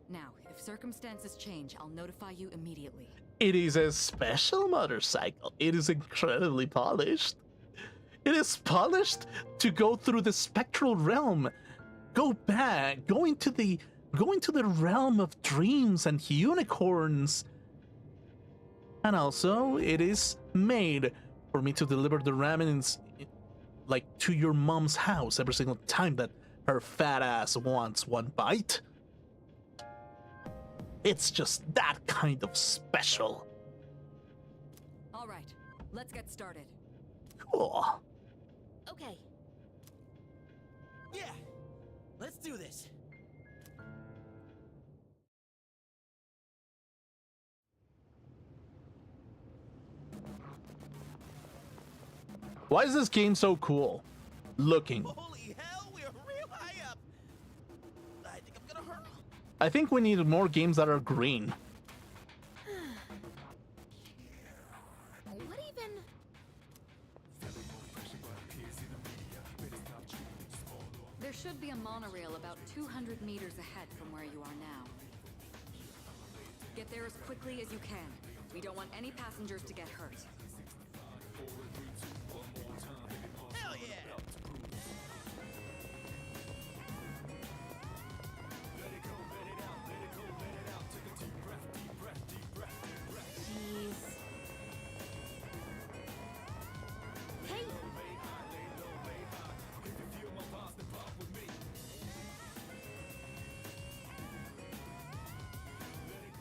Now, if circumstances change, I'll notify you immediately. It is a special motorcycle. It is incredibly polished. It is polished to go through the spectral realm. Go back, go into the realm of dreams and unicorns. And also, it is made for me to deliver the ramen like to your mom's house every single time that her fat ass wants one bite. It's just that kind of special. All right, let's get started. Cool. Okay. Yeah. Let's do this. Why is this game so cool looking? Holy hell, we're real high up. I think I'm gonna hurl. I think we need more games that are green. What even? There should be a monorail about 200 meters ahead from where you are now. Get there as quickly as you can. We don't want any passengers to get hurt. Hell yeah. Jeez. Hey!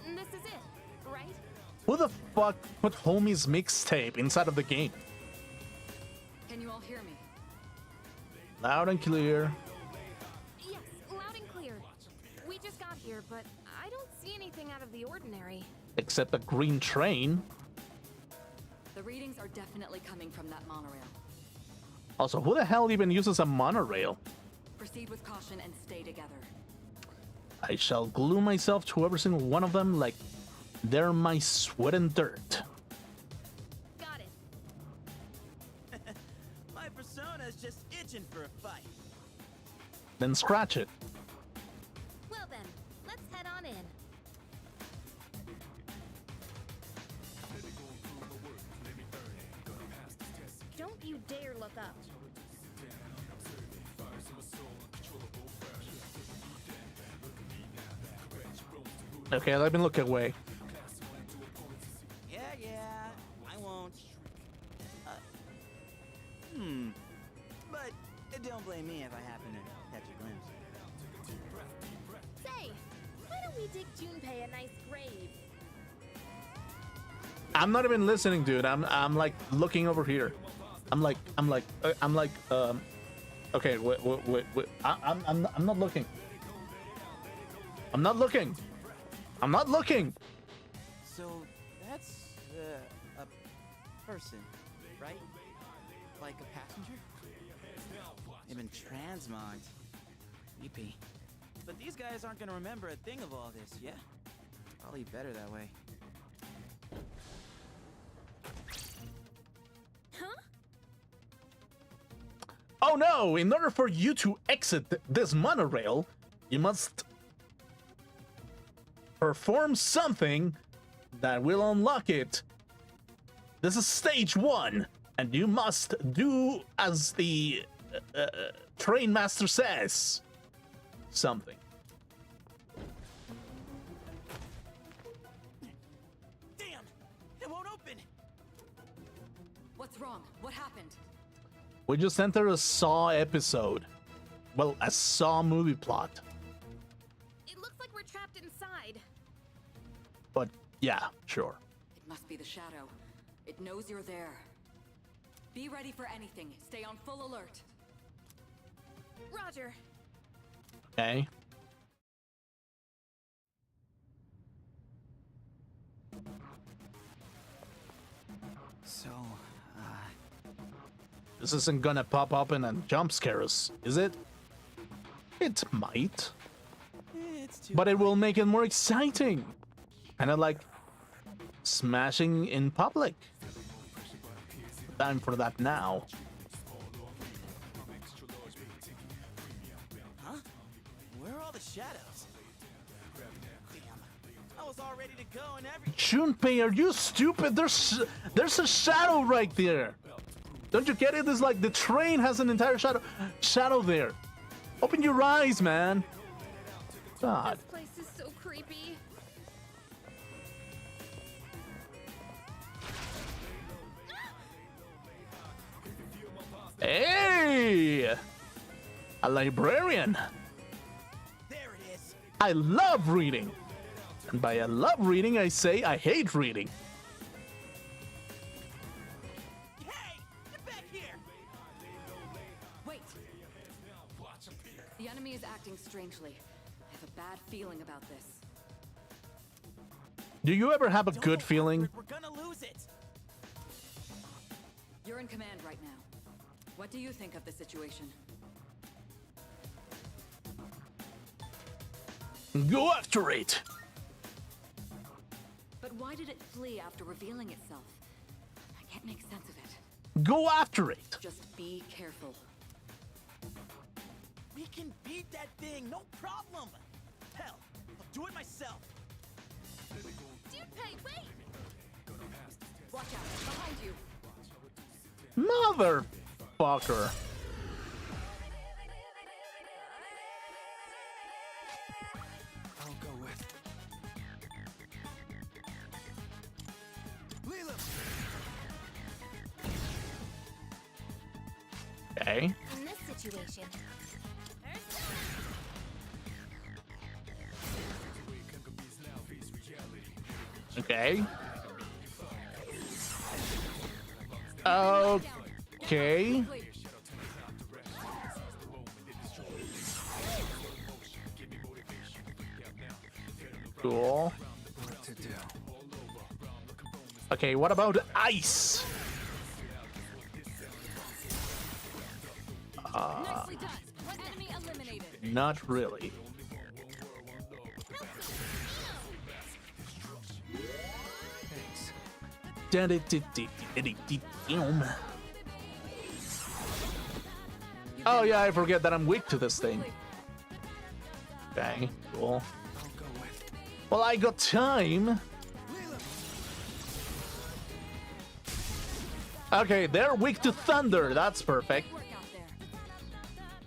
This is it, right? Who the fuck put Homie's mixtape inside of the game? Can you all hear me? Loud and clear. Yes, loud and clear. We just got here, but I don't see anything out of the ordinary. Except a green train. The readings are definitely coming from that monorail. Also, who the hell even uses a monorail? Proceed with caution and stay together. I shall glue myself to every single one of them like They're my sweat and dirt. Got it. My persona's just itching for a fight. Then scratch it. Well then, let's head on in. Don't you dare look up. Okay, let me look away. Yeah, I won't. But don't blame me if I happen to catch a glimpse. Say, why don't we dig Junpei a nice grave? I'm not even listening, dude. I'm like looking over here. I'm like okay, wait. I'm not looking. I'm not looking. I'm not looking. So that's a person, right? Like a passenger? They've been transmogged. Creepy. But these guys aren't gonna remember a thing of all this, yeah? Probably better that way. Huh? Oh no! In order for you to exit this monorail, you must perform something that will unlock it. This is stage 1, and you must do as the train master says. Something. Damn! It won't open! What's wrong? What happened? We just entered a Saw episode. Well, a Saw movie plot. It looks like we're trapped inside. But yeah, sure. It must be the shadow. It knows you're there. Be ready for anything. Stay on full alert. Roger. Okay. So, This isn't gonna pop up and jump scare us, is it? It might. it's too But it will make it more exciting. Kinda like smashing in public. Time for that now. Huh? Where are all the shadows? Damn. I was all ready to go and everything. Junpei, are you stupid? There's a shadow right there. Don't you get it? It's like the train has an entire shadow there. Open your eyes, man. God. This place is so creepy. Hey! A librarian. There it is. I love reading. And by I love reading, I say I hate reading. Hey! Get back here! Wait! The enemy is acting strangely. I have a bad feeling about this. Do you ever have a Don't good go feeling? after it, we're gonna lose it. You're in command right now. What do you think of the situation? Go after it! But why did it flee after revealing itself? I can't make sense of it. Go after it! Just be careful. We can beat that thing, no problem. Hell, I'll do it myself. Junpei, wait! Watch out, behind you. Motherfucker. I'll go with Leela. Okay. In this situation. Okay. Okay. Cool. What to do? Okay, what about ice? Nicely done. Enemy eliminated. Not really. Oh yeah, I forget that I'm weak to this thing. Okay, cool. Well, I got time. Okay, they're weak to thunder. That's perfect.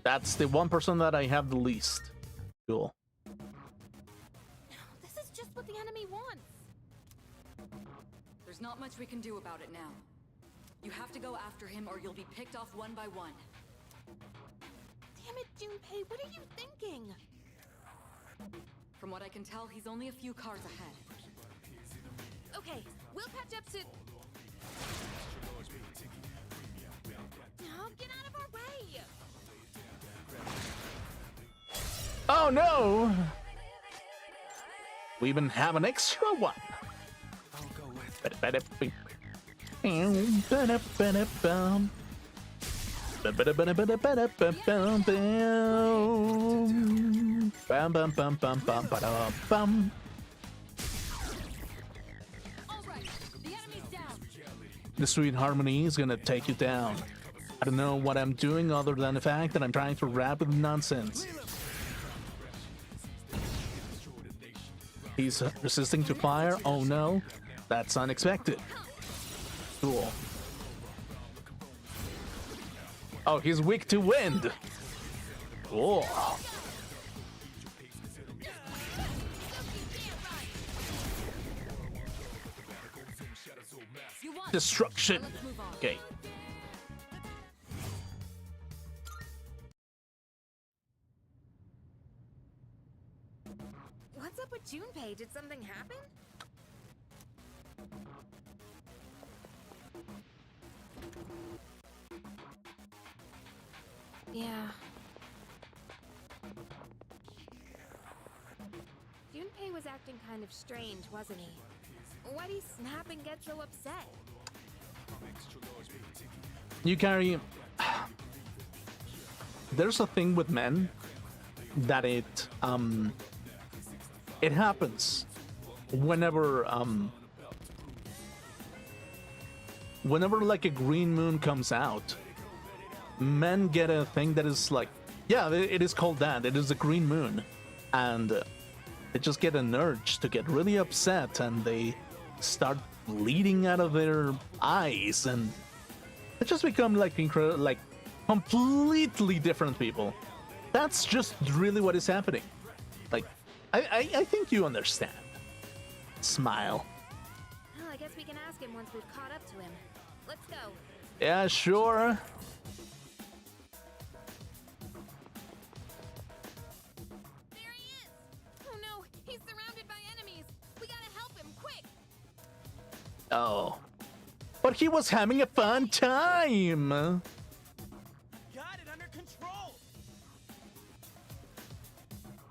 That's the one person that I have the least. Cool. This is just what the enemy wants. There's not much we can do about it now. You have to go after him or you'll be picked off one by one. Damn it, Junpei, what are you thinking? From what I can tell, he's only a few cars ahead. Okay, we'll catch up soon. No, get out of our way! Oh no! We even have an extra one. I'll go with. The sweet harmony is gonna take you down. I don't know what I'm doing other than the fact that I'm trying to rap with nonsense. He's resisting to fire. Oh no, that's unexpected. Cool. Oh, he's weak to wind. Cool. Destruction. Okay. What's up with Junpei? Did something happen? Yeah. Junpei was acting kind of strange, wasn't he? Why'd he snap and get so upset? You carry. There's a thing with men that it happens whenever like a green moon comes out. Men get a thing that is like, yeah, it is called that. It is a green moon, and they just get an urge to get really upset, and they start bleeding out of their eyes, and they just become like like completely different people. That's just really what is happening. Like, I think you understand. Smile. Well, I guess we can ask him once we've caught up to him. Let's go. Yeah, sure. There he is! Oh no, he's surrounded by enemies. We gotta help him, quick! Oh. But he was having a fun time. Got it under control.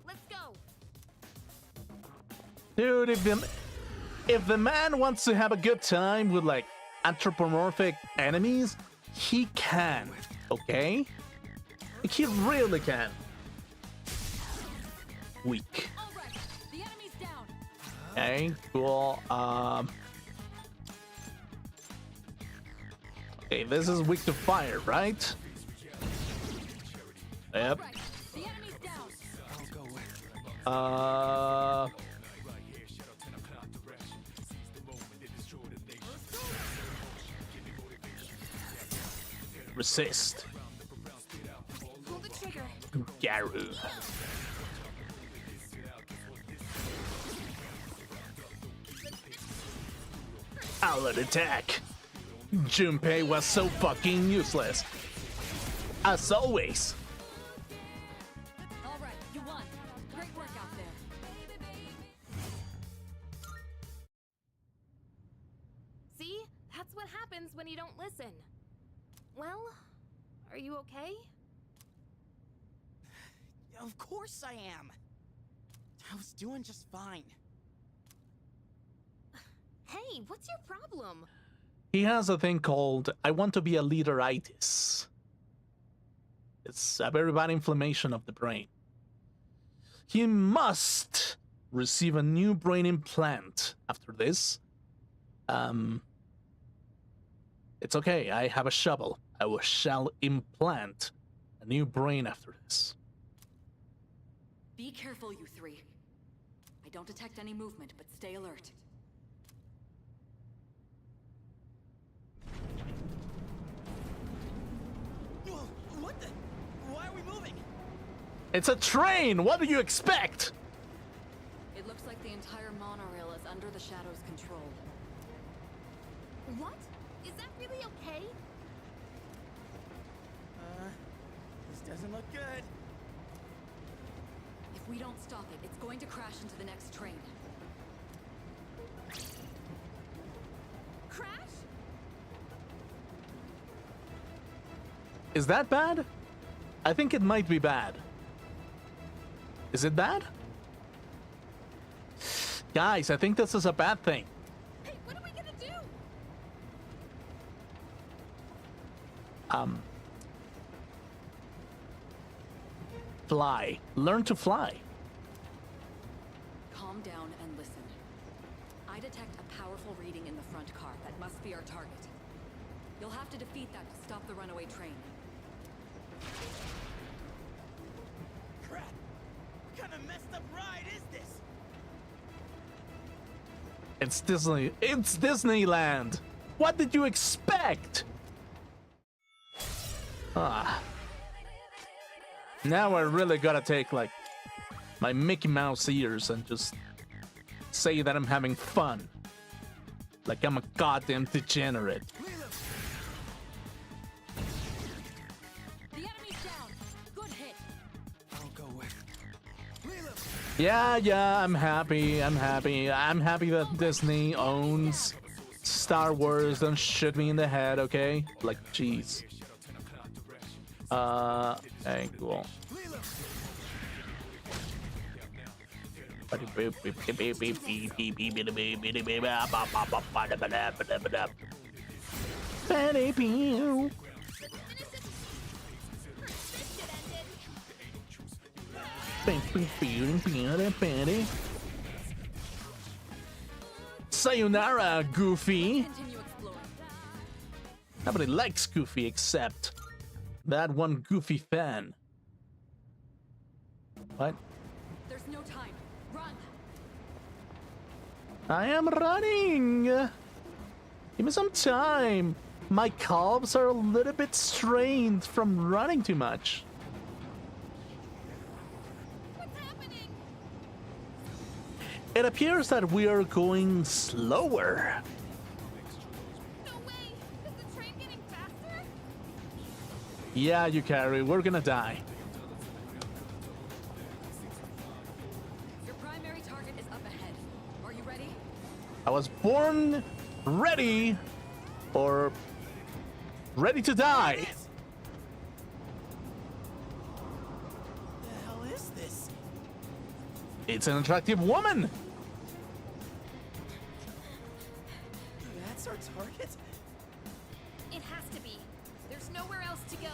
Let's go. Dude, if the man wants to have a good time with like anthropomorphic enemies, he can, okay? He really can. Weak. Okay, cool. Okay, this is weak to fire, right? Yep. Resist. Pull the trigger. Garu. Outlet attack. Junpei was so fucking useless. As always. All right, you won. Great work out there. See? That's what happens when you don't listen. Well, are you okay? Of course I am. I was doing just fine. Hey, what's your problem? He has a thing called I want to be a leaderitis. It's a very bad inflammation of the brain. He must receive a new brain implant after this. It's okay, I have a shovel. Shall implant a new brain after this. Be careful, you three. I don't detect any movement, but stay alert. Whoa, what the? Why are we moving? It's a train! What do you expect? It looks like the entire monorail is under the Shadow's control. What? Is that really okay? This doesn't look good. If we don't stop it, it's going to crash into the next train. Crash? Is that bad? I think it might be bad. Is it bad? Guys, I think this is a bad thing. Hey, what are we gonna do? Fly. Learn to fly. Calm down and listen. I detect a powerful reading in the front car. That must be our target. You'll have to defeat that to stop the runaway train. Crap! What kind of messed up ride is this? It's Disney. It's Disneyland. What did you expect? Ah. Now I really gotta take like my Mickey Mouse ears and just say that I'm having fun. Like I'm a goddamn degenerate. The enemy's down. Good hit. I'll go with. Yeah, I'm happy. I'm happy that Disney owns Star Wars. Don't shoot me in the head, okay? Like, jeez. Okay, cool. Sayonara, Goofy. Continue exploring. Nobody likes Goofy except that one Goofy fan. What? There's no time. Run. I am running. Give me some time. My calves are a little bit strained from running too much. What's happening? It appears that we are going slower. No way! Is the train getting faster? Yeah, Yukari, we're gonna die. Your primary target is up ahead. Are you ready? I was born ready, or ready to die. What the hell is this? It's an attractive woman. That's our target? It has to be. There's nowhere else to go.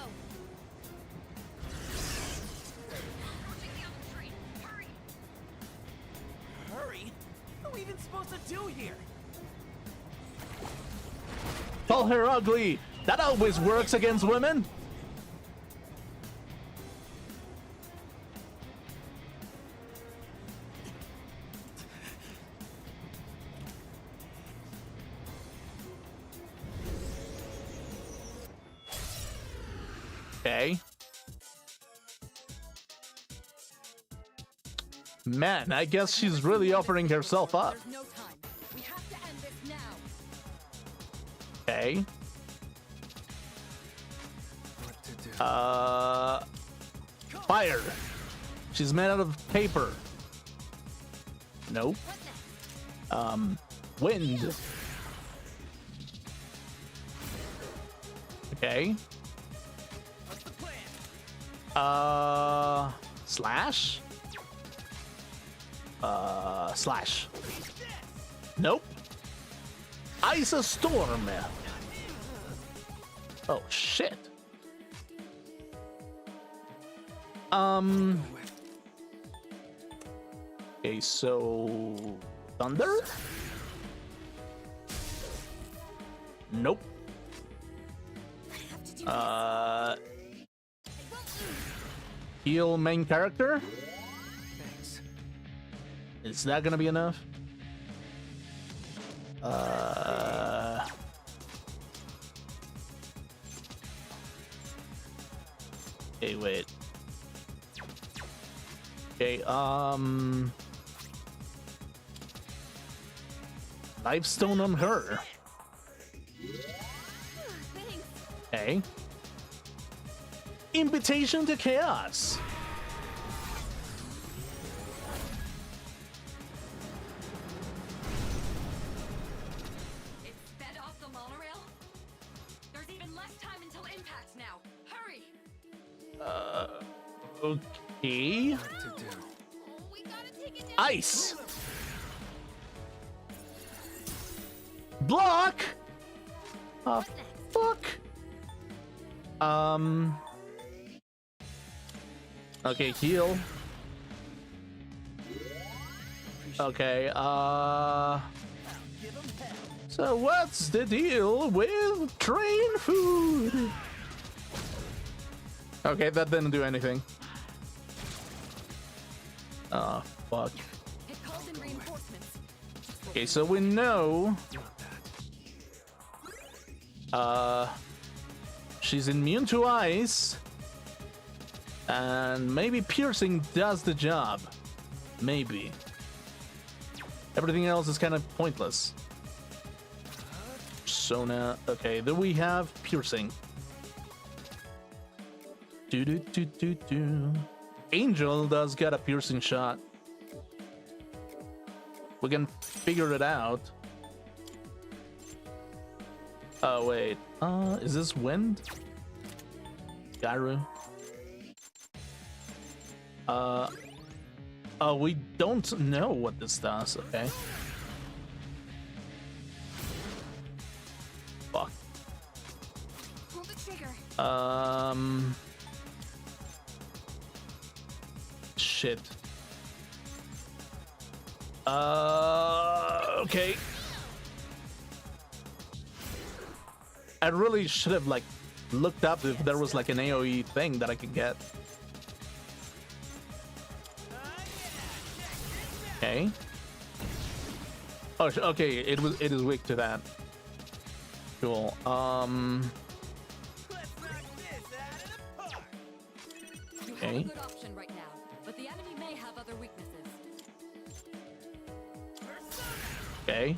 Take me on the train. Hurry! Hurry? What are we even supposed to do here? Call her ugly. That always works against women. Okay. Man, I guess she's really offering herself up. There's no time. We have to end this now. Okay. What to do? Fire. She's made out of paper. Nope. Wind. Okay. What's the plan? Slash? Slash. Nope. Ice a storm. Oh, shit. Okay, so... Thunder? Nope. Heal main character? Thanks. Is that gonna be enough? Okay, wait. Okay, Lifestone on her. Okay. Invitation to Chaos. It's sped off the monorail? There's even less time until impact now. Hurry! Okay. What to do? We gotta take it down. Ice. Block. Oh, fuck. Okay, heal. Okay, so what's the deal with train food? Okay, that didn't do anything. Oh, fuck. It calls in reinforcements. Okay, so we know she's immune to ice, and maybe piercing does the job. Maybe. Everything else is kind of pointless. Sona. Okay, then we have piercing. Do. Angel does get a piercing shot. We can figure it out. Oh wait. Is this wind? Gyro. Oh, we don't know what this does. Okay. Fuck. Pull the trigger. Shit. Okay. I really should have like looked up if there was like an AoE thing that I could get. Okay. Oh, okay. It is weak to that. Cool. You have Okay. a good option right now, but the enemy may have other weaknesses. Okay.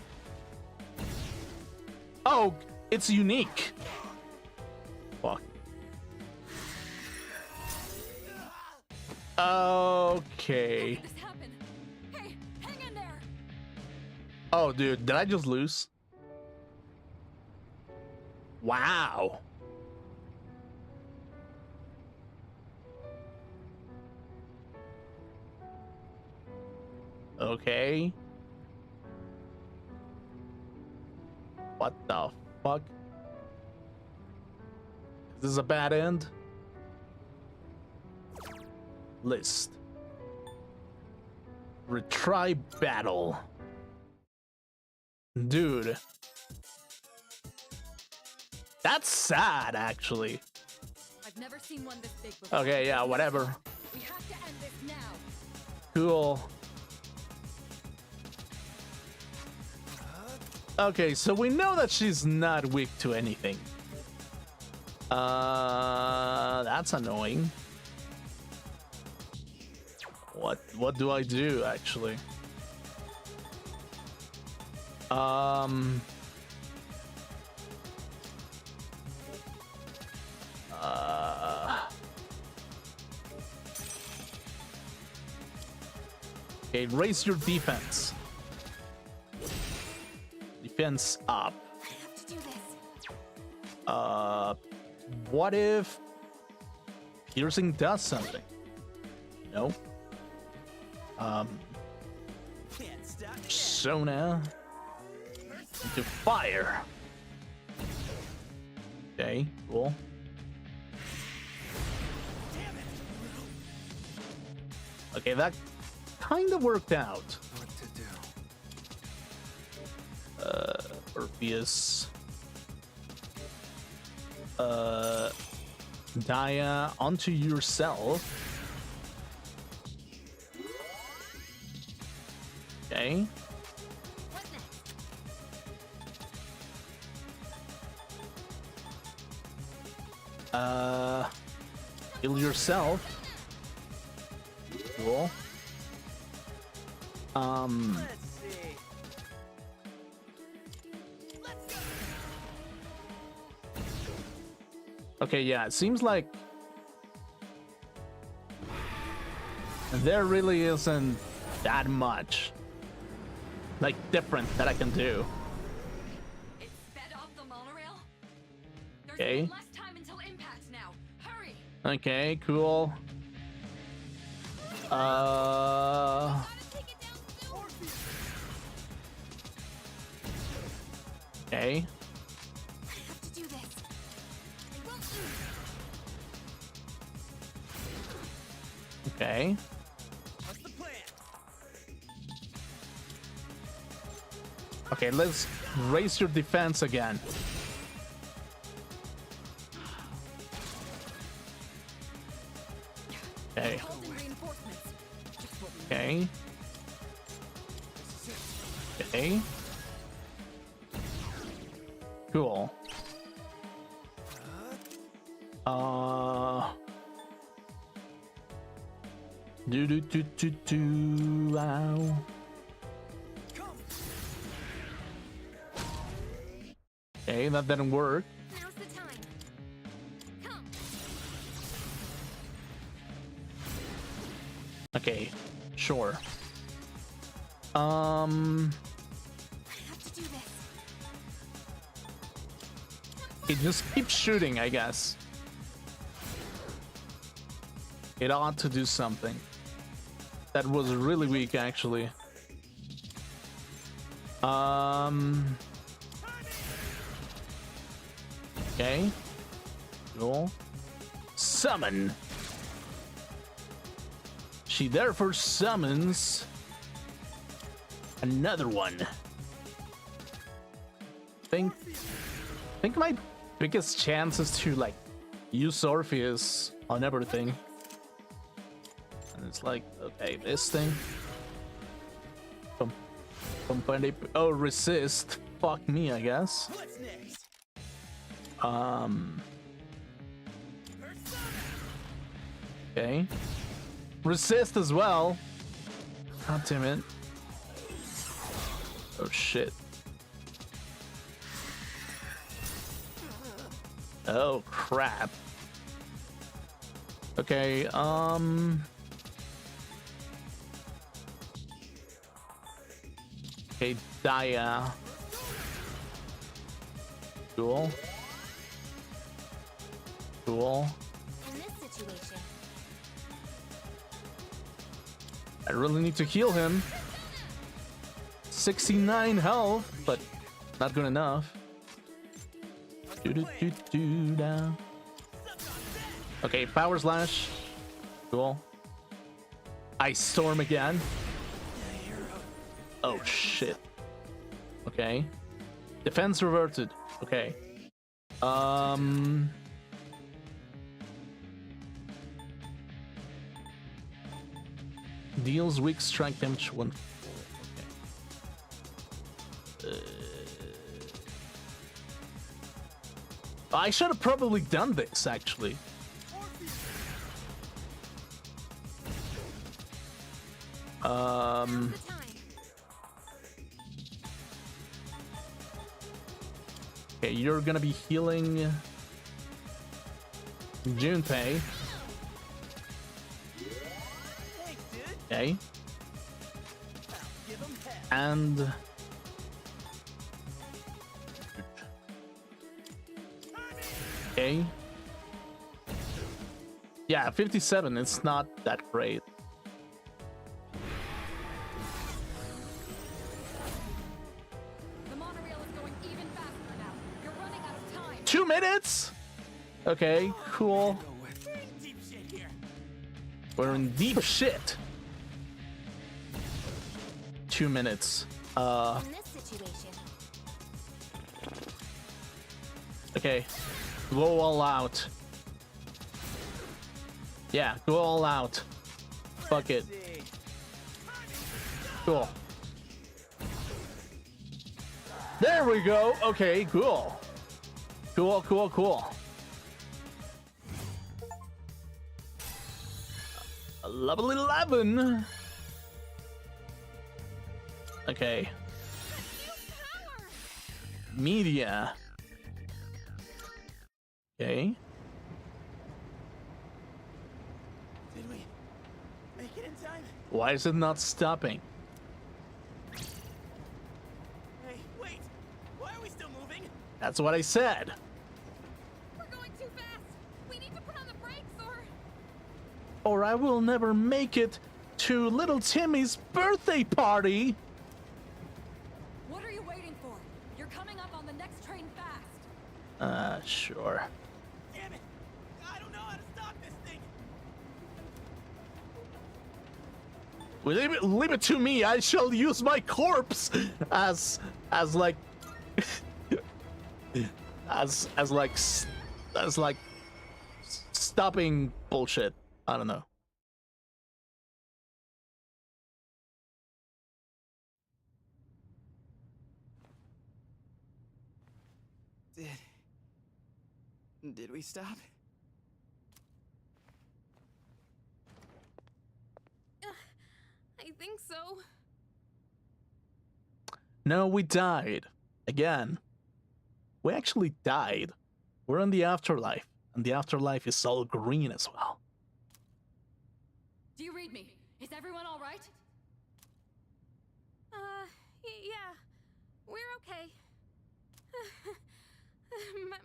Oh, it's unique. Fuck. Okay. How did this happen? Hey, hang in there! Oh, dude, did I just lose? Wow. Okay. What the fuck? Is this a bad end? List. Retry battle. Dude. That's sad, actually. I've never seen one this big before. Okay, yeah, whatever. We have to end this now. Cool. Okay, so we know that she's not weak to anything. That's annoying. What do I do, actually? Okay, raise your defense. Defense up. I have to do this. What if piercing does something? No. Sona into fire. Okay, cool. Okay, that kind of worked out. What to do? Orpheus. Dia onto yourself. Okay. What's next? Heal yourself. Cool. Let's see. Okay, yeah, it seems like there really isn't that much like different that I can do. It's sped up the monorail. There's Okay. less time until impact now. Hurry! Okay, cool. Okay. I have to do this. I won't lose. Okay. What's the plan? Okay, let's raise your defense again. Okay. Called in reinforcements. Just what we Okay. Okay. Cool. Do do do do do. Ow. Okay, that didn't work. Now's the time. Come. Okay, sure. I have to do this. It just keeps shooting, I guess. It ought to do something. That was really weak, actually. Okay. Cool. Summon. She therefore summons another one. Think my biggest chance is to like use Orpheus on everything. And it's like, okay, this thing. Oh, resist. Fuck me, I guess. What's next? Okay. Resist as well. God damn it. Oh shit. Oh crap. Okay, okay, Dia. Cool. Cool. In this situation, I really need to heal him. 69 health, but not good enough. Do-do-do-do-da. Okay, Power Slash. Cool. Ice Storm again. Oh shit. Okay. Defense reverted. Okay. Deals weak strike damage when full. Okay. I should have probably done this actually. now's the time. Okay, you're gonna be healing Junpei. Thanks, dude. Okay. Give him hell. And okay. Yeah, 57. It's not that great. The monorail is going even faster now. You're running out of time. 2 minutes. Okay, cool. We're in deep shit here. We're in deep shit. 2 minutes. In this situation, Okay. Go all out. Yeah, go all out. Fuck it. Cool. There we go. Okay, cool. Cool, cool, cool. Level 11. Okay. Media. Okay. Did we make it in time? Why is it not stopping? Hey, wait! Why are we still moving? That's what I said. We're going too fast. We need to put on the brakes, Or I will never make it to little Timmy's birthday party. What are you waiting for? You're coming up on the next train fast. Sure. Damn it! I don't know how to stop this thing! Well, leave it to me. I shall use my corpse as like as like stopping bullshit. I don't know. Did we stop? I think so. No, we died. Again. We actually died. We're in the afterlife. And the afterlife is all green as well. Do you read me? Is everyone all right? Yeah. We're okay.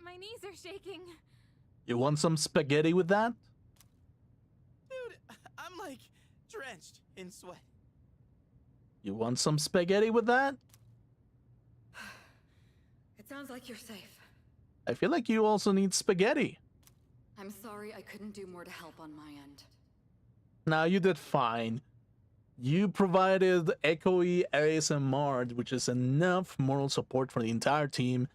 My knees are shaking. You want some spaghetti with that? Dude, I'm like drenched in sweat. You want some spaghetti with that? It sounds like you're safe. I feel like you also need spaghetti. I'm sorry I couldn't do more to help on my end. Now you did fine. You provided echoey ASMR, which is enough moral support for the entire team.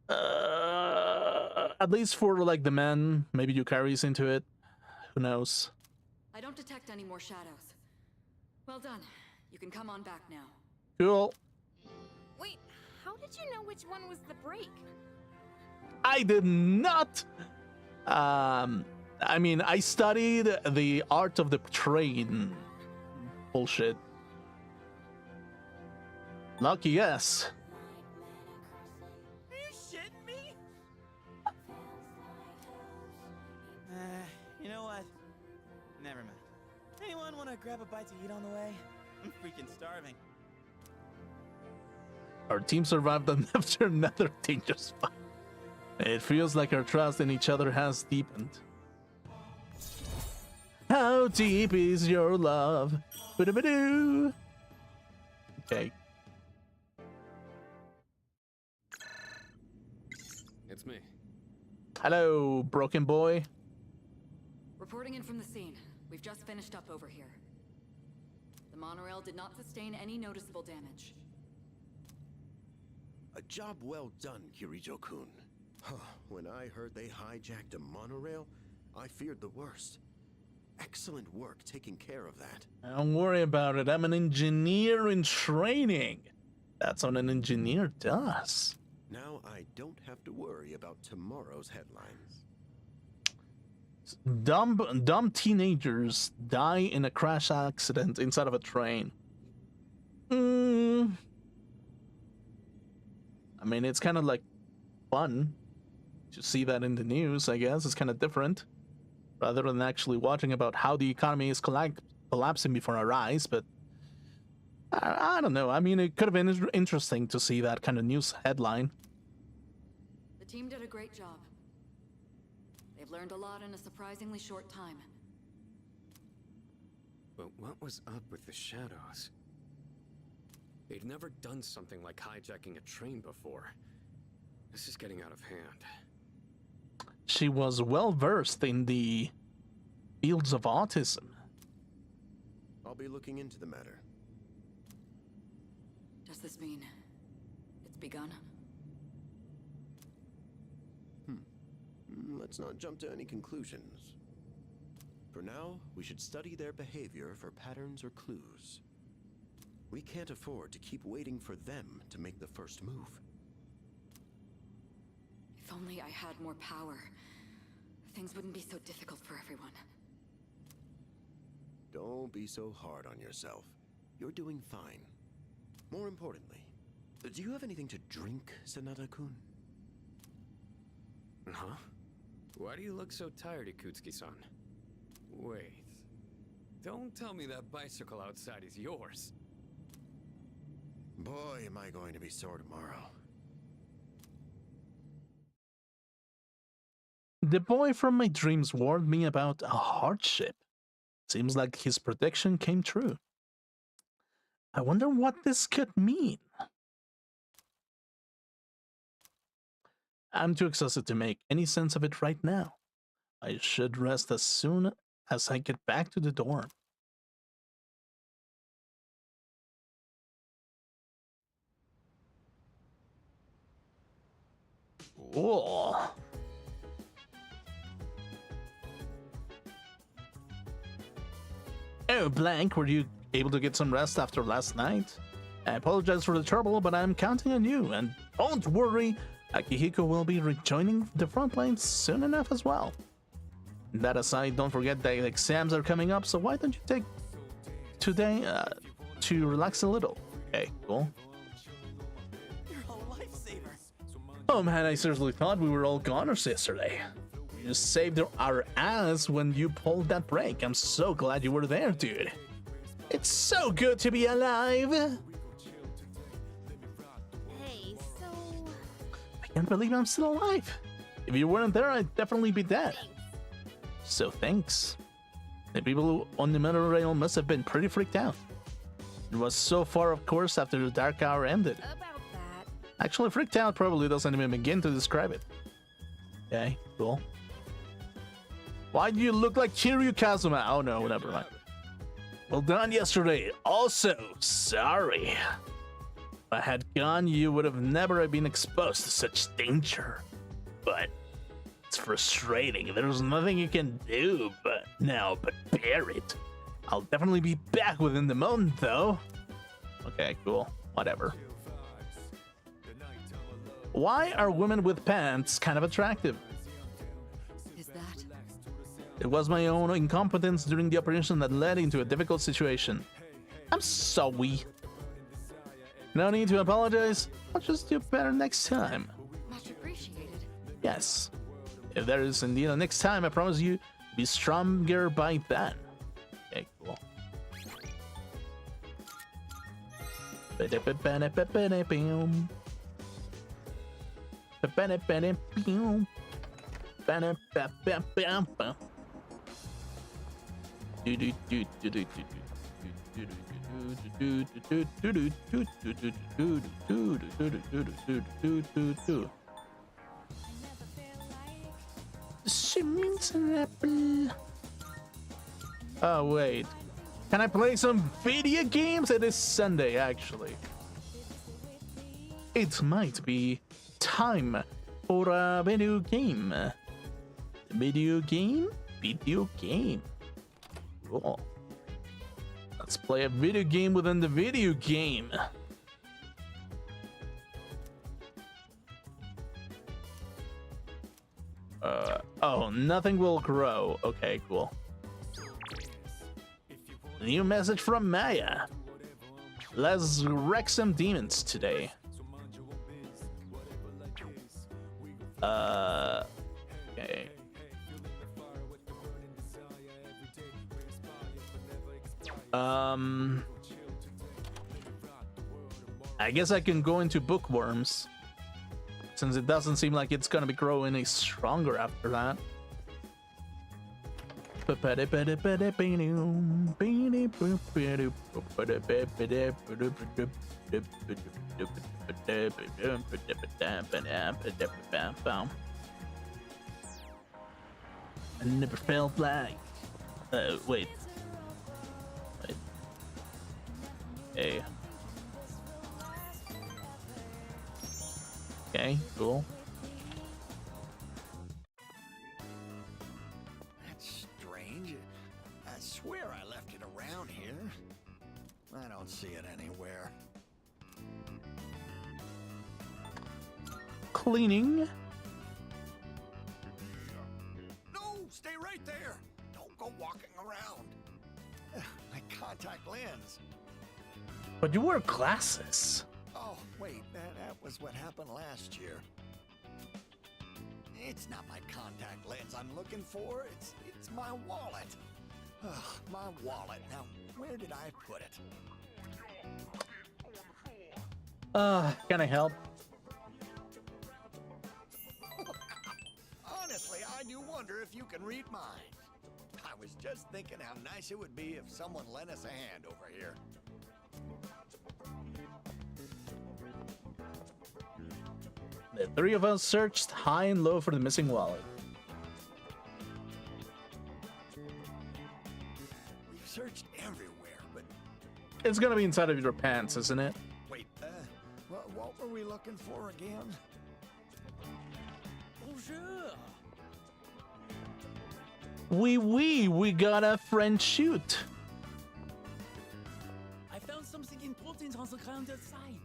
At least for like the men, maybe you carries into it. Who knows? I don't detect any more shadows. Well done. You can come on back now. Cool. Wait, how did you know which one was the brake? I did not. I mean, I studied the art of the train. Bullshit. Lucky yes. Are you shitting me? You know what? Never mind. Anyone want to grab a bite to eat on the way? I'm freaking starving. Our team survived after another dangerous fight. It feels like our trust in each other has deepened. How deep is your love? Ba-da-ba-doo. Okay. It's me. Hello, broken boy. Reporting in from the scene. We've just finished up over here. The monorail did not sustain any noticeable damage. A job well done, Kirijo-kun. When I heard they hijacked a monorail, I feared the worst. Excellent work taking care of that. Don't worry about it. I'm an engineer in training. That's what an engineer does. Now I don't have to worry about tomorrow's headlines. Dumb teenagers die in a crash accident inside of a train. I mean, it's kind of like fun to see that in the news, I guess. It's kind of different rather than actually watching about how the economy is collapsing before our eyes. But I don't know. I mean, it could have been interesting to see that kind of news headline. The team did a great job. They've learned a lot in a surprisingly short time. But what was up with the shadows? They'd never done something like hijacking a train before. This is getting out of hand. She was well versed in the fields of autism. I'll be looking into the matter. Does this mean it's begun? Let's not jump to any conclusions. For now, we should study their behavior for patterns or clues. We can't afford to keep waiting for them to make the first move. If only I had more power, things wouldn't be so difficult for everyone. Don't be so hard on yourself. You're doing fine. More importantly, do you have anything to drink, Sanada-kun? Huh? Why do you look so tired, Ikutsuki-san? Wait. Don't tell me that bicycle outside is yours. Boy, am I going to be sore tomorrow. The boy from my dreams warned me about a hardship. Seems like his prediction came true. I wonder what this could mean. I'm too exhausted to make any sense of it right now. I should rest as soon as I get back to the dorm. Whoa. Oh, Blank, were you able to get some rest after last night? I apologize for the trouble, but I'm counting on you, and don't worry, Akihiko will be rejoining the front lines soon enough as well. That aside, don't forget that exams are coming up, so why don't you take today to relax a little? Okay, cool. You're a lifesaver. Oh man, I seriously thought we were all goners yesterday. You saved our ass when you pulled that break. I'm so glad you were there, dude. It's so good to be alive. Hey, so... I can't believe I'm still alive. If you weren't there, I'd definitely be dead. So thanks. The people on the monorail must have been pretty freaked out. It was so far, of course, after the dark hour ended. About that. Actually, freaked out probably doesn't even begin to describe it. Okay, cool. Why do you look like Kiryu Kazuma? Oh no, never mind. Well done yesterday. Also, sorry. If I had gone, you would have never been exposed to such danger. But it's frustrating. There's nothing you can do but bear it. I'll definitely be back within the month, though. Okay, cool. Whatever. Why are women with pants kind of attractive? Is that? It was my own incompetence during the operation that led into a difficult situation. I'm sorry. No need to apologize. I'll just do better next time. Much appreciated. Yes. If there is indeed a next time, I promise you, be stronger by then. Okay, cool. She means an apple. Oh wait, can I play some video games? It is Sunday, actually. It might be time for a video game. Video game? Video game. Cool. Let's play a video game within the video game. Oh, nothing will grow. Okay, cool. New message from Maya. Let's wreck some demons today. Okay. I guess I can go into bookworms, since it doesn't seem like it's gonna be growing any stronger after that. I never felt like. Wait. Hey. Okay, cool. swear I left it around here. I don't see it anywhere. Cleaning. No, stay right there. Don't go walking around. My contact lens. But you wear glasses. Oh, wait, that was what happened last year. It's not my contact lens I'm looking for. It's my wallet. Ugh, my wallet. Now, where did I put it? Can I help? Honestly, I do wonder if you can read minds. I was just thinking how nice it would be if someone lent us a hand over here. The three of us searched high and low for the missing wallet. We've searched everywhere, but It's gonna be inside of your pants, isn't it? wait, what were we looking for again? Bonjour. We got a French shoot. I found something important on the ground outside.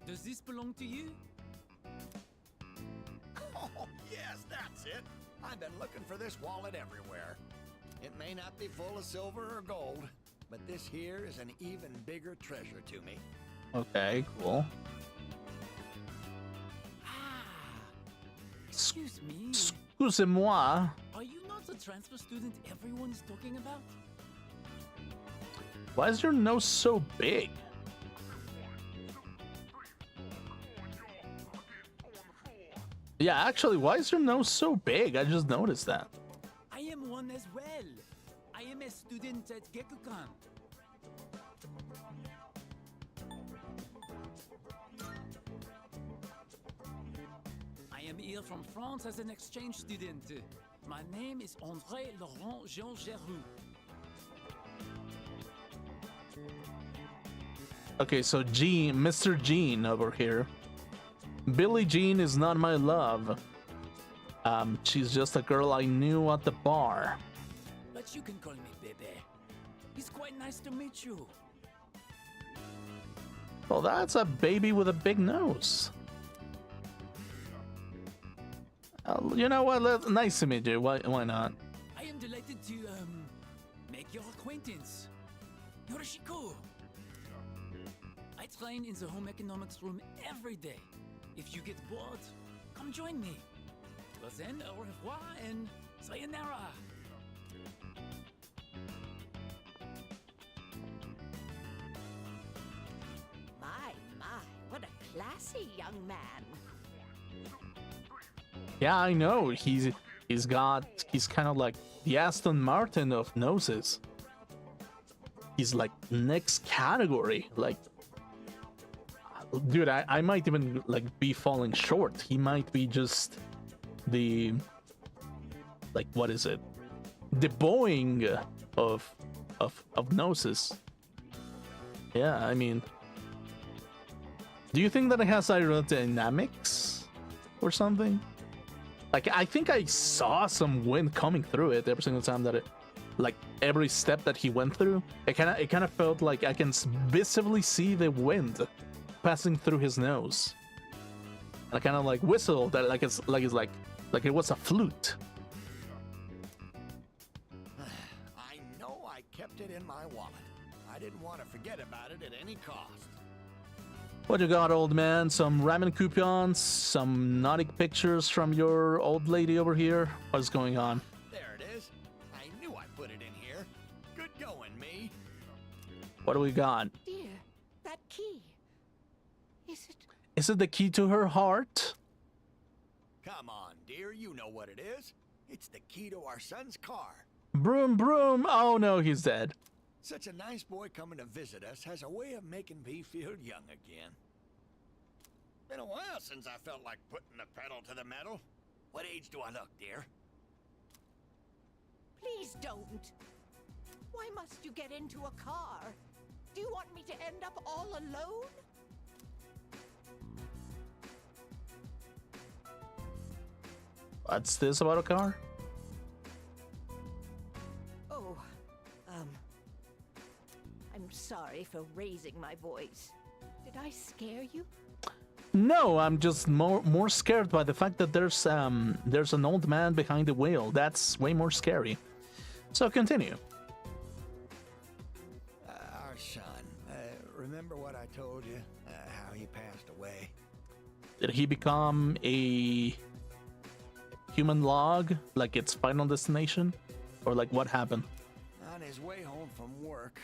Does this belong to you? Oh, yes, that's it. I've been looking for this wallet everywhere. It may not be full of silver or gold, but this here is an even bigger treasure to me. Okay, cool. Ah. Excuse me. Excusez-moi. Are you not the transfer student everyone is talking about? Why is your nose so big? Yeah, actually, why is your nose so big? I just noticed that. I am one as well. I am a student at Gekukan. I am here from France as an exchange student. My name is André Laurent Jean Geroux. Okay, so Jean, Mr. Jean over here. Billie Jean is not my love. She's just a girl I knew at the bar. But you can call me Bebe. It's quite nice to meet you. Well, that's a baby with a big nose. You know what? Nice to meet you. Why not? I am delighted to, make your acquaintance. Yorishiko. I train in the home economics room every day. If you get bored, come join me. Well then, au revoir and sayonara. My, what a classy young man. Yeah, I know. He's kind of like the Aston Martin of noses. He's like next category. Like, dude, I might even like be falling short. He might be just the, like, what is it? The Boeing of noses. Yeah, I mean, do you think that it has aerodynamics or something? Like, I think I saw some wind coming through it every single time that it, like, every step that he went through. It kind of felt like I can visibly see the wind passing through his nose. And I kind of like whistled that like it was a flute. I know I kept it in my wallet. I didn't want to forget about it at any cost. What you got, old man? Some ramen coupons, some naughty pictures from your old lady over here. What's going on? There it is. I knew I put it in here. Good going, me. What do we got? Dear, that key. Is it the key to her heart? Come on, dear. You know what it is. It's the key to our son's car. Broom, broom. Oh no, he's dead. Such a nice boy coming to visit us has a way of making me feel young again. Been a while since I felt like putting the pedal to the metal. What age do I look, dear? Please don't. Why must you get into a car? Do you want me to end up all alone? What's this about a car? Oh, sorry for raising my voice. Did I scare you? No, I'm just more scared by the fact that there's an old man behind the wheel. That's way more scary. So continue. Our son. Remember what I told you? How he passed away? Did he become a human log, like its final destination? Or like what happened? On his way home from work,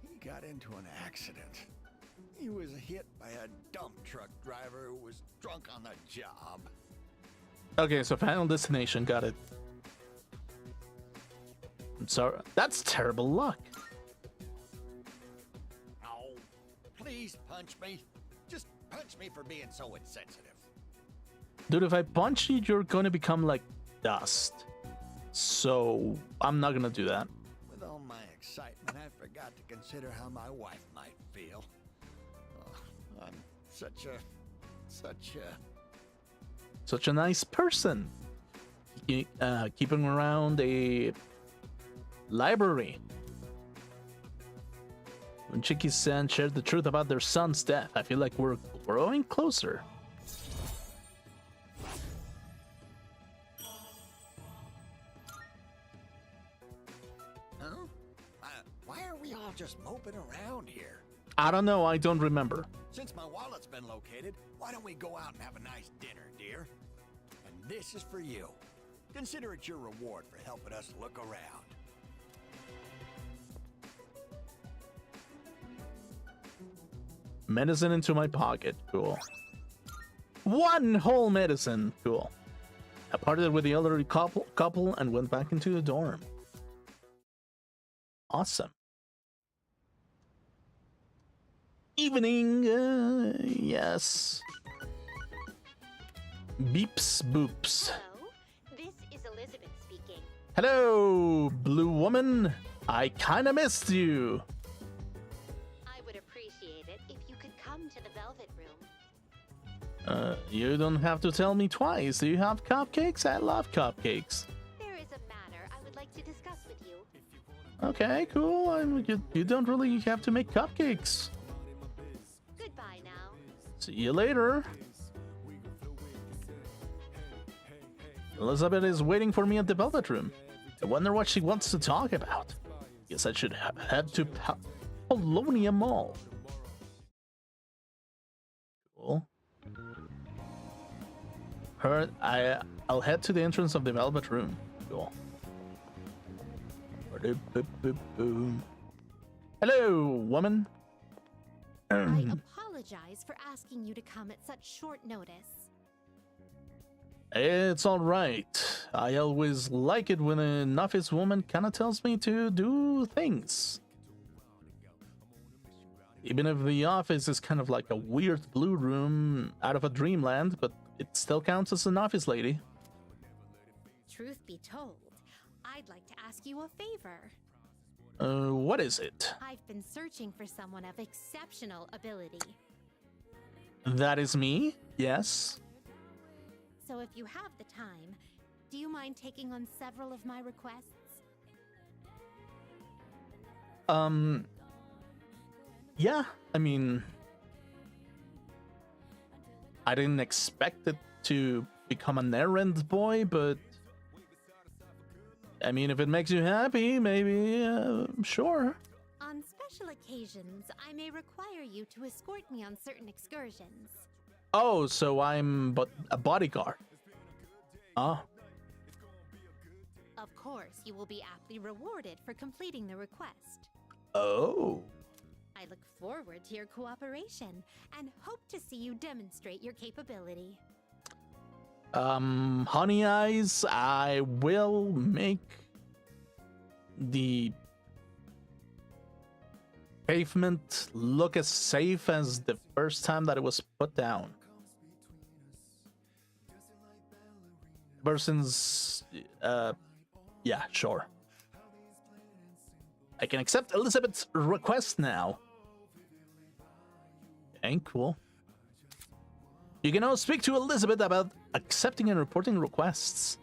he got into an accident. He was hit by a dump truck driver who was drunk on the job. Okay, so final destination, got it. I'm sorry. That's terrible luck. Oh, please punch me. Just punch me for being so insensitive. Dude, if I punch you, you're gonna become like dust. So I'm not gonna do that. With all my excitement, I forgot to consider how my wife might feel. Oh, I'm such a nice person. Keeping around a library. When Chiki-san shared the truth about their son's death, I feel like we're growing closer. Huh? Why are we all just moping around here? I don't know, I don't remember. Since my wallet's been located, why don't we go out and have a nice dinner, dear? And this is for you. Consider it your reward for helping us look around. Medicine into my pocket, cool. One whole medicine, cool. I parted with the elderly couple and went back into the dorm. Awesome. Evening, yes. Beeps boops. Hello, this is Elizabeth speaking. Hello, blue woman. I kinda missed you. I would appreciate it if you could come to the Velvet Room. You don't have to tell me twice. Do you have cupcakes? I love cupcakes. There is a matter I would like to discuss with you. Okay, cool. You don't really have to make cupcakes. Goodbye now. See you later. Elizabeth is waiting for me at the Velvet Room. I wonder what she wants to talk about. Guess I should head to Polonia Mall. Cool. I'll head to the entrance of the Velvet Room. Cool. Hello, woman. I apologize for asking you to come at such short notice. It's alright. I always like it when an office woman kinda tells me to do things. Even if the office is kind of like a weird blue room out of a dreamland, but it still counts as an office lady. Truth be told, I'd like to ask you a favor. What is it? I've been searching for someone of exceptional ability. That is me? Yes. So if you have the time, do you mind taking on several of my requests? Yeah, I mean, I didn't expect it to become an errand boy, but I mean, if it makes you happy, maybe, sure. On special occasions, I may require you to escort me on certain excursions. Oh, so I'm but a bodyguard. Ah. Of course, you will be aptly rewarded for completing the request. Oh. I look forward to your cooperation and hope to see you demonstrate your capability. Honey Eyes, I will make the pavement look as safe as the first time that it was put down. Person's, yeah, sure. I can accept Elizabeth's request now. Okay, cool. You can now speak to Elizabeth about accepting and reporting requests.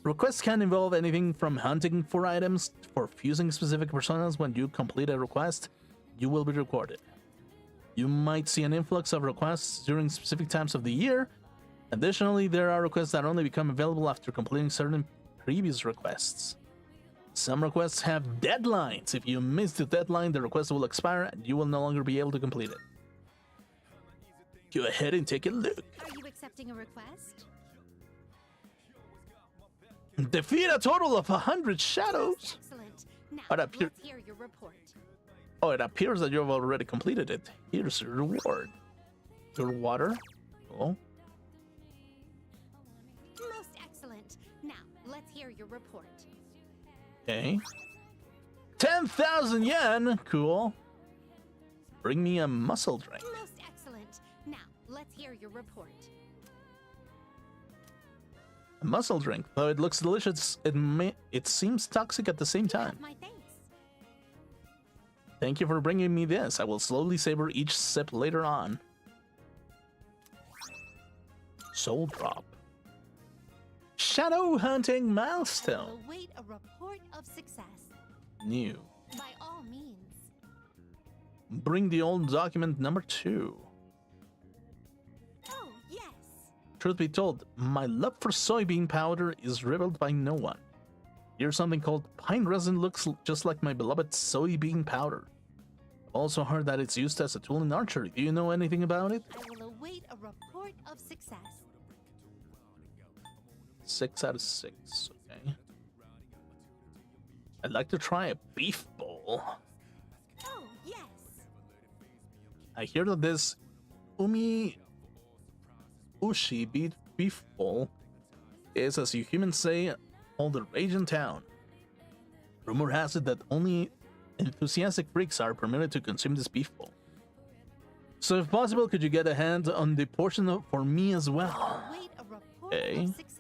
Requests can involve anything from hunting for items, for fusing specific personas when you complete a request, you will be recorded. You might see an influx of requests during specific times of the year. Additionally, there are requests that only become available after completing certain previous requests. Some requests have deadlines. If you miss the deadline, the request will expire and you will no longer be able to complete it. Go ahead and take a look. Are you accepting a request? Defeat a total of 100 shadows. Excellent. Now, What up here? let's hear your report. Oh, it appears that you have already completed it. Here's your reward. Your water. Cool. Most excellent. Now, let's hear your report. Okay. 10,000 yen. Cool. Bring me a muscle drink. Most excellent. Now, let's hear your report. A muscle drink. Though it looks delicious, it seems toxic at the same time. My thanks. Thank you for bringing me this. I will slowly savor each sip later on. Soul drop. Shadow hunting I will milestone. await a report of success. New. By all means. Bring the old document number 2. Oh, yes. Truth be told, my love for soybean powder is rivaled by no one. Here's something called pine resin, looks just like my beloved soybean powder. I've also heard that it's used as a tool in archery. Do you know anything about it? I will await a report of success. 6 out of 6, okay. I'd like to try a beef bowl. Oh, yes. I hear that this ushi beef bowl is, as you humans say, all the rage in town. Rumor has it that only enthusiastic freaks are permitted to consume this beef bowl. So if possible, could you get a hand on the portion for me as well? Await a report Okay. of success.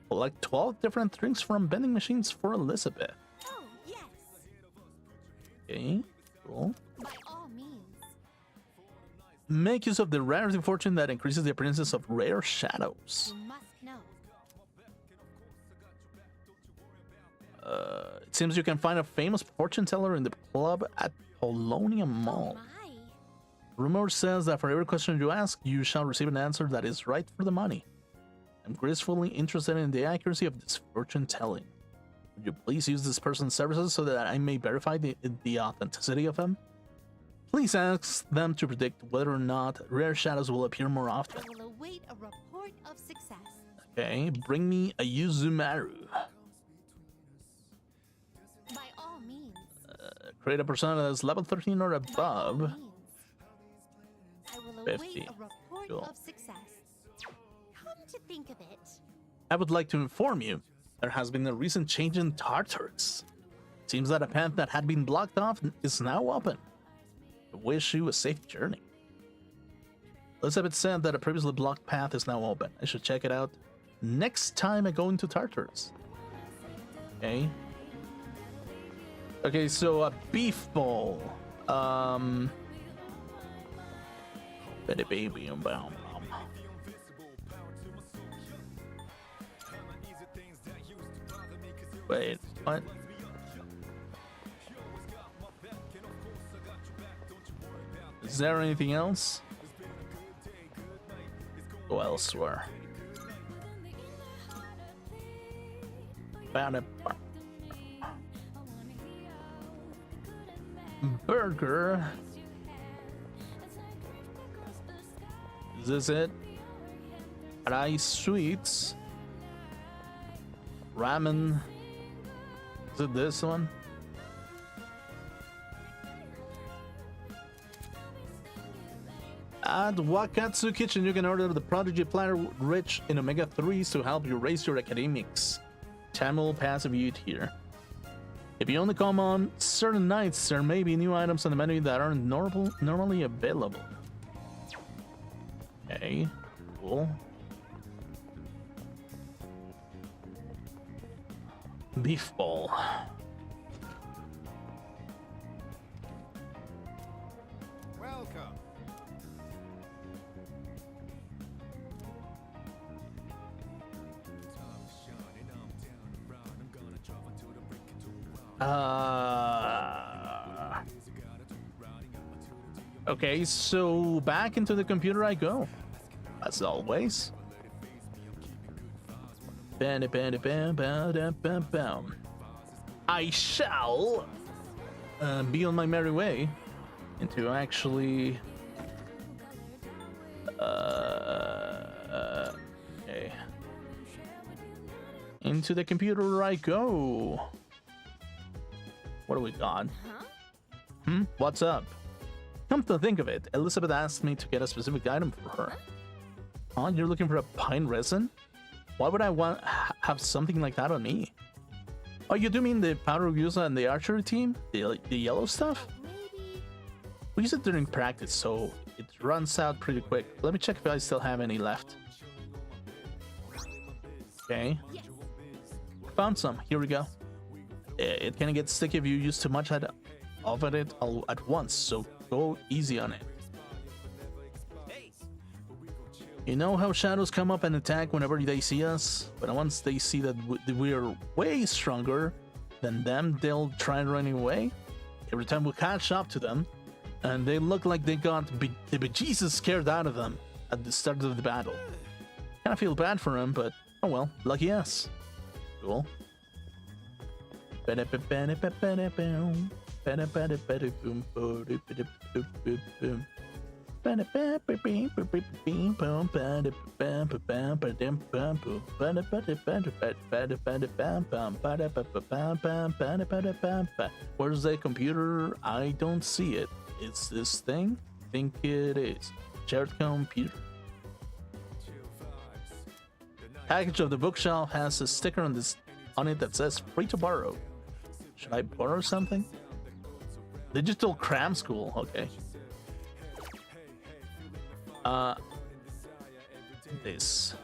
Collect 12 different drinks from vending machines for Elizabeth. Oh, yes. Okay, cool. By all means. Make use of the rarity fortune that increases the appearances of rare shadows. You must know. It seems you can find a famous fortune teller in the club at Polonia Oh, Mall. my. Rumor says that for every question you ask, you shall receive an answer that is right for the money. I'm gracefully interested in the accuracy of this fortune telling. Would you please use this person's services so that I may verify the authenticity of them? Please ask them to predict whether or not rare shadows will appear more I often. will await a report of success. Okay, bring me a Yuzumaru. By all means. Create a persona that is level 13 or By all above. means. I will await 50. a report Cool. of success. Come to think of it. I would like to inform you, there has been a recent change in Tartarus. Seems that a path that had been blocked off is now open. I wish you a safe journey. Elizabeth said that a previously blocked path is now open. I should check it out next time I go into Tartarus. Okay. Okay, so a beef bowl. Baby, Wait, what? Is there anything else? Go elsewhere. Found a burger. Is this it? Rice sweets. Ramen. Is it this one? At Wakatsu Kitchen, you can order the Prodigy Platter rich in omega-3s to help you raise your academics. Time will pass if you eat here. If you only come on certain nights, there may be new items on the menu that aren't normally available. Okay, cool. Beef ball. Welcome. Okay, so back into the computer I go, as always. I shall be on my merry way into actually okay. Into the computer I go. What do we got? What's up? Come to think of it, Elizabeth asked me to get a specific item for her. Oh, you're looking for a pine resin? Why would I have something like that on me? Oh, you do mean the powder we use on the archery team? The yellow stuff? We use it during practice, so it runs out pretty quick. Let me check if I still have any left. Okay. Found some. Here we go. It can get sticky if you use too much of it all at once, so go easy on it. You know how shadows come up and attack whenever they see us? But once they see that we're way stronger than them, they'll try running away. Every time we catch up to them, and they look like they got the bejesus scared out of them at the start of the battle. Kinda feel bad for them, but oh well, lucky us. Cool. Where's the computer? I don't see it. It's this thing? I think it is. Shared computer. Package of the bookshelf has a sticker on it that says free to borrow. Should I borrow something? Digital cram school, okay. This.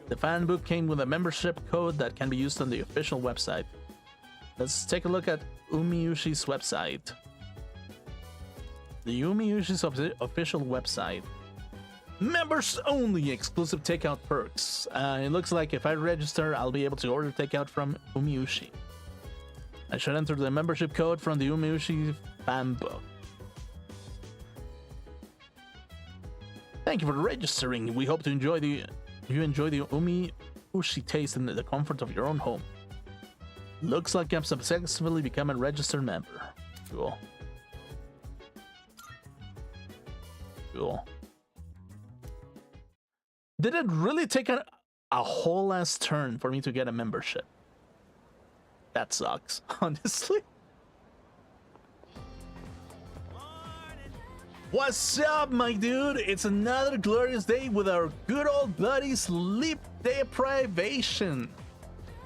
The fan book came with a membership code that can be used on the official website. Let's take a look at Umiyushi's website. The Umiyushi's official website. Members only exclusive takeout perks. It looks like if I register, I'll be able to order takeout from Umiyushi. I should enter the membership code from the Umiyushi fan book. Thank you for registering. We hope to enjoy the Umiyushi taste in the comfort of your own home. Looks like I've successfully become a registered member. Cool. Cool. Did it really take a whole ass turn for me to get a membership? That sucks, honestly. What's up, my dude? It's another glorious day with our good old buddy sleep deprivation.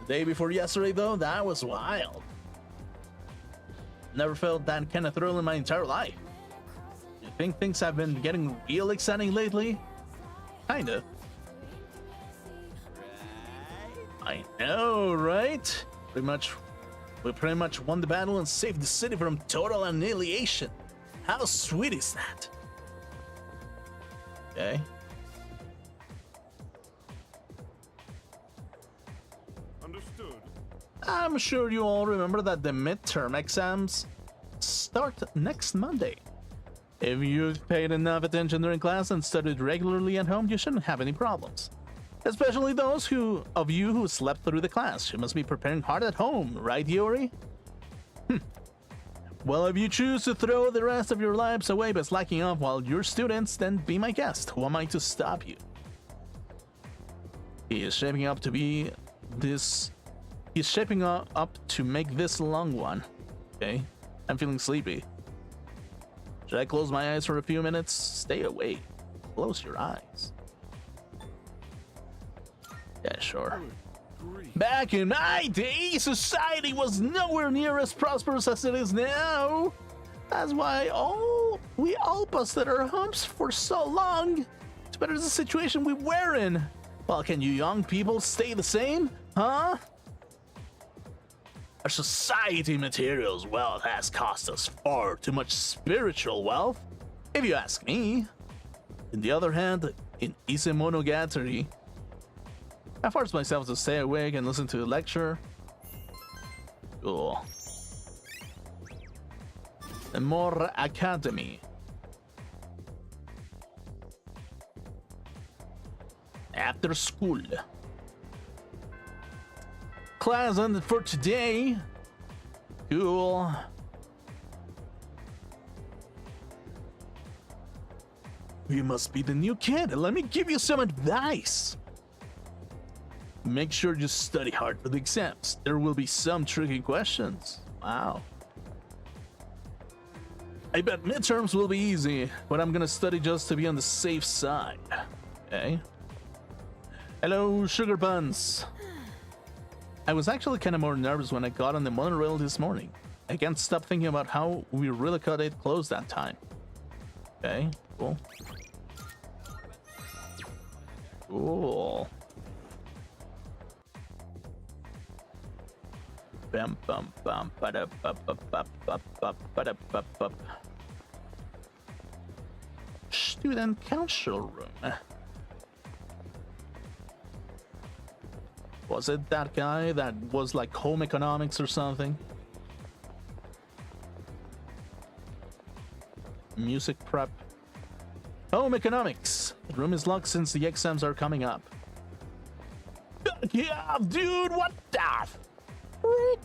The day before yesterday, though, that was wild. Never felt that kind of thrill in my entire life. You think things have been getting real exciting lately? Kinda. I know, right? We pretty much won the battle and saved the city from total annihilation. How sweet is that? Okay. Understood. I'm sure you all remember that the midterm exams start next Monday. If you've paid enough attention during class and studied regularly at home, you shouldn't have any problems. Especially those of you who slept through the class. You must be preparing hard at home, right, Yori? Well, if you choose to throw the rest of your lives away by slacking off while you're students, then be my guest. Who am I to stop you? He is shaping up to be this. He's shaping up to make this a long one. Okay, I'm feeling sleepy. Should I close my eyes for a few minutes? Stay awake. Close your eyes. Yeah, sure. Back in my day, society was nowhere near as prosperous as it is now. That's why we all busted our humps for so long to better the situation we were in. Well, can you young people stay the same? Huh? Our society materials wealth has cost us far too much spiritual wealth, if you ask me. On the other hand, in Isemonogatari, I forced myself to stay awake and listen to the lecture. Cool. More academy. After school. Class ended for today. Cool. You must be the new kid. Let me give you some advice. Make sure you study hard for the exams. There will be some tricky questions. Wow. I bet midterms will be easy, but I'm gonna study just to be on the safe side. Okay. Hello, sugar buns. I was actually kind of more nervous when I got on the monorail this morning. I can't stop thinking about how we really cut it close that time. Okay, cool. Cool. Bum bum bum ba ba ba ba ba ba ba ba ba. Student council room. Was it that guy that was like home economics or something? Music prep. Home economics. The room is locked since the exams are coming up. Yeah, dude, what the frick?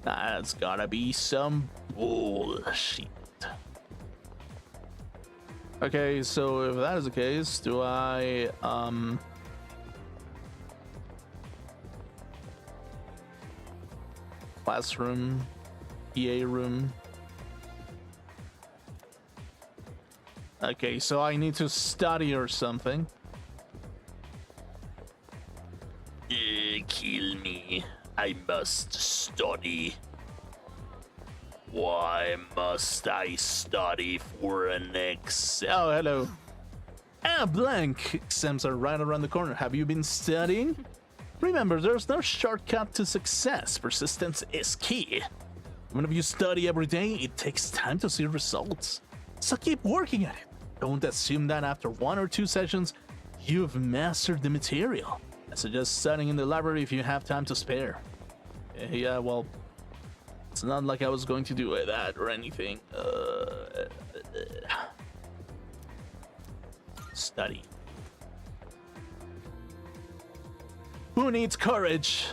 That's gotta be some bullshit. Okay, so if that is the case, do I classroom, PA room. Okay, so I need to study or something. Kill me. I must study. Why must I study for an exam? Oh, hello. Ah, blank. Exams are right around the corner. Have you been studying? Remember, there's no shortcut to success. Persistence is key. Even if you study every day, it takes time to see results. So keep working at it. Don't assume that after 1 or 2 sessions, you've mastered the material. I suggest studying in the library if you have time to spare. Yeah, well, it's not like I was going to do that or anything. Study. Who needs courage?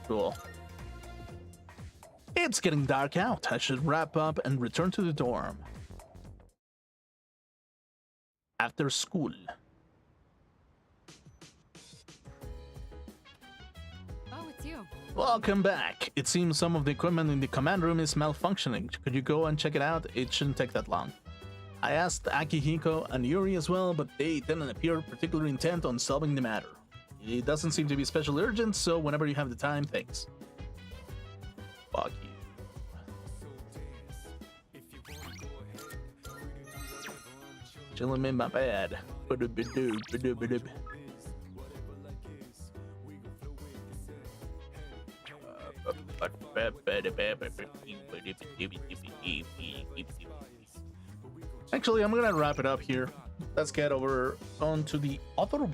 Cool. It's getting dark out. I should wrap up and return to the dorm. After school. Oh, it's you. Welcome back. It seems some of the equipment in the command room is malfunctioning. Could you go and check it out? It shouldn't take that long. I asked Akihiko and Yuri as well, but they didn't appear particularly intent on solving the matter. It doesn't seem to be especially urgent, so whenever you have the time, thanks. Fuck you. Chilling in my bed. Actually, I'm gonna wrap it up here. Let's get over onto the other one.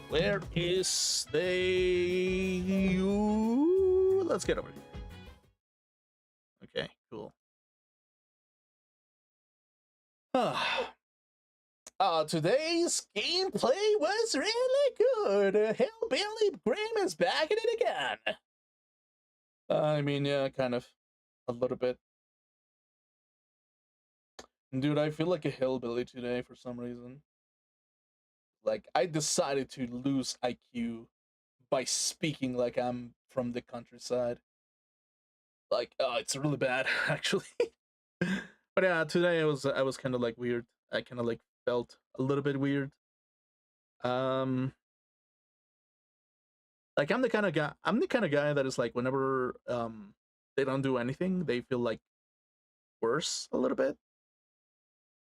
Where is the... Let's get over here. Okay, cool. Today's gameplay was really good. Hillbilly Grim is back at it again. I mean, yeah, kind of. A little bit. Dude, I feel like a hillbilly today for some reason. Like, I decided to lose IQ by speaking like I'm from the countryside. Like, oh, it's really bad, actually. But yeah, today I was kind of like weird. I kind of like felt a little bit weird. Like I'm the kind of guy that is like whenever they don't do anything, they feel like worse a little bit.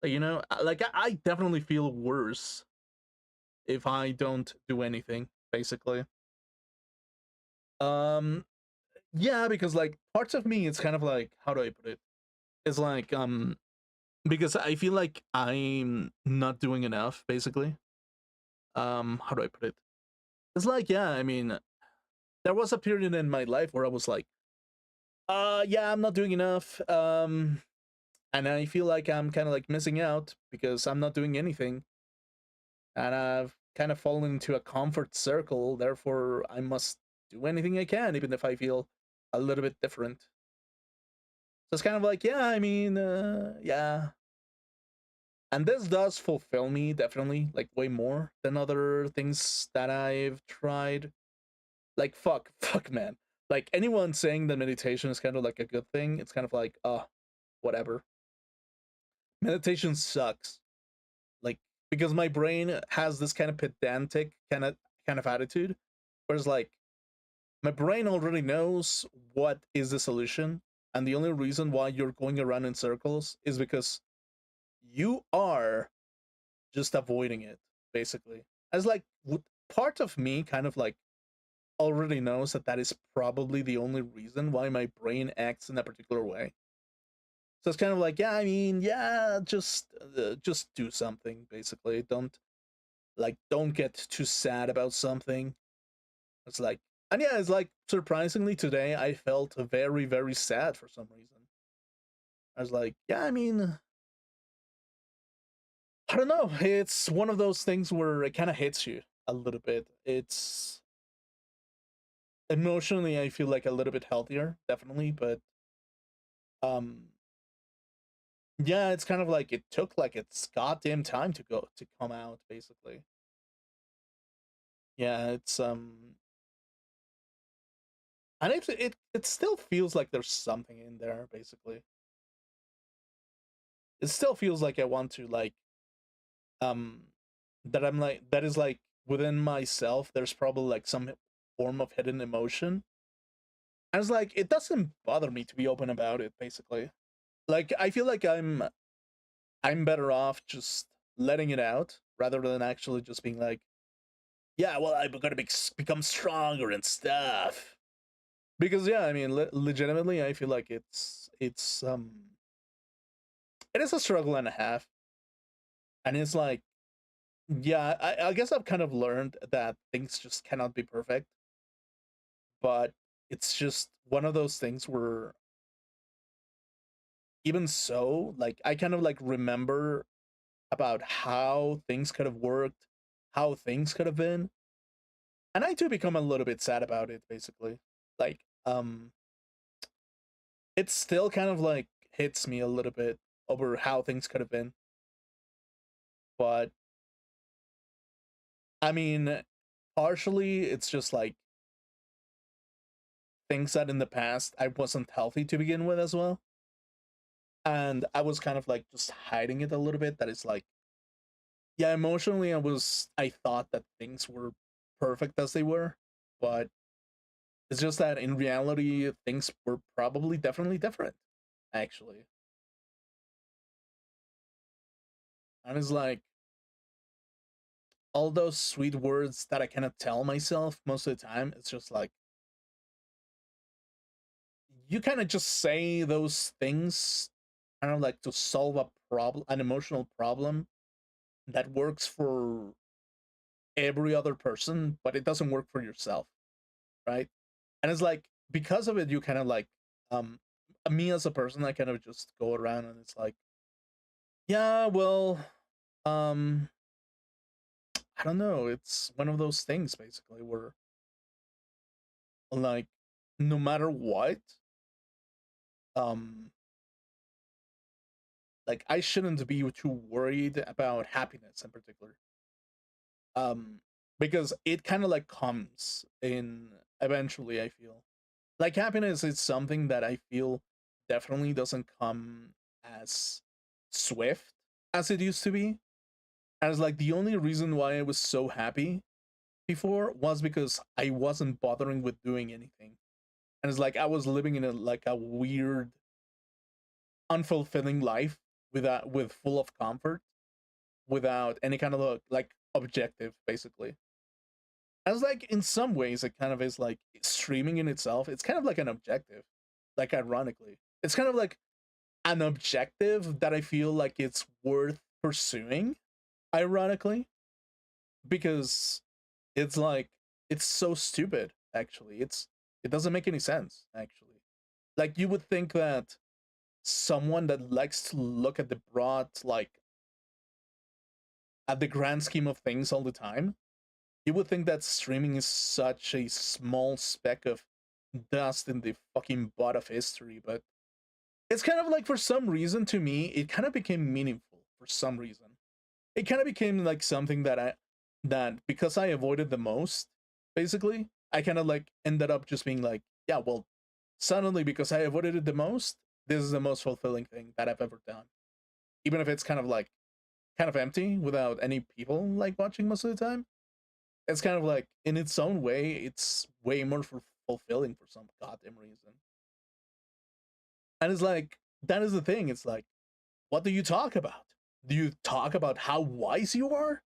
Like, you know, like I definitely feel worse if I don't do anything, basically. Yeah, because like parts of me, it's kind of like, how do I put it? It's like because I feel like I'm not doing enough, basically. how do I put it? It's like, yeah, I mean, there was a period in my life where I was like, yeah, I'm not doing enough. And I feel like I'm kind of like missing out because I'm not doing anything. And I've kind of fallen into a comfort circle. Therefore, I must do anything I can, even if I feel a little bit different. So it's kind of like, yeah, I mean, yeah. And this does fulfill me, definitely, like way more than other things that I've tried. Like, fuck, man. Like, anyone saying that meditation is kind of like a good thing, it's kind of like, whatever. Meditation sucks. Like, because my brain has this kind of pedantic kind of attitude, whereas like my brain already knows what is the solution, and the only reason why you're going around in circles is because you are just avoiding it, basically. As like part of me kind of like already knows that that is probably the only reason why my brain acts in a particular way. So it's kind of like, yeah, I mean, yeah, just do something, basically. Don't get too sad about something. It's like, and yeah, it's like surprisingly today I felt very, very sad for some reason. I was like, yeah, I mean, I don't know. It's one of those things where it kind of hits you a little bit. It's emotionally, I feel like a little bit healthier, definitely, but um, yeah, it's kind of like it took like its goddamn time to come out, basically. Yeah, it's and it still feels like there's something in there, basically. It still feels like I want to like um that I'm like that is like within myself there's probably like some form of hidden emotion. And it's like it doesn't bother me to be open about it, basically. Like I feel like I'm better off just letting it out rather than actually just being like, yeah, well, I'm gonna become stronger and stuff. Because yeah, I mean, legitimately, I feel like it is a struggle and a half, and it's like, yeah, I guess I've kind of learned that things just cannot be perfect, but it's just one of those things where even so, like I kind of like remember about how things could have worked, how things could have been, and I too become a little bit sad about it, basically. Like, it still kind of like hits me a little bit over how things could have been, but I mean, partially it's just like things that in the past I wasn't healthy to begin with as well. And I was kind of like just hiding it a little bit. That it's like, yeah, emotionally, I thought that things were perfect as they were, but it's just that in reality, things were probably definitely different, actually. And it's like all those sweet words that I cannot tell myself most of the time. It's just like, you kind of just say those things, kind of like to solve a problem, an emotional problem that works for every other person, but it doesn't work for yourself, right? And it's like because of it, you kind of like um me as a person, I kind of just go around and it's like, yeah, well, um, I don't know. It's one of those things basically where like no matter what, um, like I shouldn't be too worried about happiness in particular. Um, because it kind of like comes in eventually, I feel like happiness is something that I feel definitely doesn't come as swift as it used to be. And it's like the only reason why I was so happy before was because I wasn't bothering with doing anything. And it's like I was living in a weird, unfulfilling life with full of comfort, without any kind of like objective, basically. I was like, in some ways, it kind of is like streaming in itself. It's kind of like an objective, like ironically, it's kind of like an objective that I feel like it's worth pursuing. Ironically, because it's like it's so stupid. Actually, it doesn't make any sense. Actually, like you would think that someone that likes to look at the broad, like at the grand scheme of things all the time, you would think that streaming is such a small speck of dust in the fucking butt of history, but it's kind of like for some reason to me, it kind of became meaningful for some reason. It kind of became like something that because I avoided the most, basically, I kind of like ended up just being like, yeah, well, suddenly because I avoided it the most, this is the most fulfilling thing that I've ever done. Even if it's kind of empty without any people like watching most of the time. It's kind of like in its own way, it's way more fulfilling for some goddamn reason. And it's like that is the thing. It's like, what do you talk about? Do you talk about how wise you are?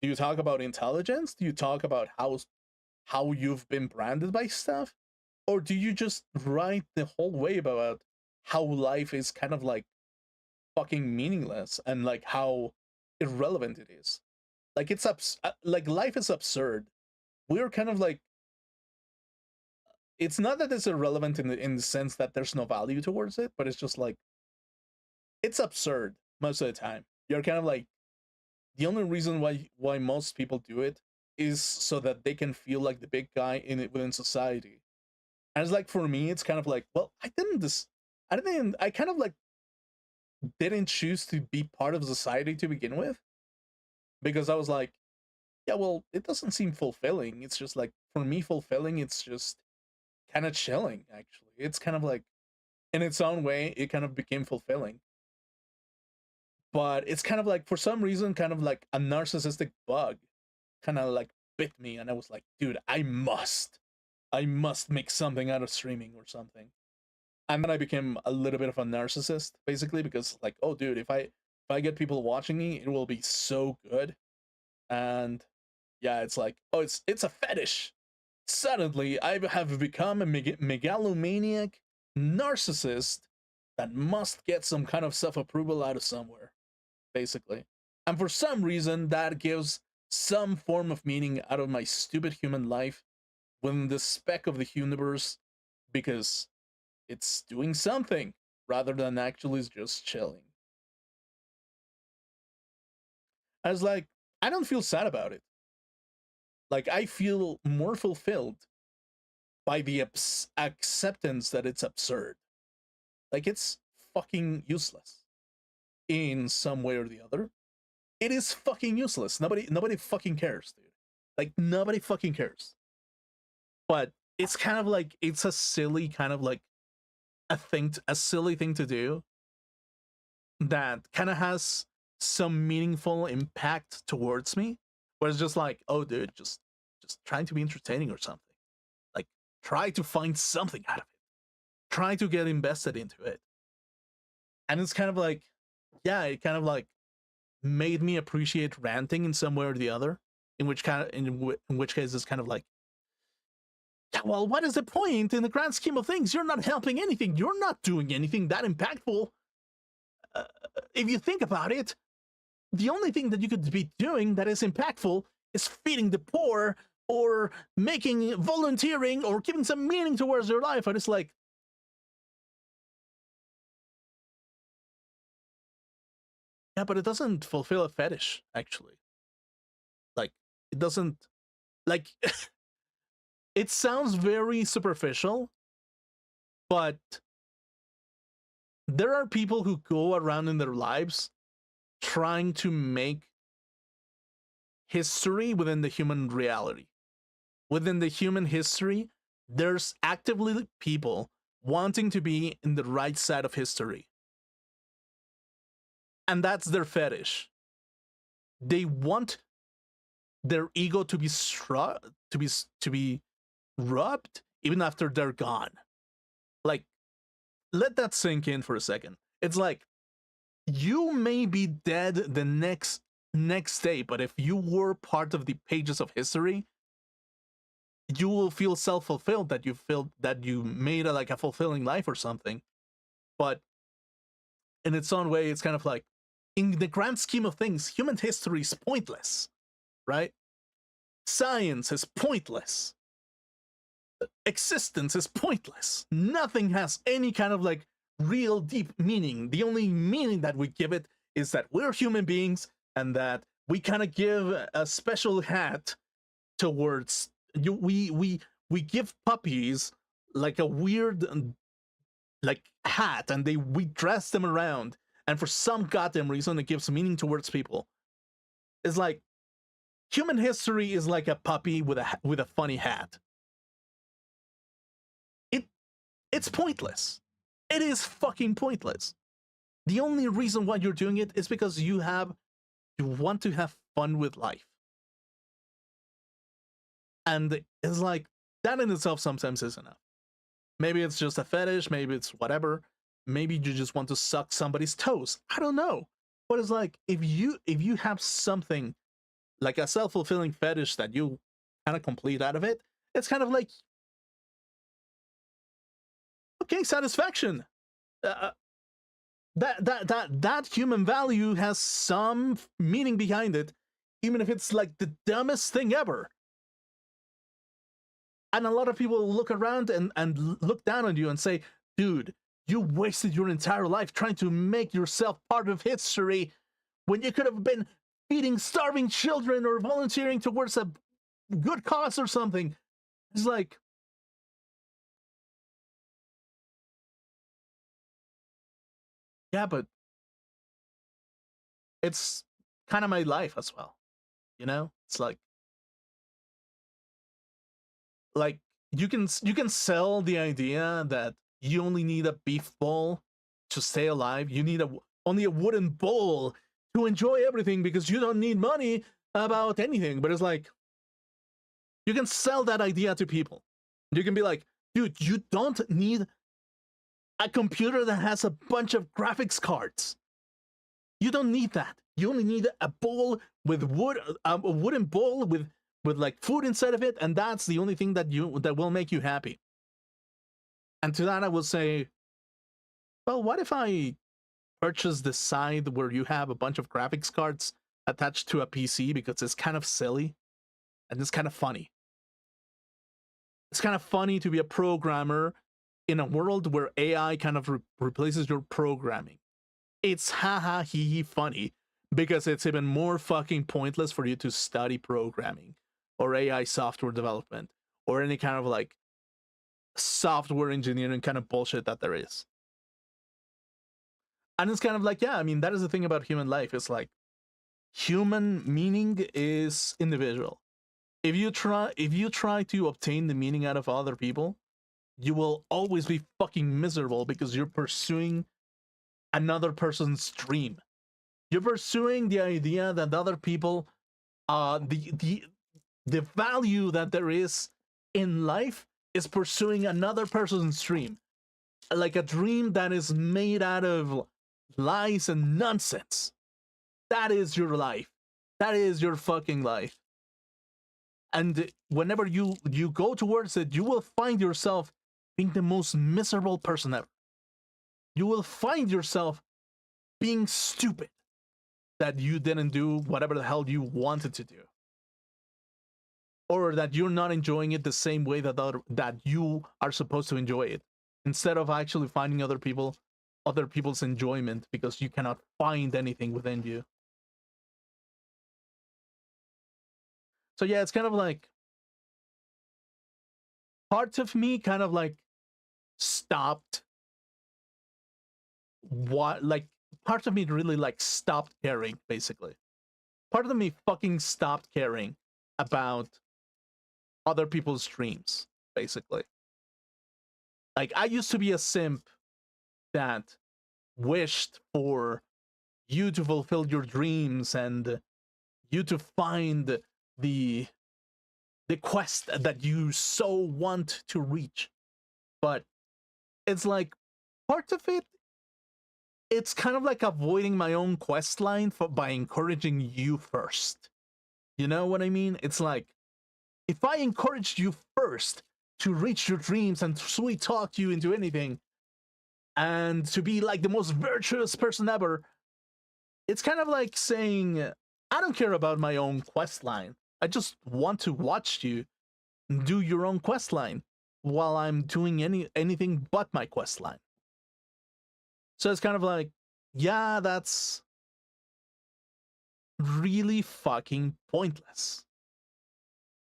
Do you talk about intelligence? Do you talk about how you've been branded by stuff? Or do you just write the whole way about how life is kind of like fucking meaningless and like how irrelevant it is? Like like life is absurd. We're kind of like, it's not that it's irrelevant in the sense that there's no value towards it, but it's just like it's absurd most of the time. You're kind of like, the only reason why most people do it is so that they can feel like the big guy in it within society. And it's like for me, it's kind of like, well, I kind of like didn't choose to be part of society to begin with, because I was like, yeah, well, it doesn't seem fulfilling. It's just like for me, fulfilling, it's just kind of chilling. Actually, it's kind of like in its own way, it kind of became fulfilling. But it's kind of like for some reason, kind of like a narcissistic bug, kind of like bit me, and I was like, dude, I must make something out of streaming or something. And then I became a little bit of a narcissist, basically, because like, oh, dude, if I get people watching me, it will be so good. And yeah, it's like, oh, it's a fetish. Suddenly, I have become a megalomaniac narcissist that must get some kind of self-approval out of somewhere, basically. And for some reason, that gives some form of meaning out of my stupid human life within the speck of the universe, because it's doing something rather than actually just chilling. I was like, I don't feel sad about it. Like, I feel more fulfilled by the acceptance that it's absurd. Like, it's fucking useless in some way or the other. It is fucking useless. Nobody fucking cares, dude. Like, nobody fucking cares. But it's kind of like, it's a silly kind of like a silly thing to do that kind of has some meaningful impact towards me, where it's just like, oh, dude, just trying to be entertaining or something. Like, try to find something out of it. Try to get invested into it. And it's kind of like, yeah, it kind of like made me appreciate ranting in some way or the other. In which case it's kind of like, yeah, well, what is the point in the grand scheme of things? You're not helping anything. You're not doing anything that impactful. If you think about it, the only thing that you could be doing that is impactful is feeding the poor or volunteering or giving some meaning towards your life. And it's like, yeah, but it doesn't fulfill a fetish, actually. Like, it doesn't, like, it sounds very superficial, but there are people who go around in their lives trying to make history within the human reality. Within the human history, there's actively people wanting to be in the right side of history. And that's their fetish. They want their ego to be rubbed even after they're gone. Like, let that sink in for a second. It's like, you may be dead the next day, but if you were part of the pages of history, you will feel self-fulfilled that you made a fulfilling life or something. But in its own way, it's kind of like, in the grand scheme of things, human history is pointless, right? Science is pointless. Existence is pointless. Nothing has any kind of like real deep meaning. The only meaning that we give it is that we're human beings and that we kind of give a special hat towards you. We give puppies like a weird like hat, and we dress them around, and for some goddamn reason it gives meaning towards people. It's like human history is like a puppy with a funny hat. It's pointless. It is fucking pointless. The only reason why you're doing it is because you want to have fun with life. And it's like, that in itself sometimes is enough. Maybe it's just a fetish, maybe it's whatever. Maybe you just want to suck somebody's toes. I don't know. But it's like, if you have something like a self-fulfilling fetish that you kind of complete out of it, it's kind of like, okay, satisfaction. That human value has some meaning behind it, even if it's like the dumbest thing ever. And a lot of people look around and look down on you and say, dude, you wasted your entire life trying to make yourself part of history when you could have been feeding starving children or volunteering towards a good cause or something. It's like, yeah, but it's kind of my life as well. You know? It's like you can sell the idea that you only need a beef bowl to stay alive. You need only a wooden bowl to enjoy everything because you don't need money about anything. But it's like, you can sell that idea to people. You can be like, dude, you don't need a computer that has a bunch of graphics cards. You don't need that. You only need a bowl with wood, a wooden bowl with like food inside of it, and that's the only thing that will make you happy. And to that I will say, well, what if I purchase the side where you have a bunch of graphics cards attached to a PC, because it's kind of silly and it's kind of funny. It's kind of funny to be a programmer in a world where AI kind of replaces your programming. It's haha hee hee funny, because it's even more fucking pointless for you to study programming or AI software development or any kind of like software engineering kind of bullshit that there is. And it's kind of like, yeah, I mean, that is the thing about human life. It's like, human meaning is individual. If you try to obtain the meaning out of other people, you will always be fucking miserable because you're pursuing another person's dream. You're pursuing the idea that other people, the value that there is in life is pursuing another person's dream. Like a dream that is made out of lies and nonsense. That is your life. That is your fucking life. And whenever you go towards it, you will find yourself being the most miserable person ever. You will find yourself being stupid that you didn't do whatever the hell you wanted to do. Or that you're not enjoying it the same way that you are supposed to enjoy it. Instead of actually finding other people's enjoyment because you cannot find anything within you. So yeah, it's kind of like, parts of me kind of like stopped parts of me really like stopped caring, basically. Part of me fucking stopped caring about other people's dreams, basically. Like, I used to be a simp that wished for you to fulfill your dreams and you to find the quest that you so want to reach. But it's like, part of it, it's kind of like avoiding my own quest line by encouraging you first. You know what I mean? It's like, if I encouraged you first to reach your dreams and sweet talk you into anything and to be like the most virtuous person ever, it's kind of like saying, I don't care about my own quest line. I just want to watch you do your own quest line while I'm doing anything but my quest line. So it's kind of like, yeah, that's really fucking pointless.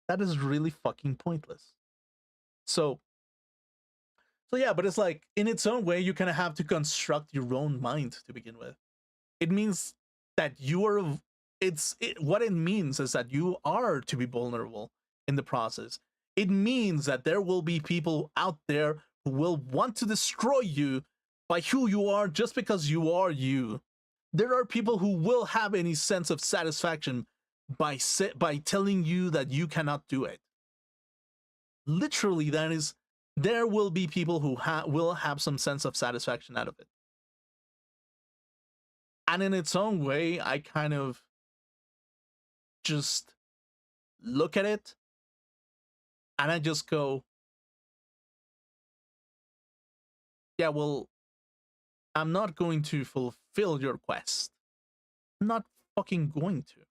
That is really fucking pointless. So yeah, but it's like, in its own way, you kind of have to construct your own mind to begin with. It means that you are, what it means is that you are to be vulnerable in the process. It means that there will be people out there who will want to destroy you by who you are just because you are you. There are people who will have any sense of satisfaction by telling you that you cannot do it. Literally, there will be people who will have some sense of satisfaction out of it. And in its own way, I kind of just look at it and I just go, yeah, well, I'm not going to fulfill your quest. I'm not fucking going to.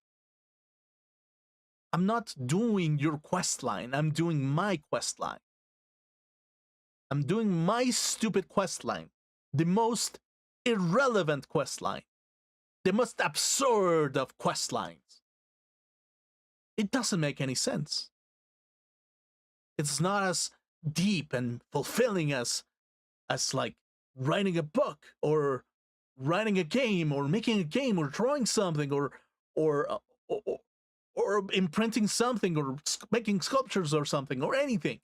I'm not doing your quest line. I'm doing my quest line. I'm doing my stupid quest line. The most irrelevant quest line. The most absurd of quest lines. It doesn't make any sense. It's not as deep and fulfilling as like writing a book or writing a game or making a game or drawing something or imprinting something or making sculptures or something or anything.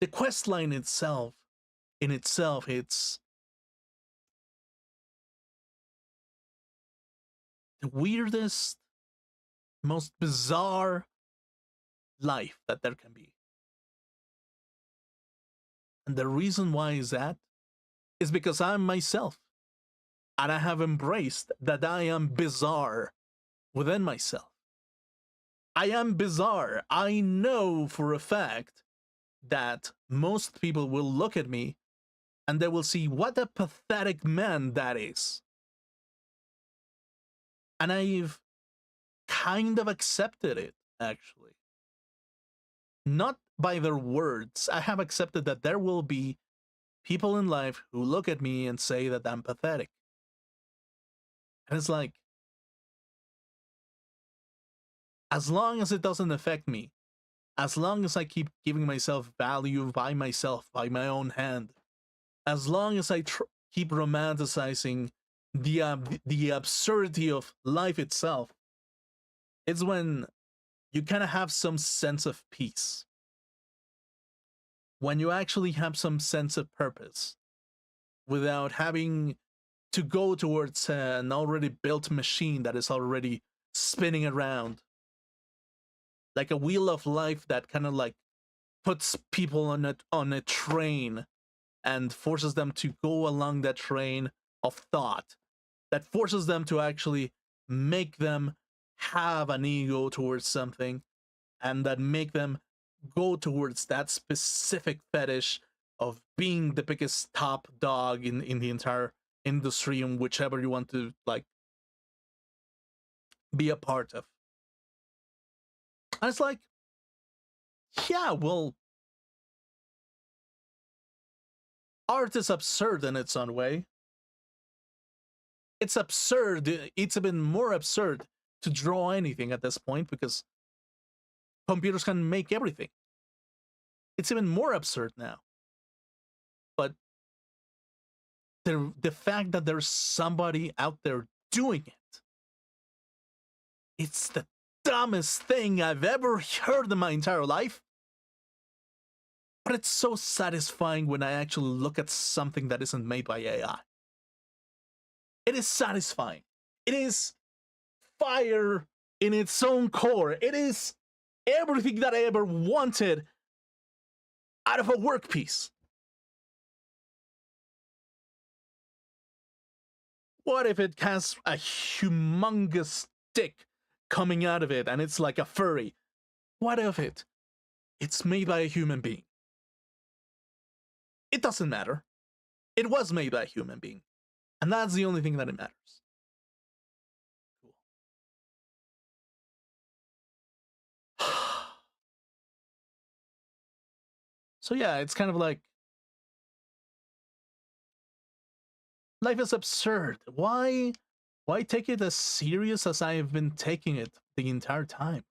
The quest line itself, it's the weirdest, most bizarre life that there can be. And the reason why is because I'm myself. And I have embraced that I am bizarre within myself. I am bizarre. I know for a fact that most people will look at me and they will see what a pathetic man that is. And I've kind of accepted it, actually. Not by their words. I have accepted that there will be people in life who look at me and say that I'm pathetic. And it's like, as long as it doesn't affect me, as long as I keep giving myself value by myself, by my own hand, as long as I keep romanticizing the absurdity of life itself, it's when you kind of have some sense of peace. When you actually have some sense of purpose without having to go towards an already built machine that is already spinning around. Like a wheel of life that kind of like puts people on a train and forces them to go along that train of thought, that forces them to actually make them have an ego towards something, and that make them go towards that specific fetish of being the biggest top dog in the entire industry, and whichever you want to like be a part of. And it's like, yeah, well, art is absurd in its own way. It's absurd. It's even more absurd to draw anything at this point because computers can make everything. It's even more absurd now. But the fact that there's somebody out there doing it, it's the dumbest thing I've ever heard in my entire life. But it's so satisfying when I actually look at something that isn't made by AI. It is satisfying. It is fire in its own core. It is everything that I ever wanted out of a work piece. What if it has a humongous stick coming out of it and it's like a furry? What if it's made by a human being? It doesn't matter. It was made by a human being. And that's the only thing that it matters. So yeah, it's kind of like life is absurd. Why take it as serious as I have been taking it the entire time?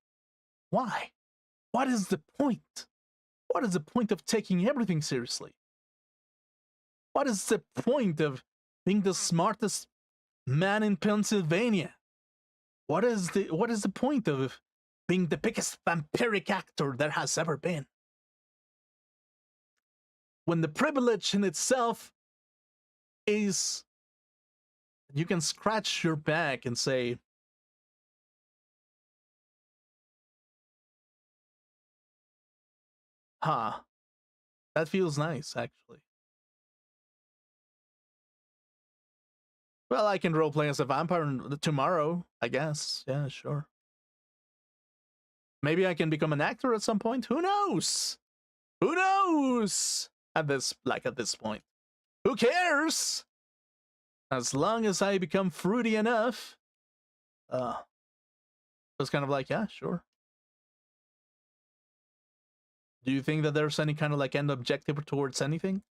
Why? What is the point? What is the point of taking everything seriously? What is the point of being the smartest man in Pennsylvania? What is the point of being the biggest vampiric actor there has ever been? When the privilege in itself is you can scratch your back and say, huh, that feels nice, actually. Well, I can roleplay as a vampire tomorrow, I guess. Yeah, sure. Maybe I can become an actor at some point. Who knows? Who knows? At this point. Who cares? As long as I become fruity enough. It's kind of like, yeah, sure. Do you think that there's any kind of like end objective towards anything?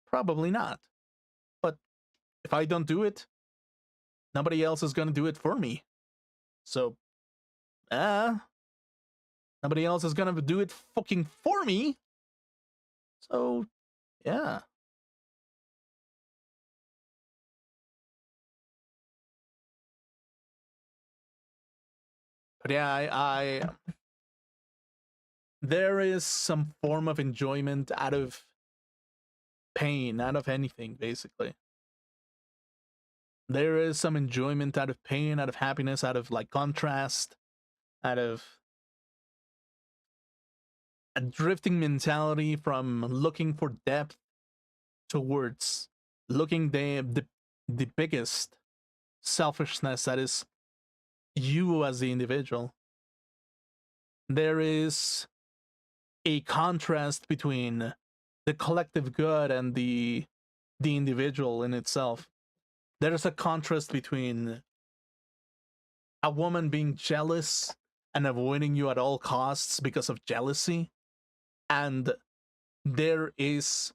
Probably not. But if I don't do it, nobody else is gonna do it for me. So, nobody else is gonna do it fucking for me. So, yeah. But yeah, I there is some form of enjoyment out of pain, out of anything, basically. There is some enjoyment out of pain, out of happiness, out of like contrast, out of a drifting mentality from looking for depth towards looking the biggest selfishness that is you as the individual. There is a contrast between the collective good and the individual in itself. There's a contrast between a woman being jealous and avoiding you at all costs because of jealousy, and there is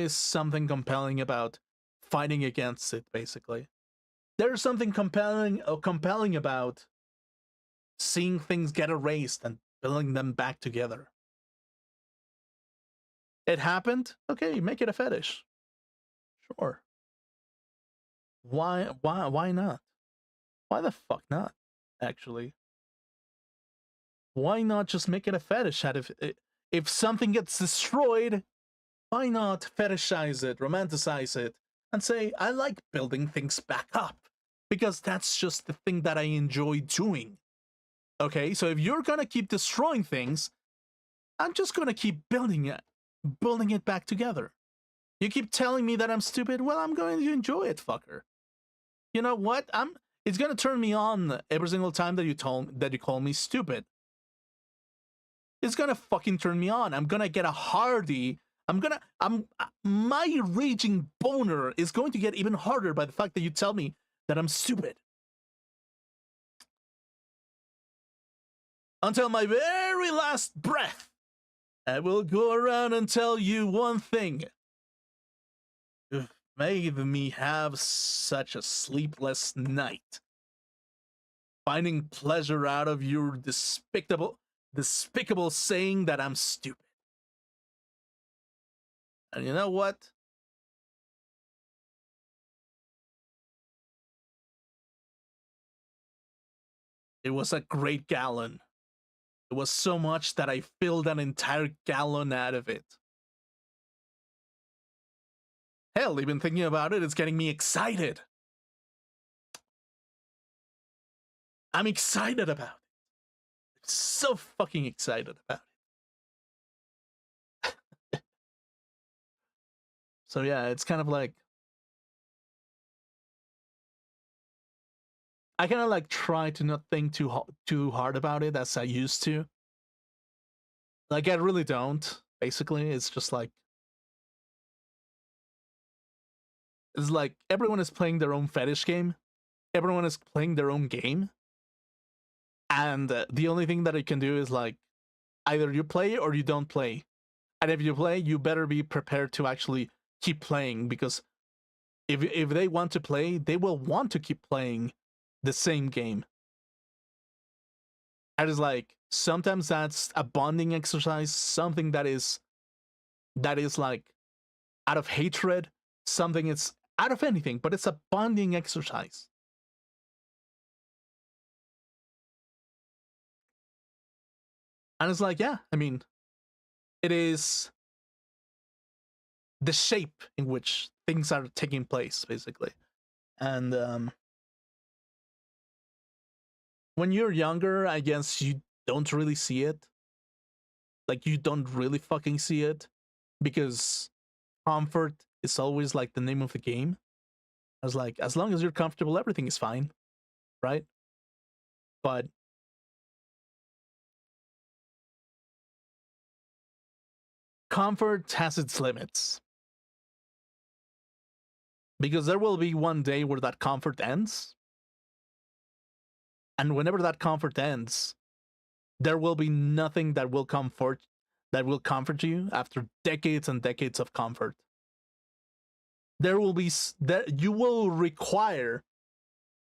something compelling about fighting against it, basically. There's something compelling about seeing things get erased and building them back together. It happened? Okay, make it a fetish. Sure. Why not? Why the fuck not, actually? Why not just make it a fetish out of it? If something gets destroyed, why not fetishize it, romanticize it, and say, I like building things back up, because that's just the thing that I enjoy doing. Okay, so if you're gonna keep destroying things, I'm just gonna keep building it back together. You keep telling me that I'm stupid, well, I'm going to enjoy it, fucker. You know what? It's gonna turn me on every single time that you call me stupid. It's gonna fucking turn me on. I'm gonna get a hardy. My raging boner is going to get even harder by the fact that you tell me that I'm stupid. Until my very last breath, I will go around and tell you one thing. You've made me have such a sleepless night, finding pleasure out of your despicable saying that I'm stupid. And you know what? It was a great gallon. It was so much that I filled an entire gallon out of it. Hell, even thinking about it, it's getting me excited. I'm excited about it. I'm so fucking excited about it. So yeah, it's kind of like I kind of like try to not think too hard about it as I used to. Like I really don't. Basically, it's just like everyone is playing their own fetish game. Everyone is playing their own game. And the only thing that I can do is like Either you play or you don't play. And if you play, you better be prepared to actually keep playing, because if they want to play, they will want to keep playing the same game. And it's like, sometimes that's a bonding exercise, something that is like out of hatred, something it's out of anything, but it's a bonding exercise. And it's like, yeah, I mean, it is the shape in which things are taking place, basically. And when you're younger, I guess you don't really see it. Like, you don't really fucking see it, because comfort is always like the name of the game. I was like, as long as you're comfortable, everything is fine, right? But comfort has its limits, because there will be one day where that comfort ends, and whenever that comfort ends, there will be nothing that will comfort you after decades and decades of comfort. There will be that you will require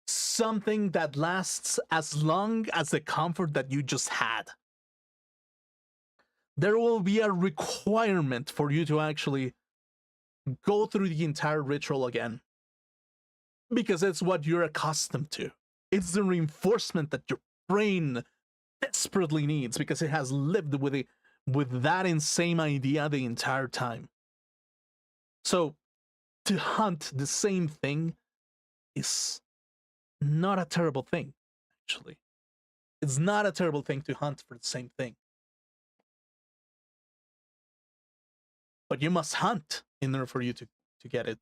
something that lasts as long as the comfort that you just had. There will be a requirement for you to actually go through the entire ritual again, because it's what you're accustomed to. It's the reinforcement that your brain desperately needs, because it has lived with that insane idea the entire time. So to hunt the same thing is not a terrible thing, actually. It's not a terrible thing to hunt for the same thing. But you must hunt in order for you to get it.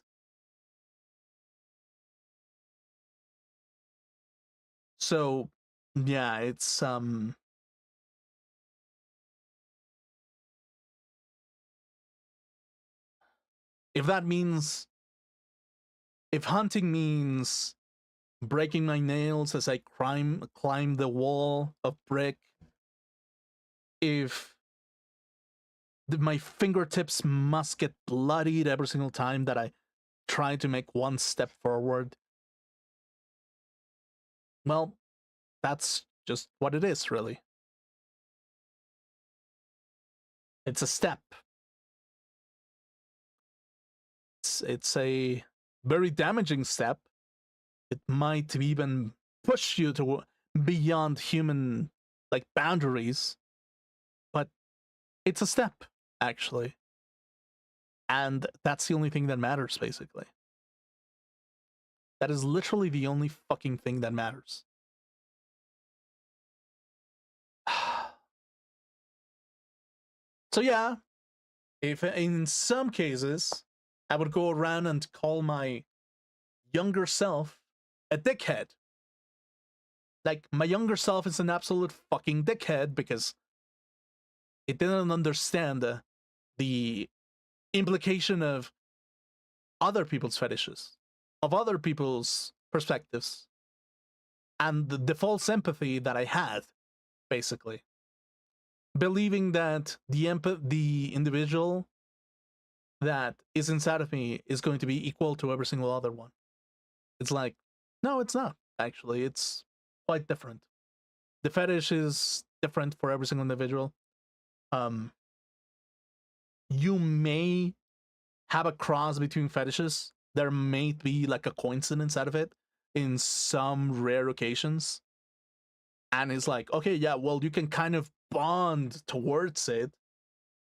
So yeah, it's if hunting means breaking my nails as I climb the wall of brick, if my fingertips must get bloodied every single time that I try to make one step forward, well, that's just what it is, really. It's a step. It's a very damaging step. It might even push you to beyond human like boundaries, but it's a step, actually. And that's the only thing that matters, basically. That is literally the only fucking thing that matters. So yeah, if in some cases I would go around and call my younger self a dickhead. Like, my younger self is an absolute fucking dickhead because it didn't understand the implication of other people's fetishes, of other people's perspectives, and the false empathy that I had, basically. Believing that the individual that is inside of me is going to be equal to every single other one. It's like, no, it's not, actually. It's quite different. The fetish is different for every single individual. You may have a cross between fetishes. There may be like a coincidence out of it in some rare occasions. And it's like, okay, yeah, well, you can kind of bond towards it,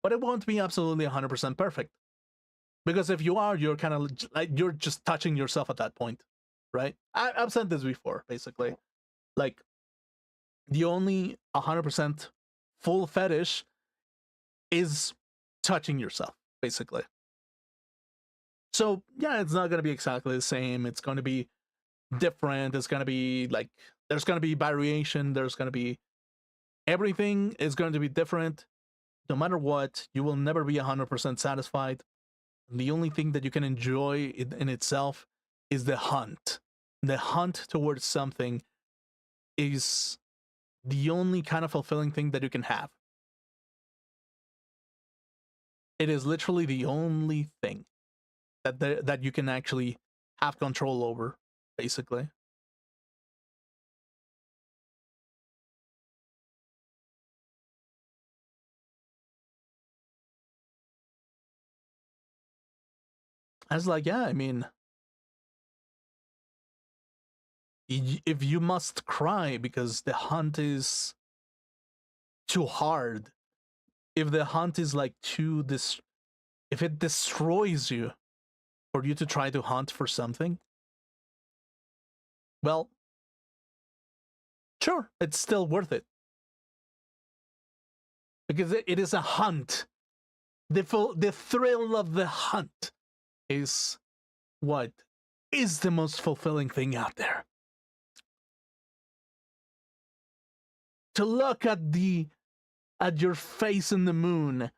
but it won't be absolutely 100% perfect. Because if you are, you're kind of like, you're just touching yourself at that point, right? I've said this before, basically. Like, the only 100% full fetish is touching yourself, basically. So yeah, it's not going to be exactly the same. It's going to be different. It's going to be like, there's going to be variation. There's going to be, everything is going to be different. No matter what, you will never be 100% satisfied. The only thing that you can enjoy in itself is the hunt. The hunt towards something is the only kind of fulfilling thing that you can have. It is literally the only thing that you can actually have control over, basically. I was like, yeah, I mean, if you must cry because the hunt is too hard, if the hunt is like if it destroys you for you to try to hunt for something, well, sure, it's still worth it. Because it is a hunt. The thrill of the hunt is what is the most fulfilling thing out there. To look at your face in the moon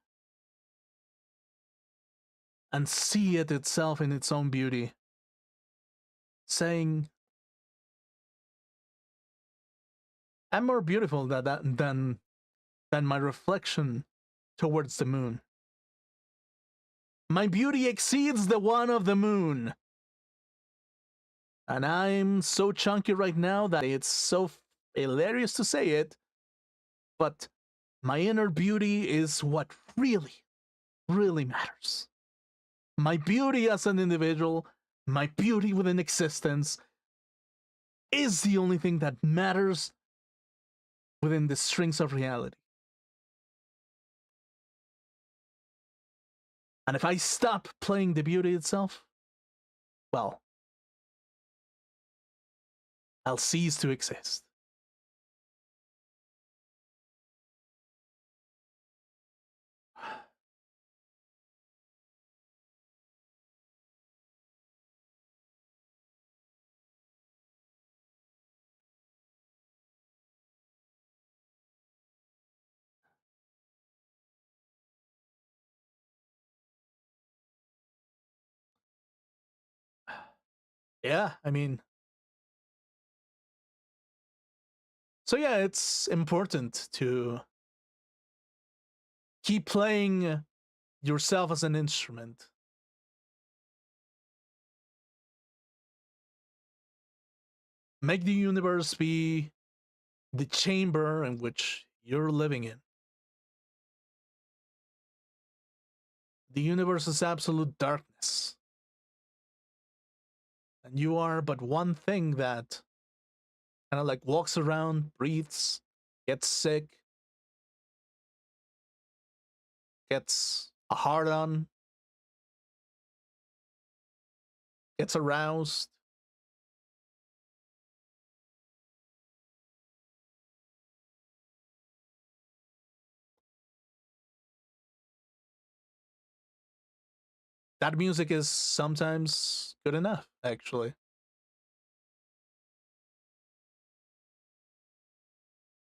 and see it itself in its own beauty, saying, I'm more beautiful than my reflection towards the moon. My beauty exceeds the one of the moon. And I'm so chunky right now that it's so hilarious to say it, but my inner beauty is what really, really matters. My beauty as an individual, my beauty within existence, is the only thing that matters within the strings of reality. And if I stop playing the beauty itself, well, I'll cease to exist. Yeah, I mean, so yeah, it's important to keep playing yourself as an instrument. Make the universe be the chamber in which you're living in. The universe is absolute darkness. And you are but one thing that kind of like walks around, breathes, gets sick, gets a hard on, gets aroused. That music is sometimes good enough, actually.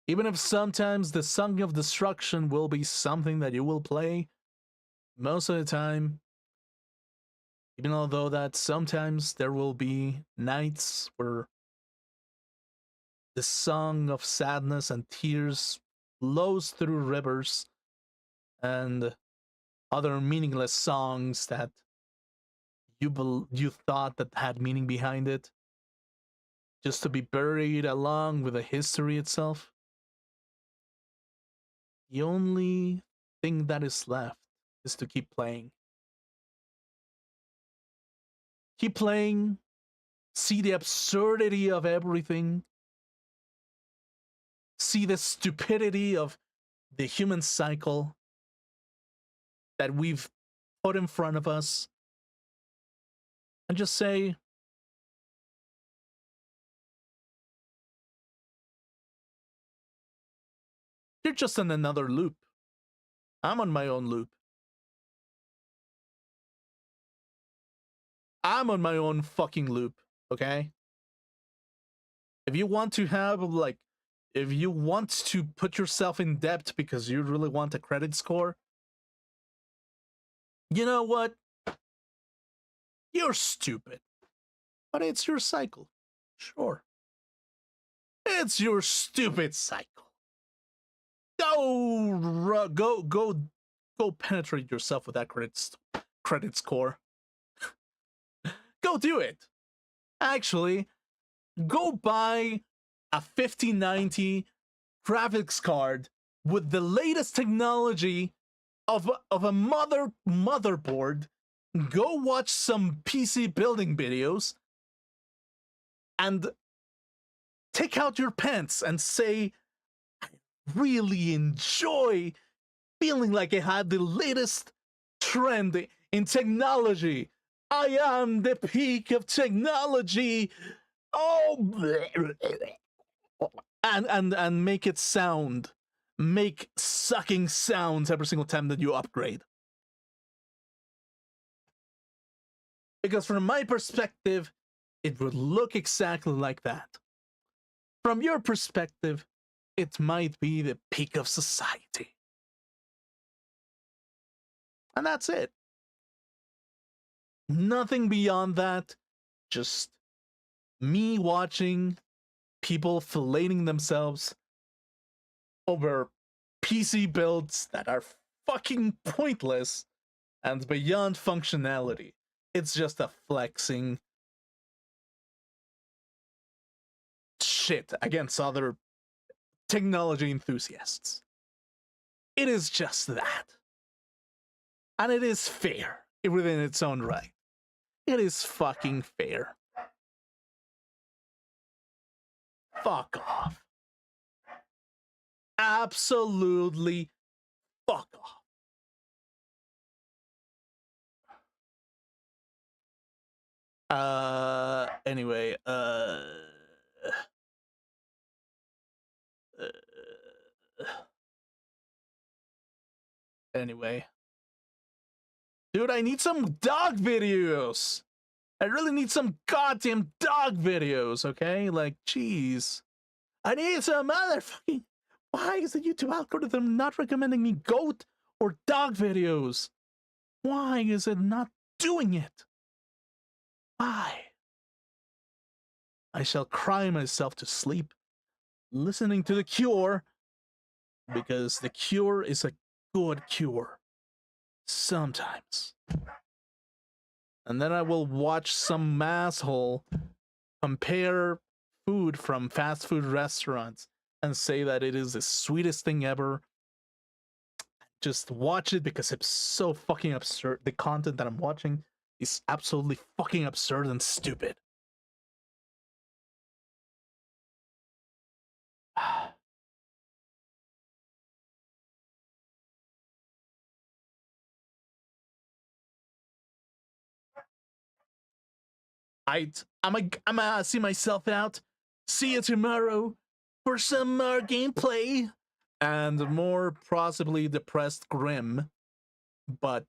Even if sometimes the song of destruction will be something that you will play, most of the time, even although that sometimes there will be nights where the song of sadness and tears flows through rivers and other meaningless songs that you thought that had meaning behind it, just to be buried along with the history itself. The only thing that is left is to keep playing. Keep playing, see the absurdity of everything, see the stupidity of the human cycle that we've put in front of us, and just say, you're just in another loop. I'm on my own loop. I'm on my own fucking loop, okay? If you want to have, like, if you want to put yourself in debt because you really want a credit score, you know what? You're stupid. But it's your cycle. Sure. It's your stupid cycle. Go go penetrate yourself with that credit score. Go do it. Actually, go buy a 5090 graphics card with the latest technology of a motherboard. Go watch some PC building videos and take out your pants and say, I really enjoy feeling like I had the latest trend in technology. I am the peak of technology. Oh, and make it sound. Make sucking sounds every single time that you upgrade. Because from my perspective, it would look exactly like that. From your perspective, it might be the peak of society. And that's it. Nothing beyond that. Just me watching people filleting themselves over PC builds that are fucking pointless and beyond functionality. It's just a flexing shit against other technology enthusiasts. It is just that. And it is fair within its own right. It is fucking fair. Fuck off. Absolutely fuck off. Anyway, anyway. Dude, I need some dog videos. I really need some goddamn dog videos, okay? Like, jeez. I need some motherfucking... Why is the YouTube algorithm not recommending me goat or dog videos? Why is it not doing it? Why? I shall cry myself to sleep listening to The Cure, because The Cure is a good cure. Sometimes. And then I will watch some asshole compare food from fast food restaurants and say that it is the sweetest thing ever. Just watch it because it's so fucking absurd. The content that I'm watching is absolutely fucking absurd and stupid. I'ma see myself out. See you tomorrow for some more gameplay and more possibly depressed grim, but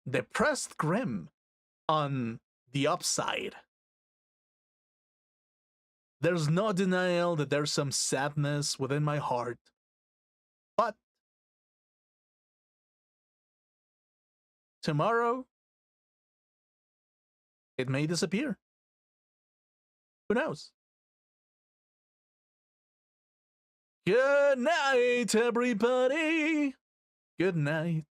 depressed grim on the upside. There's no denial that there's some sadness within my heart, but tomorrow it may disappear. Who knows? Good night, everybody. Good night.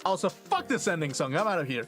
Also, fuck this ending song. I'm out of here.